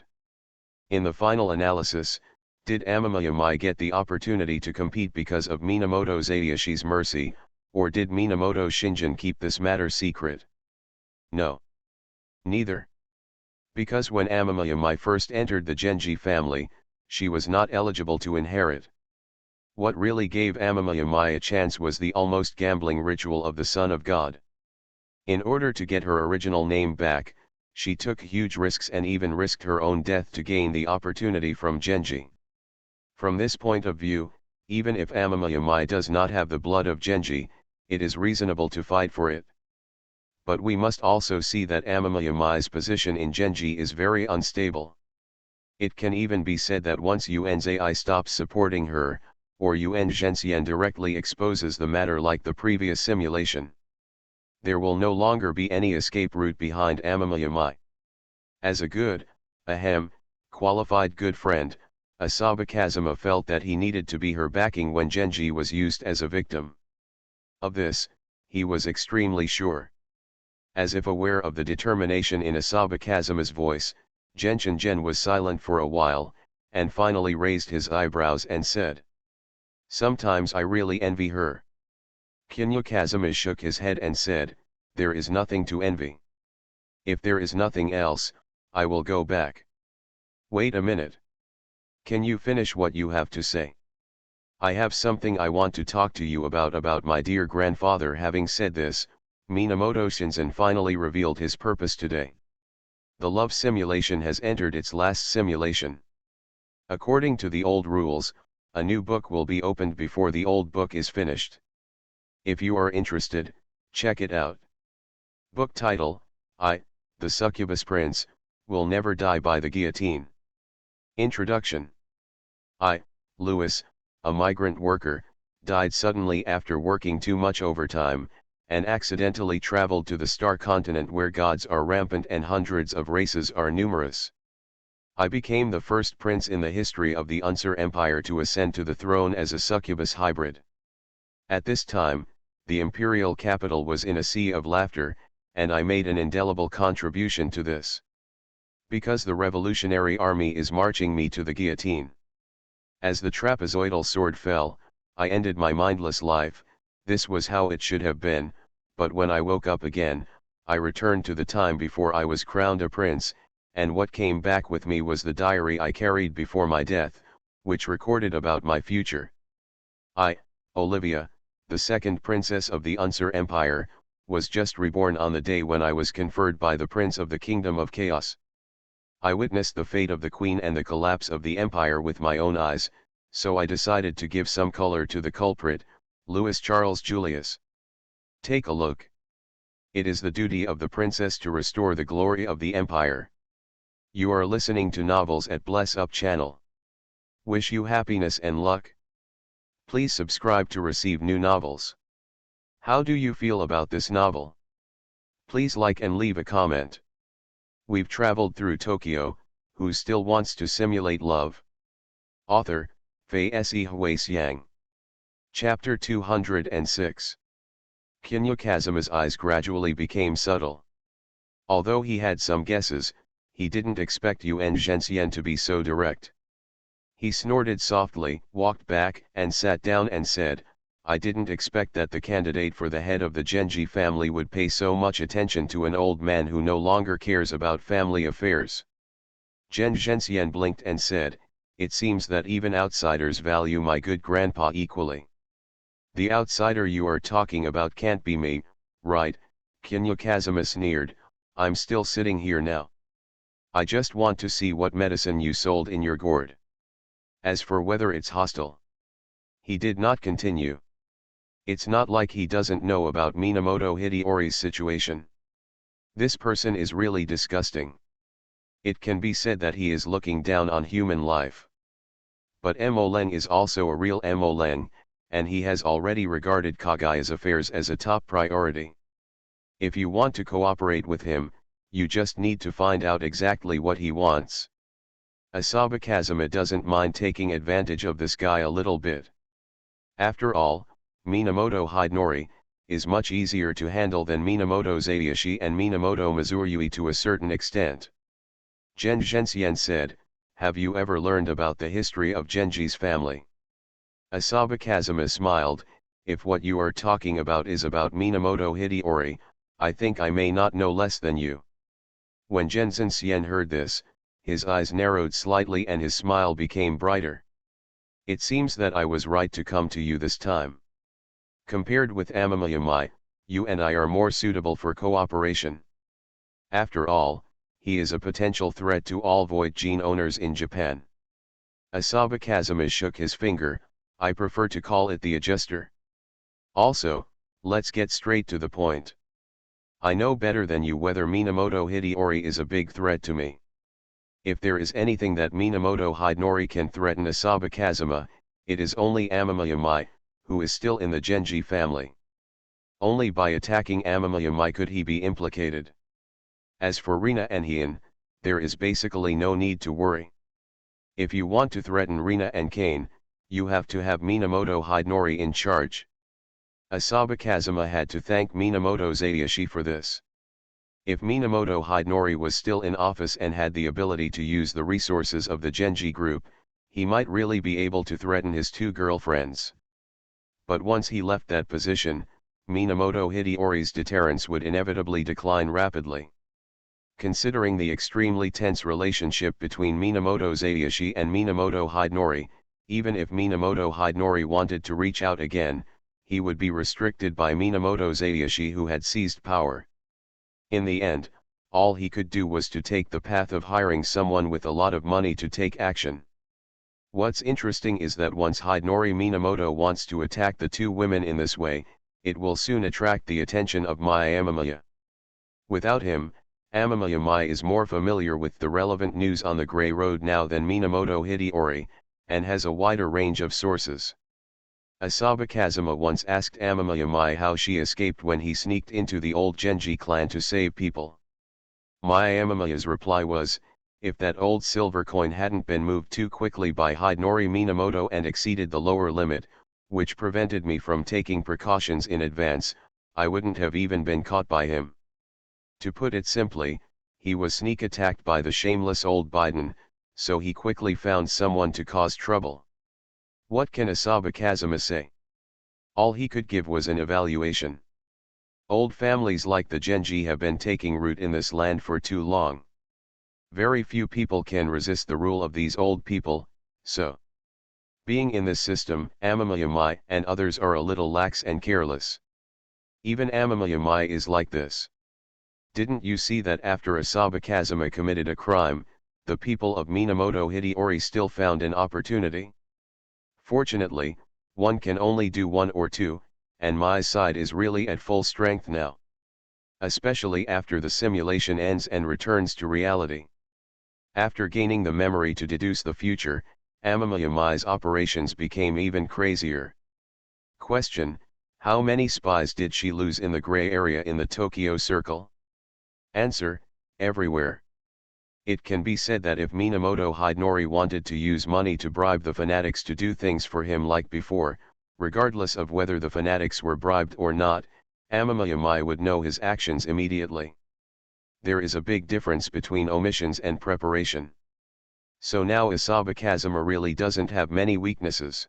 In the final analysis, did Amamiyamai get the opportunity to compete because of Minamoto Zayashi's mercy, or did Minamoto Shinjin keep this matter secret? No. Neither. Because when Amamiyamai first entered the Genji family, she was not eligible to inherit. What really gave Amamiyamai a chance was the almost gambling ritual of the Son of God. In order to get her original name back, she took huge risks and even risked her own death to gain the opportunity from Genji. From this point of view, even if Amamiyamai does not have the blood of Genji, it is reasonable to fight for it. But we must also see that Amamiyamai's position in Genji is very unstable. It can even be said that once Yuanzai stops supporting her, or Yuan Zhenxian directly exposes the matter like the previous simulation, there will no longer be any escape route behind Amamiyamai. As a good, qualified good friend, Asaba Kazuma felt that he needed to be her backing when Genji was used as a victim. Of this, he was extremely sure. As if aware of the determination in Asaba Kazuma's voice, Zhen was silent for a while, and finally raised his eyebrows and said, "Sometimes I really envy her." Kinyu Kazuma shook his head and said, "There is nothing to envy. If there is nothing else, I will go back." "Wait a minute. Can you finish what you have to say? I have something I want to talk to you about my dear grandfather." Having said this, Minamoto Shinzen finally revealed his purpose today. The love simulation has entered its last simulation. According to the old rules, a new book will be opened before the old book is finished. If you are interested, check it out. Book title: I, the Succubus Prince, will never die by the guillotine. Introduction. I, Louis, a migrant worker, died suddenly after working too much overtime, and accidentally traveled to the star continent where gods are rampant and hundreds of races are numerous. I became the first prince in the history of the Unsur Empire to ascend to the throne as a succubus hybrid. At this time, the imperial capital was in a sea of laughter, and I made an indelible contribution to this. Because the revolutionary army is marching me to the guillotine. As the trapezoidal sword fell, I ended my mindless life. This was how it should have been, but when I woke up again, I returned to the time before I was crowned a prince, and what came back with me was the diary I carried before my death, which recorded about my future. I, Olivia, the second princess of the Unsur Empire, was just reborn on the day when I was conferred by the Prince of the Kingdom of Chaos. I witnessed the fate of the Queen and the collapse of the Empire with my own eyes, so I decided to give some color to the culprit, Louis Charles Julius. Take a look. It is the duty of the princess to restore the glory of the Empire. You are listening to Novels at Bless Up channel. Wish you happiness and luck. Please subscribe to receive new novels. How do you feel about this novel? Please like and leave a comment. We've traveled through Tokyo, who still wants to simulate love? Author, Fei Xiang. Chapter 206. Kinyo Kazuma's eyes gradually became subtle. Although he had some guesses, he didn't expect Yuan Zhenxian to be so direct. He snorted softly, walked back and sat down and said, I didn't expect that the candidate for the head of the Genji family would pay so much attention to an old man who no longer cares about family affairs. Zhen Zhenxian blinked and said, it seems that even outsiders value my good grandpa equally. The outsider you are talking about can't be me, right? Kinyo Kazuma sneered, I'm still sitting here now. I just want to see what medicine you sold in your gourd. As for whether it's hostile. He did not continue. It's not like he doesn't know about Minamoto Hideyori's situation. This person is really disgusting. It can be said that he is looking down on human life. But Mo-Leng is also a real Mo-Leng, and he has already regarded Kagaya's affairs as a top priority. If you want to cooperate with him, you just need to find out exactly what he wants. Asaba Kazuma doesn't mind taking advantage of this guy a little bit. After all, Minamoto Hideyori is much easier to handle than Minamoto Zayashi and Minamoto Mizuyui to a certain extent. Zhen Zhenxian said, have you ever learned about the history of Genji's family? Asaba Kazuma smiled, if what you are talking about is about Minamoto Hideyori, I think I may not know less than you. When Zhen Zhenxian heard this, his eyes narrowed slightly and his smile became brighter. It seems that I was right to come to you this time. Compared with Amamiya, you and I are more suitable for cooperation. After all, he is a potential threat to all Void Gene owners in Japan. Asaba Kazuma shook his finger, I prefer to call it the adjuster. Also, let's get straight to the point. I know better than you whether Minamoto Hideyori is a big threat to me. If there is anything that Minamoto Hideyori can threaten Asaba Kazuma, it is only Amamiya, who is still in the Genji family. Only by attacking Amamiya could he be implicated. As for Rina and Heian, there is basically no need to worry. If you want to threaten Rina and Kane, you have to have Minamoto Hideyori in charge. Asaba Kazuma had to thank Minamoto Zayashi for this. If Minamoto Hideyori was still in office and had the ability to use the resources of the Genji group, he might really be able to threaten his two girlfriends. But once he left that position, Minamoto Hideyori's deterrence would inevitably decline rapidly. Considering the extremely tense relationship between Minamoto Zayashi and Minamoto Hideyori, even if Minamoto Hideyori wanted to reach out again, he would be restricted by Minamoto Zayashi, who had seized power. In the end, all he could do was to take the path of hiring someone with a lot of money to take action. What's interesting is that once Hideyori Minamoto wants to attack the two women in this way, it will soon attract the attention of Amamiya. Without him, Amamiya is more familiar with the relevant news on the Grey Road now than Minamoto Hideyori, and has a wider range of sources. Asaba Kazuma once asked Amamiya how she escaped when he sneaked into the old Genji clan to save people. Amamiya's reply was, if that old silver coin hadn't been moved too quickly by Hideyori Minamoto and exceeded the lower limit, which prevented me from taking precautions in advance, I wouldn't have even been caught by him. To put it simply, he was sneak attacked by the shameless old Biden, so he quickly found someone to cause trouble. What can Asaba Kazuma say? All he could give was an evaluation. Old families like the Genji have been taking root in this land for too long. Very few people can resist the rule of these old people, so Being in this system, Amamiyamai and others are a little lax and careless. Even Amamiyamai is like this. Didn't you see that after Asaba Kazuma committed a crime, the people of Minamoto Hideyori still found an opportunity? Fortunately, one can only do one or two, and my side is really at full strength now. Especially after the simulation ends and returns to reality. After gaining the memory to deduce the future, Amamiyamai's operations became even crazier. Question: how many spies did she lose in the gray area in the Tokyo Circle? Answer: everywhere. It can be said that if Minamoto Hideyori wanted to use money to bribe the fanatics to do things for him like before, regardless of whether the fanatics were bribed or not, Amamiyamai would know his actions immediately. There is a big difference between omissions and preparation. So now Asaba Kazuma really doesn't have many weaknesses.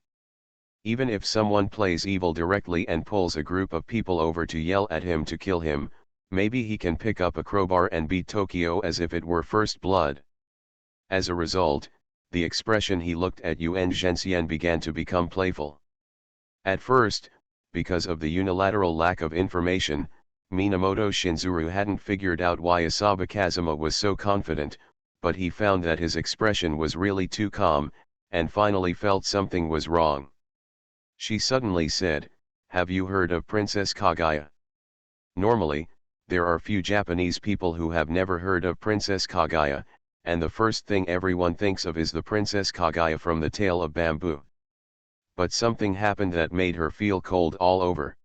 Even if someone plays evil directly and pulls a group of people over to yell at him to kill him, maybe he can pick up a crowbar and beat Tokyo as if it were first blood. As a result, the expression he looked at Yuan Zhenxian began to become playful. At first, because of the unilateral lack of information, Minamoto Shinzuru hadn't figured out why Asaba Kazuma was so confident, but he found that his expression was really too calm, and finally felt something was wrong. She suddenly said, "Have you heard of Princess Kaguya?" Normally, there are few Japanese people who have never heard of Princess Kaguya, and the first thing everyone thinks of is the Princess Kaguya from the Tale of Bamboo. But something happened that made her feel cold all over.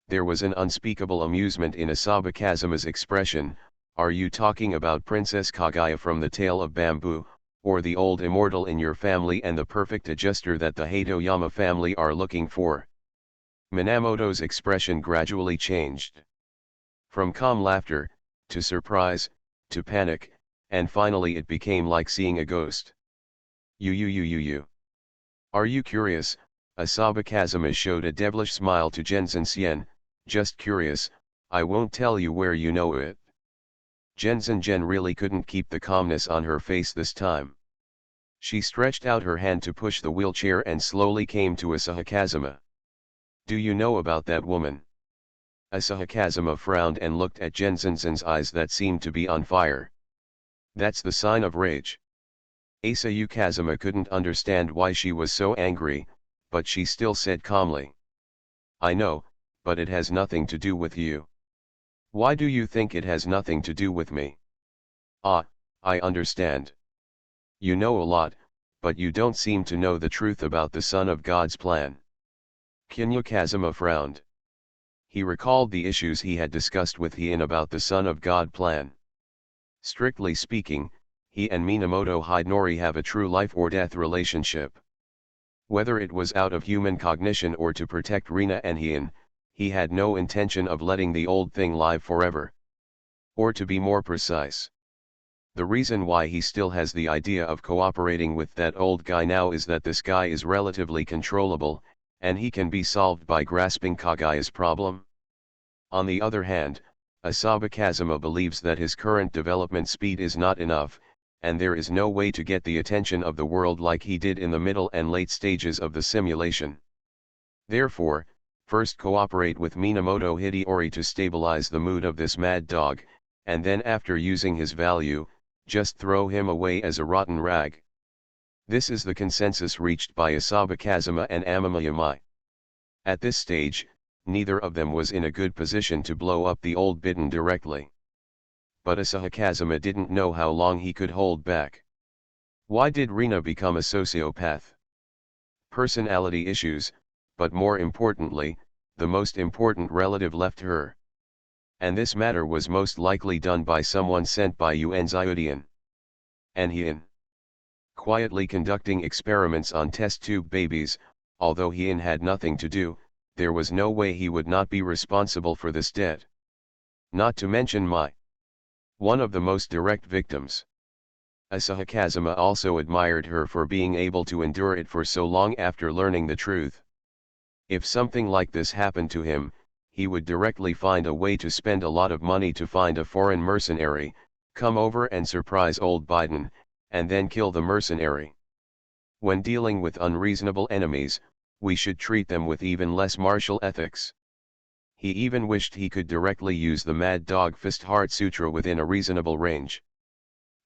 There was an unspeakable amusement in Asaba Kazuma's expression. "Are you talking about Princess Kaguya from the Tale of Bamboo, or the old immortal in your family and the perfect adjuster that the Hatoyama family are looking for?" Minamoto's expression gradually changed. From calm laughter, to surprise, to panic, and finally it became like seeing a ghost. You. Are you curious? Asaba Kazuma showed a devilish smile to Genzan Xian. "Just curious, I won't tell you where you know it." Genzan Gen really couldn't keep the calmness on her face this time. She stretched out her hand to push the wheelchair and slowly came to Asaba Kazuma. "Do you know about that woman?" Asaba Kazuma frowned and looked at Genzan Zen's eyes that seemed to be on fire. "That's the sign of rage." Asaba Kazuma couldn't understand why she was so angry, but she still said calmly, "I know, but it has nothing to do with you." "Why do you think it has nothing to do with me?" "Ah, I understand. You know a lot, but you don't seem to know the truth about the Son of God's plan." Kinya Kazuma frowned. He recalled the issues he had discussed with Hien about the Son of God plan. Strictly speaking, he and Minamoto Hideyori have a true life-or-death relationship. Whether it was out of human cognition or to protect Rina and Hien, he had no intention of letting the old thing live forever. Or to be more precise, the reason why he still has the idea of cooperating with that old guy now is that this guy is relatively controllable, and he can be solved by grasping Kaguya's problem. On the other hand, Asaba Kazuma believes that his current development speed is not enough, and there is no way to get the attention of the world like he did in the middle and late stages of the simulation. Therefore, first cooperate with Minamoto Hideyori to stabilize the mood of this mad dog, and then after using his value, just throw him away as a rotten rag. This is the consensus reached by Asaba Kazuma and Amamiyamai. At this stage, neither of them was in a good position to blow up the old bidden directly. But Asaba Kazuma didn't know how long he could hold back. Why did Rina become a sociopath? Personality issues, but more importantly, the most important relative left her. And this matter was most likely done by someone sent by Yuan Xiudian. And Hien, quietly conducting experiments on test tube babies. Although Hien had nothing to do, there was no way he would not be responsible for this debt. Not to mention one of the most direct victims. Asaba Kazuma also admired her for being able to endure it for so long after learning the truth. If something like this happened to him, he would directly find a way to spend a lot of money to find a foreign mercenary, come over and surprise old Biden, and then kill the mercenary. When dealing with unreasonable enemies, we should treat them with even less martial ethics. He even wished he could directly use the Mad Dog Fist Heart Sutra within a reasonable range.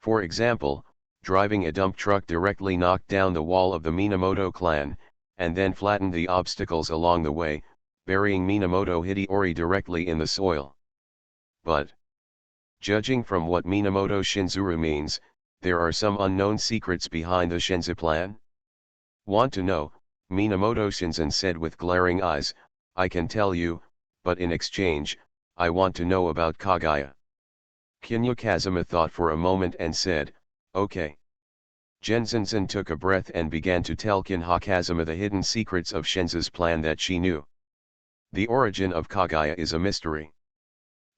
For example, driving a dump truck directly knocked down the wall of the Minamoto clan, and then flattened the obstacles along the way, burying Minamoto Hideori directly in the soil. But, judging from what Minamoto Shinzuru means, there are some unknown secrets behind the Shinzu plan. Want to know? Minamoto Shinzen said with glaring eyes, I can tell you, but in exchange, I want to know about Kagaya. Kinya Kazuma thought for a moment and said, okay. Genzan took a breath and began to tell Kinha Kazuma the hidden secrets of Shinzu's plan that she knew. The origin of Kagaya is a mystery.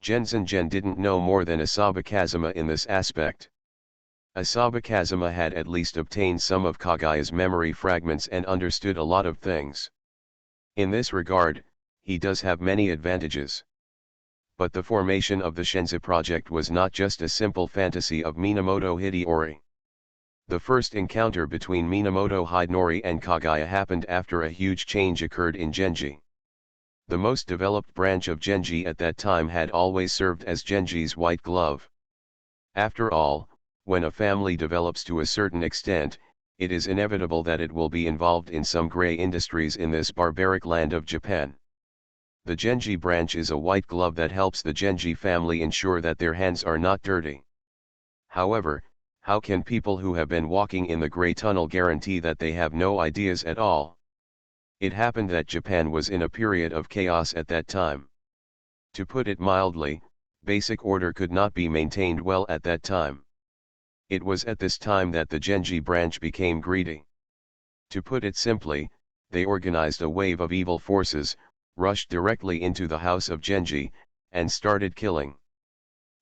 Genzan didn't know more than Asaba Kazuma in this aspect. Asaba Kazuma had at least obtained some of Kagaya's memory fragments and understood a lot of things. In this regard, he does have many advantages. But the formation of the Shinzu project was not just a simple fantasy of Minamoto Hideori. The first encounter between Minamoto Hidenori and Kagaya happened after a huge change occurred in Genji. The most developed branch of Genji at that time had always served as Genji's white glove. After all, when a family develops to a certain extent, it is inevitable that it will be involved in some gray industries in this barbaric land of Japan. The Genji branch is a white glove that helps the Genji family ensure that their hands are not dirty. However, how can people who have been walking in the gray tunnel guarantee that they have no ideas at all? It happened that Japan was in a period of chaos at that time. To put it mildly, basic order could not be maintained well at that time. It was at this time that the Genji branch became greedy. To put it simply, they organized a wave of evil forces, rushed directly into the house of Genji, and started killing.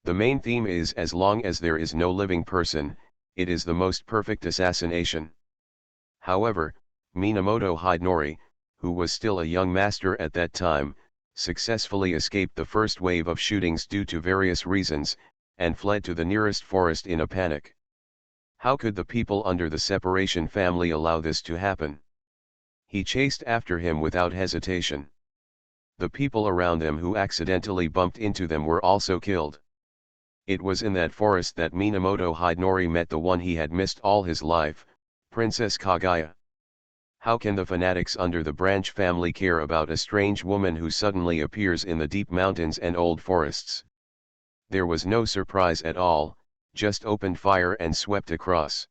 The main theme is as long as there is no living person, it is the most perfect assassination. However, Minamoto Hidenori, who was still a young master at that time, successfully escaped the first wave of shootings due to various reasons, and fled to the nearest forest in a panic. How could the people under the separation family allow this to happen? He chased after him without hesitation. The people around them who accidentally bumped into them were also killed. It was in that forest that Minamoto Hidenori met the one he had missed all his life, Princess Kagaya. How can the fanatics under the branch family care about a strange woman who suddenly appears in the deep mountains and old forests? There was no surprise at all, just opened fire and swept across.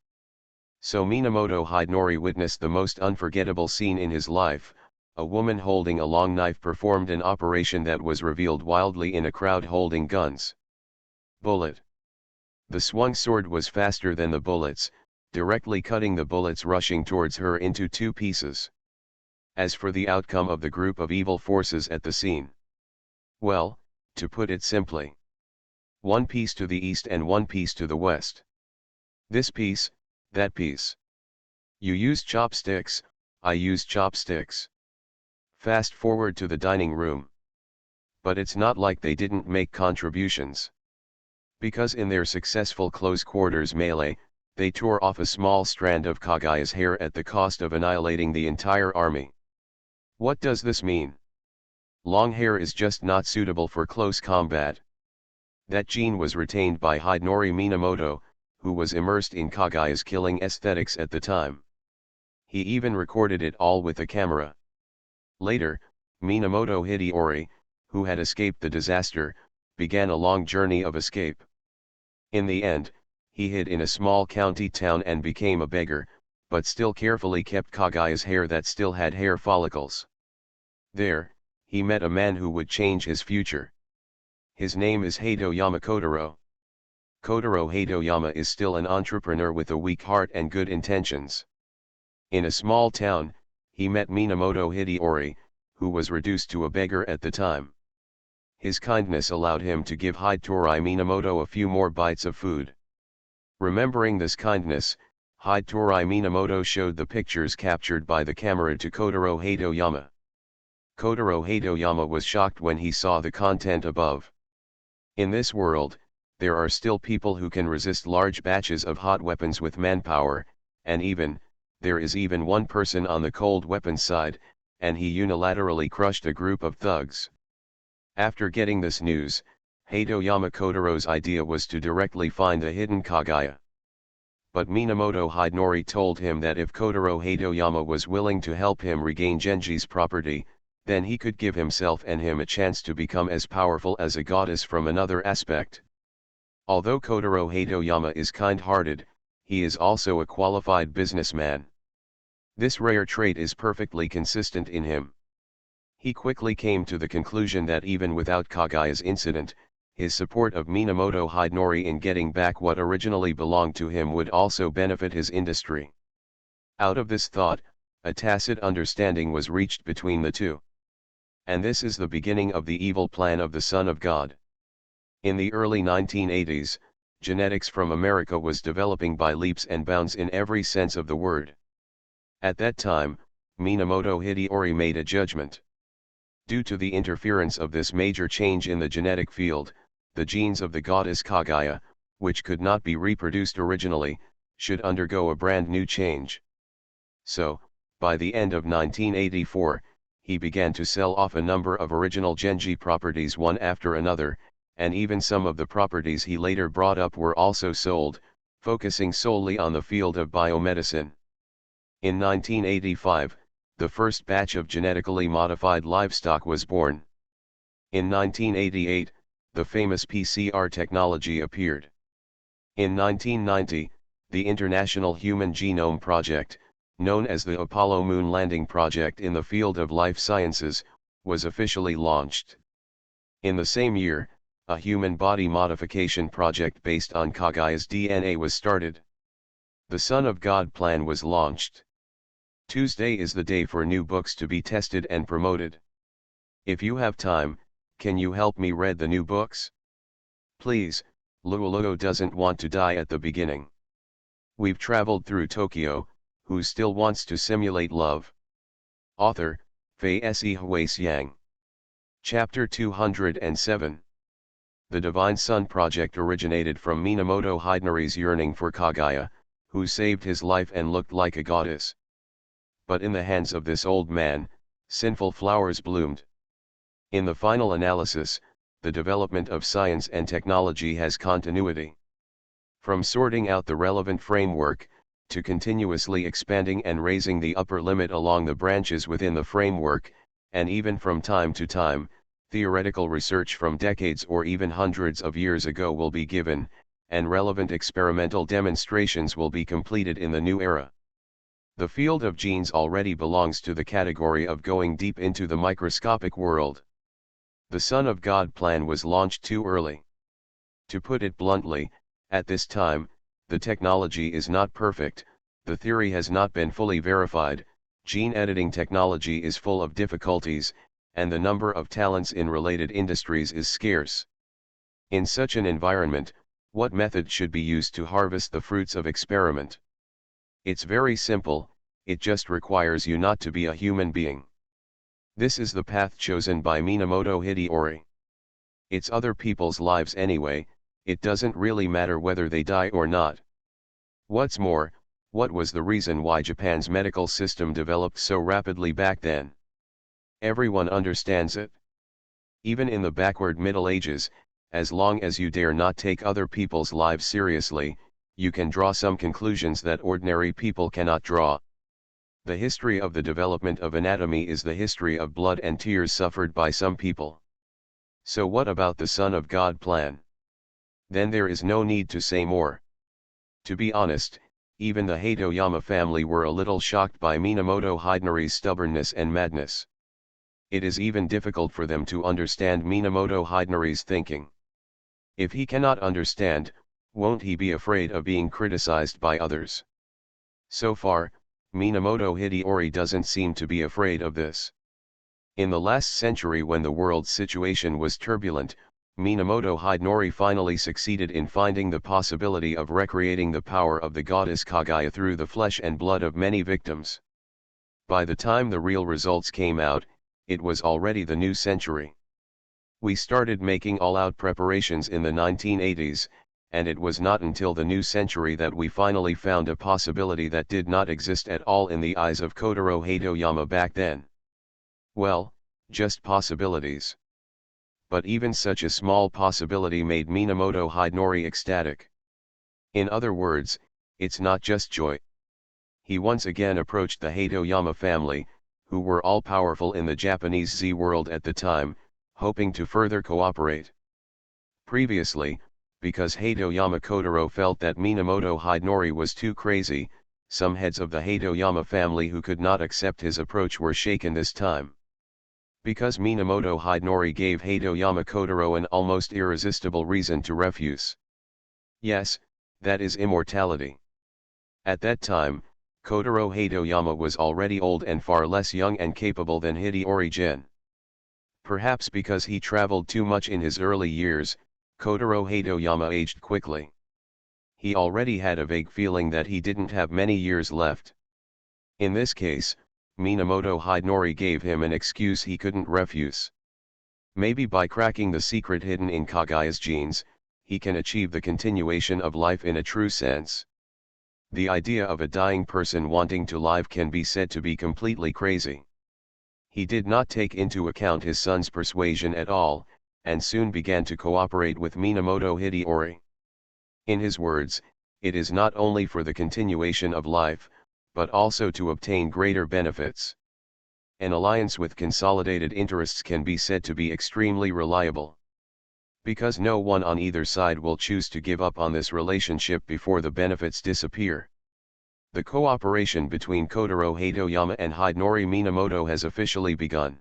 So Minamoto Hidenori witnessed the most unforgettable scene in his life. A woman holding a long knife performed an operation that was revealed wildly in a crowd holding guns. Bullet. The swung sword was faster than the bullets, directly cutting the bullets rushing towards her into two pieces. As for the outcome of the group of evil forces at the scene, well, to put it simply, one piece to the east and one piece to the west. This piece, that piece. You use chopsticks, I use chopsticks. Fast forward to the dining room. But it's not like they didn't make contributions. Because in their successful close quarters melee, they tore off a small strand of Kagaya's hair at the cost of annihilating the entire army. What does this mean? Long hair is just not suitable for close combat. That gene was retained by Hidenori Minamoto, who was immersed in Kagaya's killing aesthetics at the time. He even recorded it all with a camera. Later, Minamoto Hideori, who had escaped the disaster, began a long journey of escape. In the end, he hid in a small county town and became a beggar, but still carefully kept Kagaya's hair that still had hair follicles. There, he met a man who would change his future. His name is Hatoyama Kotaro. Kotaro Hatoyama is still an entrepreneur with a weak heart and good intentions. In a small town, he met Minamoto Hideori, who was reduced to a beggar at the time. His kindness allowed him to give Hidetori Minamoto a few more bites of food. Remembering this kindness, Hidetori Minamoto showed the pictures captured by the camera to Kotaro Hatoyama. Kotaro Hatoyama was shocked when he saw the content above. In this world, there are still people who can resist large batches of hot weapons with manpower, and even, there is even one person on the cold weapons side, and he unilaterally crushed a group of thugs. After getting this news, Hatoyama Kotaro's idea was to directly find the hidden Kaguya. But Minamoto Hidenori told him that if Kotaro Hatoyama was willing to help him regain Genji's property, then he could give himself and him a chance to become as powerful as a goddess from another aspect. Although Kotaro Hatoyama is kind-hearted, he is also a qualified businessman. This rare trait is perfectly consistent in him. He quickly came to the conclusion that even without Kaguya's incident, his support of Minamoto Hidenori in getting back what originally belonged to him would also benefit his industry. Out of this thought, a tacit understanding was reached between the two. And this is the beginning of the evil plan of the Son of God. In the early 1980s, genetics from America was developing by leaps and bounds in every sense of the word. At that time, Minamoto Hideori made a judgment. Due to the interference of this major change in the genetic field, the genes of the goddess Kaguya, which could not be reproduced originally, should undergo a brand new change. So, by the end of 1984, he began to sell off a number of original Genji properties one after another, and even some of the properties he later brought up were also sold, focusing solely on the field of biomedicine. In 1985, the first batch of genetically modified livestock was born. In 1988, the famous PCR technology appeared. In 1990, the International Human Genome Project, known as the Apollo Moon Landing Project in the field of life sciences, was officially launched. In the same year, a human body modification project based on Kaguya's DNA was started. The Son of God plan was launched. Tuesday is the day for new books to be tested and promoted. If you have time, can you help me read the new books? Please, Luoluo doesn't want to die at the beginning. We've traveled through Tokyo, who still wants to simulate love. Author, Fei Se Huasiang. Chapter 207. The Divine Sun Project originated from Minamoto Hidenori's yearning for Kaguya, who saved his life and looked like a goddess. But in the hands of this old man, sinful flowers bloomed. In the final analysis, the development of science and technology has continuity. From sorting out the relevant framework, to continuously expanding and raising the upper limit along the branches within the framework, and even from time to time, theoretical research from decades or even hundreds of years ago will be given, and relevant experimental demonstrations will be completed in the new era. The field of genes already belongs to the category of going deep into the microscopic world. The Son of God plan was launched too early. To put it bluntly, at this time, the technology is not perfect, the theory has not been fully verified, gene editing technology is full of difficulties, and the number of talents in related industries is scarce. In such an environment, what method should be used to harvest the fruits of experiment? It's very simple, it just requires you not to be a human being. This is the path chosen by Minamoto Hideori. It's other people's lives anyway, it doesn't really matter whether they die or not. What's more, what was the reason why Japan's medical system developed so rapidly back then? Everyone understands it. Even in the backward Middle Ages, as long as you dare not take other people's lives seriously, you can draw some conclusions that ordinary people cannot draw. The history of the development of anatomy is the history of blood and tears suffered by some people. So what about the Son of God plan? Then there is no need to say more. To be honest, even the Hatoyama family were a little shocked by Minamoto Hidenori's stubbornness and madness. It is even difficult for them to understand Minamoto Hidenori's thinking. If he cannot understand, won't he be afraid of being criticized by others? So far, Minamoto Hideori doesn't seem to be afraid of this. In the last century, when the world's situation was turbulent, Minamoto Hidenori finally succeeded in finding the possibility of recreating the power of the goddess Kaguya through the flesh and blood of many victims. By the time the real results came out, it was already the new century. We started making all-out preparations in the 1980s, and it was not until the new century that we finally found a possibility that did not exist at all in the eyes of Kotaro Hatoyama back then. Well, just possibilities. But even such a small possibility made Minamoto Hidenori ecstatic. In other words, it's not just joy. He once again approached the Hatoyama family, who were all-powerful in the Japanese Z world at the time, hoping to further cooperate. Previously, because Hatoyama Kotaro felt that Minamoto Hidenori was too crazy, some heads of the Hatoyama family who could not accept his approach were shaken this time. Because Minamoto Hidenori gave Hatoyama Kotaro an almost irresistible reason to refuse. Yes, that is immortality. At that time, Kotaro Hatoyama was already old and far less young and capable than Hideyori Gen. Perhaps because he traveled too much in his early years, Kotaro Hatoyama aged quickly. He already had a vague feeling that he didn't have many years left. In this case, Minamoto Hidenori gave him an excuse he couldn't refuse. Maybe by cracking the secret hidden in Kagaya's genes, he can achieve the continuation of life in a true sense. The idea of a dying person wanting to live can be said to be completely crazy. He did not take into account his son's persuasion at all, and soon began to cooperate with Minamoto Hideyori. In his words, it is not only for the continuation of life, but also to obtain greater benefits. An alliance with consolidated interests can be said to be extremely reliable. Because no one on either side will choose to give up on this relationship before the benefits disappear. The cooperation between Kotaro Hatoyama and Hidenori Minamoto has officially begun.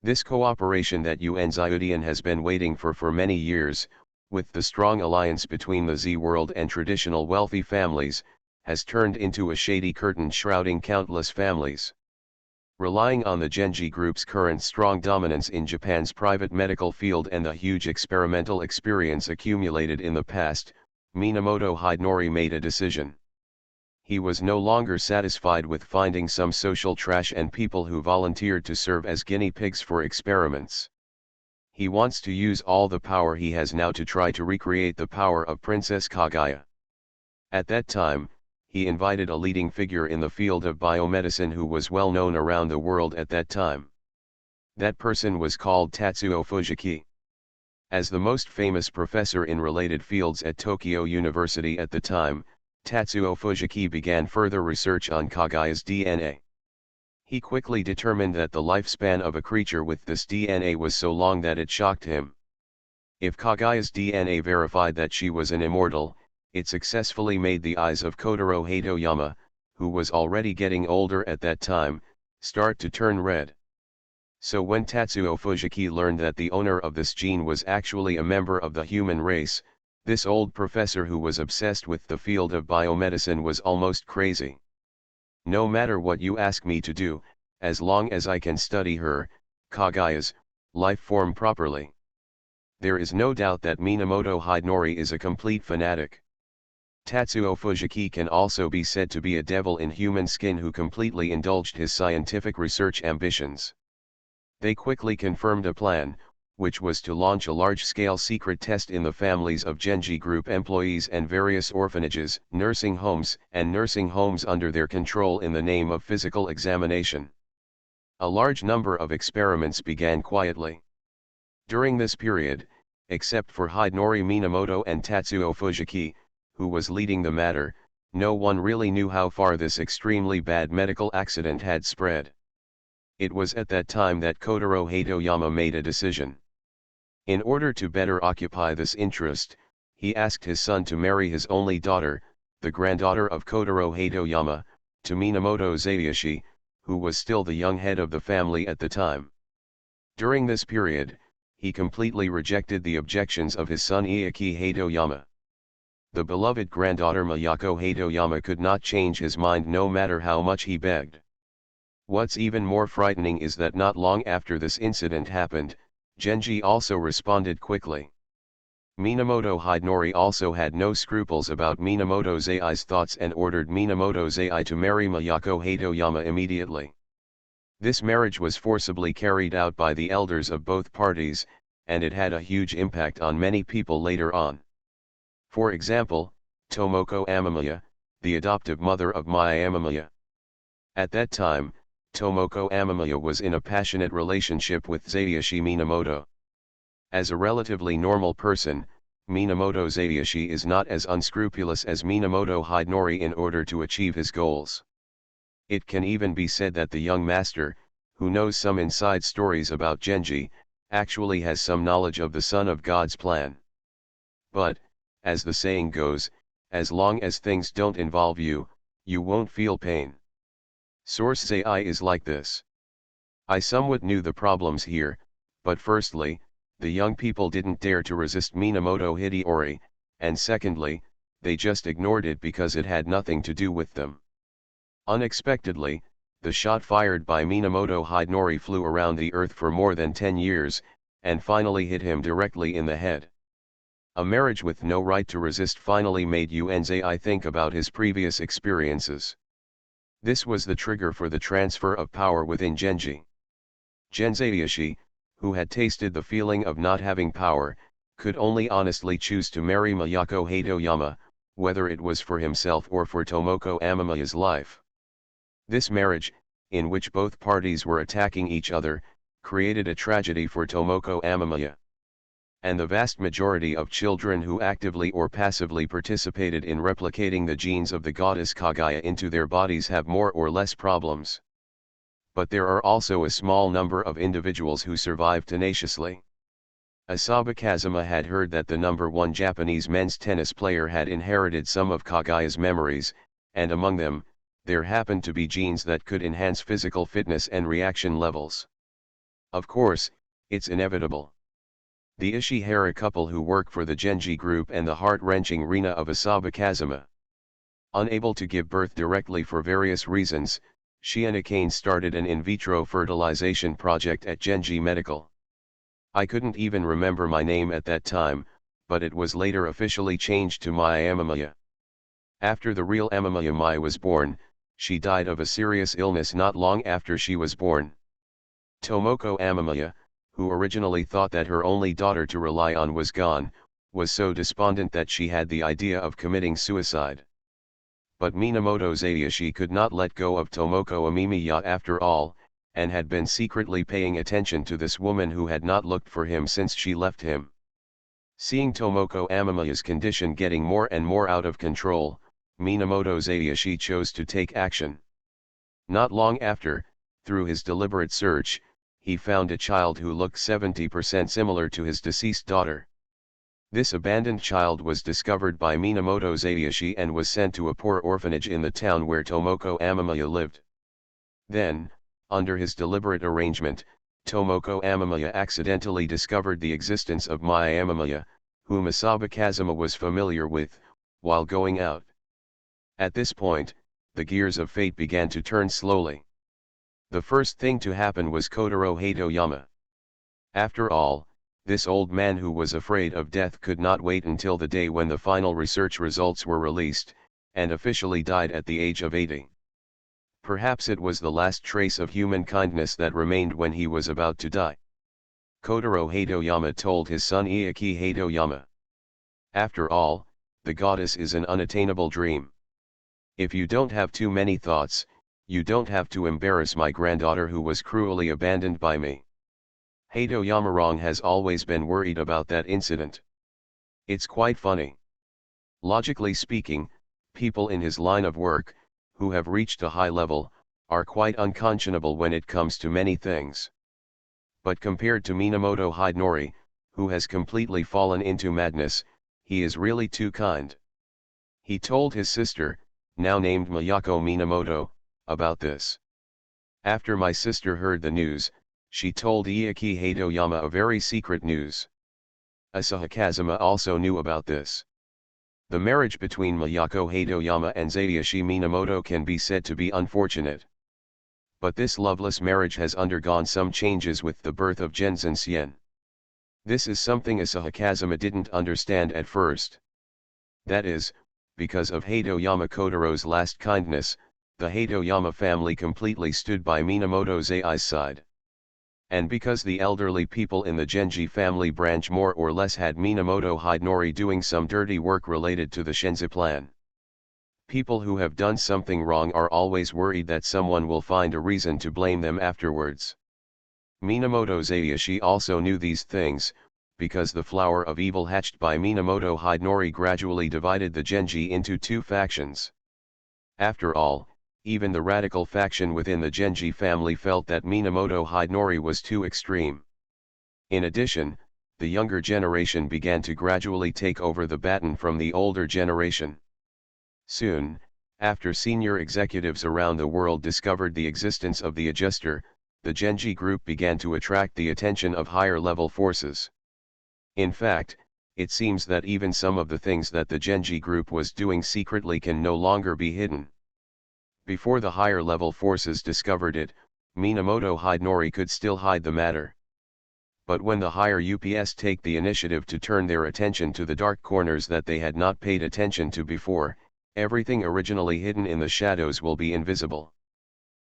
This cooperation that Yuan Zyudian has been waiting for many years, with the strong alliance between the Z world and traditional wealthy families, has turned into a shady curtain shrouding countless families. Relying on the Genji Group's current strong dominance in Japan's private medical field and the huge experimental experience accumulated in the past, Minamoto Hidenori made a decision. He was no longer satisfied with finding some social trash and people who volunteered to serve as guinea pigs for experiments. He wants to use all the power he has now to try to recreate the power of Princess Kagaya. At that time, he invited a leading figure in the field of biomedicine who was well known around the world at that time. That person was called Tatsuo Fujiki. As the most famous professor in related fields at Tokyo University at the time, Tatsuo Fujiki began further research on Kagaya's DNA. He quickly determined that the lifespan of a creature with this DNA was so long that it shocked him. If Kagaya's DNA verified that she was an immortal, it successfully made the eyes of Kotaro Hatoyama, who was already getting older at that time, start to turn red. So when Tatsuo Fujiki learned that the owner of this gene was actually a member of the human race, this old professor who was obsessed with the field of biomedicine was almost crazy. No matter what you ask me to do, as long as I can study her, Kagaya's, life form properly. There is no doubt that Minamoto Hidenori is a complete fanatic. Tatsuo Fujiki can also be said to be a devil in human skin who completely indulged his scientific research ambitions. They quickly confirmed a plan, which was to launch a large-scale secret test in the families of Genji Group employees and various orphanages, nursing homes under their control in the name of physical examination. A large number of experiments began quietly. During this period, except for Hidenori Minamoto and Tatsuo Fujiki, who was leading the matter, no one really knew how far this extremely bad medical accident had spread. It was at that time that Kotaro Hatoyama made a decision. In order to better occupy this interest, he asked his son to marry his only daughter, the granddaughter of Kotaro Hatoyama, to Minamoto Zayashi, who was still the young head of the family at the time. During this period, he completely rejected the objections of his son Ieki Hatoyama. The beloved granddaughter Miyako Hatoyama could not change his mind no matter how much he begged. What's even more frightening is that not long after this incident happened, Genji also responded quickly. Minamoto Hidenori also had no scruples about Minamoto Zai's thoughts and ordered Minamoto Zai to marry Miyako Hatoyama immediately. This marriage was forcibly carried out by the elders of both parties, and it had a huge impact on many people later on. For example, Tomoko Amamiya, the adoptive mother of Maya Amamiya. At that time, Tomoko Amamiya was in a passionate relationship with Tadashi Minamoto. As a relatively normal person, Minamoto Tadashi is not as unscrupulous as Minamoto Hidenori in order to achieve his goals. It can even be said that the young master, who knows some inside stories about Genji, actually has some knowledge of the Son of God's plan. But, as the saying goes, as long as things don't involve you, you won't feel pain. Source say I is like this. I somewhat knew the problems here, but firstly, the young people didn't dare to resist Minamoto Hideori, and secondly, they just ignored it because it had nothing to do with them. Unexpectedly, the shot fired by Minamoto Hidenori flew around the earth for more than 10 years, and finally hit him directly in the head. A marriage with no right to resist finally made Unzai think about his previous experiences. This was the trigger for the transfer of power within Genji. Genzaishi, who had tasted the feeling of not having power, could only honestly choose to marry Miyako Hatoyama, whether it was for himself or for Tomoko Amamiya's life. This marriage, in which both parties were attacking each other, created a tragedy for Tomoko Amamiya. And the vast majority of children who actively or passively participated in replicating the genes of the goddess Kaguya into their bodies have more or less problems. But there are also a small number of individuals who survive tenaciously. Asaba Kazuma had heard that the #1 Japanese men's tennis player had inherited some of Kaguya's memories, and among them, there happened to be genes that could enhance physical fitness and reaction levels. Of course, it's inevitable. The Ishihara couple who work for the Genji group and the heart-wrenching Rina of Asaba Kazuma. Unable to give birth directly for various reasons, she and Akane started an in vitro fertilization project at Genji Medical. I couldn't even remember my name at that time, but it was later officially changed to Maya Amamiya. After the real Amamiya Mai was born, she died of a serious illness not long after she was born. Tomoko Amamiya, who originally thought that her only daughter to rely on was gone, was so despondent that she had the idea of committing suicide. But Minamoto Tadashi could not let go of Tomoko Amamiya after all, and had been secretly paying attention to this woman who had not looked for him since she left him. Seeing Tomoko Amamiya's condition getting more and more out of control, Minamoto Tadashi chose to take action. Not long after, through his deliberate search, he found a child who looked 70% similar to his deceased daughter. This abandoned child was discovered by Minamoto Tadashi and was sent to a poor orphanage in the town where Tomoko Amamiya lived. Then, under his deliberate arrangement, Tomoko Amamiya accidentally discovered the existence of Maya Amamiya, whom Asaba Kazuma was familiar with, while going out. At this point, the gears of fate began to turn slowly. The first thing to happen was Kotaro Hatoyama. After all, this old man who was afraid of death could not wait until the day when the final research results were released, and officially died at the age of 80. Perhaps it was the last trace of human kindness that remained when he was about to die. Kotaro Hatoyama told his son Iaki Hatoyama. After all, the goddess is an unattainable dream. If you don't have too many thoughts, you don't have to embarrass my granddaughter who was cruelly abandoned by me. Hatoyama has always been worried about that incident. It's quite funny. Logically speaking, people in his line of work, who have reached a high level, are quite unconscionable when it comes to many things. But compared to Minamoto Hidenori, who has completely fallen into madness, he is really too kind. He told his sister, now named Miyako Minamoto, about this. After my sister heard the news, she told Iaki Hatoyama a very secret news. Asahi Kazuma also knew about this. The marriage between Miyako Hatoyama and Tadashi Minamoto can be said to be unfortunate. But this loveless marriage has undergone some changes with the birth of Genzen Sien. This is something Asahi Kazuma didn't understand at first. That is, because of Hatoyama Kotaro's last kindness, the Hatoyama family completely stood by Minamoto Tadashi's side. And because the elderly people in the Genji family branch more or less had Minamoto Hidenori doing some dirty work related to the Shenzi plan. People who have done something wrong are always worried that someone will find a reason to blame them afterwards. Minamoto Zayashi also knew these things, because the flower of evil hatched by Minamoto Hidenori gradually divided the Genji into two factions. After all, even the radical faction within the Genji family felt that Minamoto Hidenori was too extreme. In addition, the younger generation began to gradually take over the baton from the older generation. Soon, after senior executives around the world discovered the existence of the adjuster, the Genji group began to attract the attention of higher-level forces. In fact, it seems that even some of the things that the Genji group was doing secretly can no longer be hidden. Before the higher-level forces discovered it, Minamoto Hidenori could still hide the matter. But when the higher UPS take the initiative to turn their attention to the dark corners that they had not paid attention to before, everything originally hidden in the shadows will be invisible.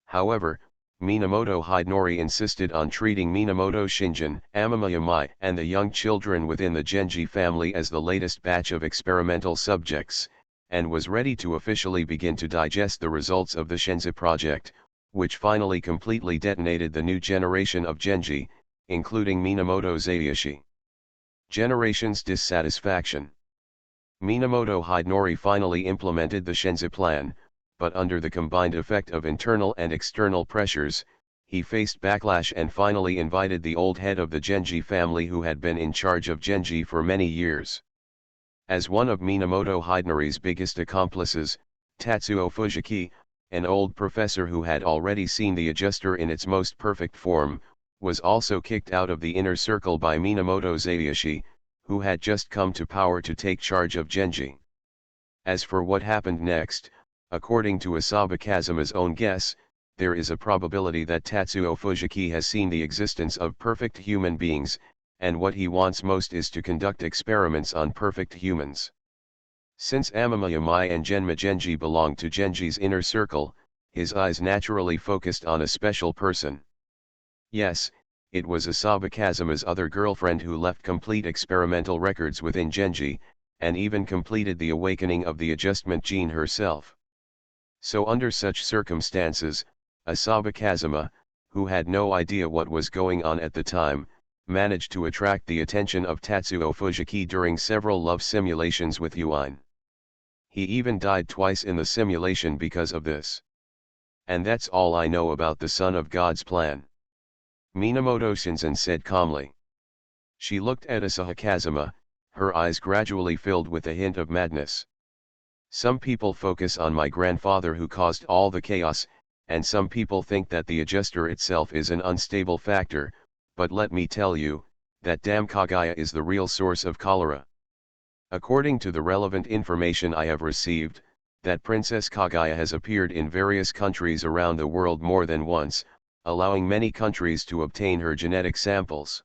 However, Minamoto Hidenori insisted on treating Minamoto Shinjin, Amamiyamai, and the young children within the Genji family as the latest batch of experimental subjects, and was ready to officially begin to digest the results of the Shenzi project, which finally completely detonated the new generation of Genji, including Minamoto Zayashi. Generation's dissatisfaction. Minamoto Hidenori finally implemented the Shenzi plan, but under the combined effect of internal and external pressures, he faced backlash and finally invited the old head of the Genji family who had been in charge of Genji for many years. As one of Minamoto Hidenori's biggest accomplices, Tatsuo Fujiki, an old professor who had already seen the adjuster in its most perfect form, was also kicked out of the inner circle by Minamoto Zayashi, who had just come to power to take charge of Genji. As for what happened next, according to Asaba Kazuma's own guess, there is a probability that Tatsuo Fujiki has seen the existence of perfect human beings, and what he wants most is to conduct experiments on perfect humans. Since Amamiyamai and Genma Genji belonged to Genji's inner circle, his eyes naturally focused on a special person. Yes, it was Asaba Kazuma's other girlfriend who left complete experimental records within Genji, and even completed the awakening of the adjustment gene herself. So under such circumstances, Asaba Kazuma, who had no idea what was going on at the time, managed to attract the attention of Tatsuo Fujiki during several love simulations with Yuin. He even died twice in the simulation because of this. And that's all I know about the Son of God's plan. Minamoto Shinzen said calmly. She looked at Asaba Kazuma, her eyes gradually filled with a hint of madness. Some people focus on my grandfather who caused all the chaos, and some people think that the adjuster itself is an unstable factor, but let me tell you, that damn Kaguya is the real source of cholera. According to the relevant information I have received, that Princess Kaguya has appeared in various countries around the world more than once, allowing many countries to obtain her genetic samples.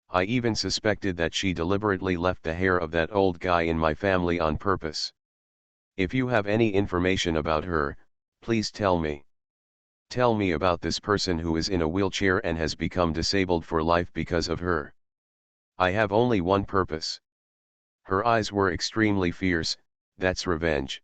I even suspected that she deliberately left the hair of that old guy in my family on purpose. If you have any information about her, please tell me. Tell me about this person who is in a wheelchair and has become disabled for life because of her. I have only one purpose. Her eyes were extremely fierce, that's revenge.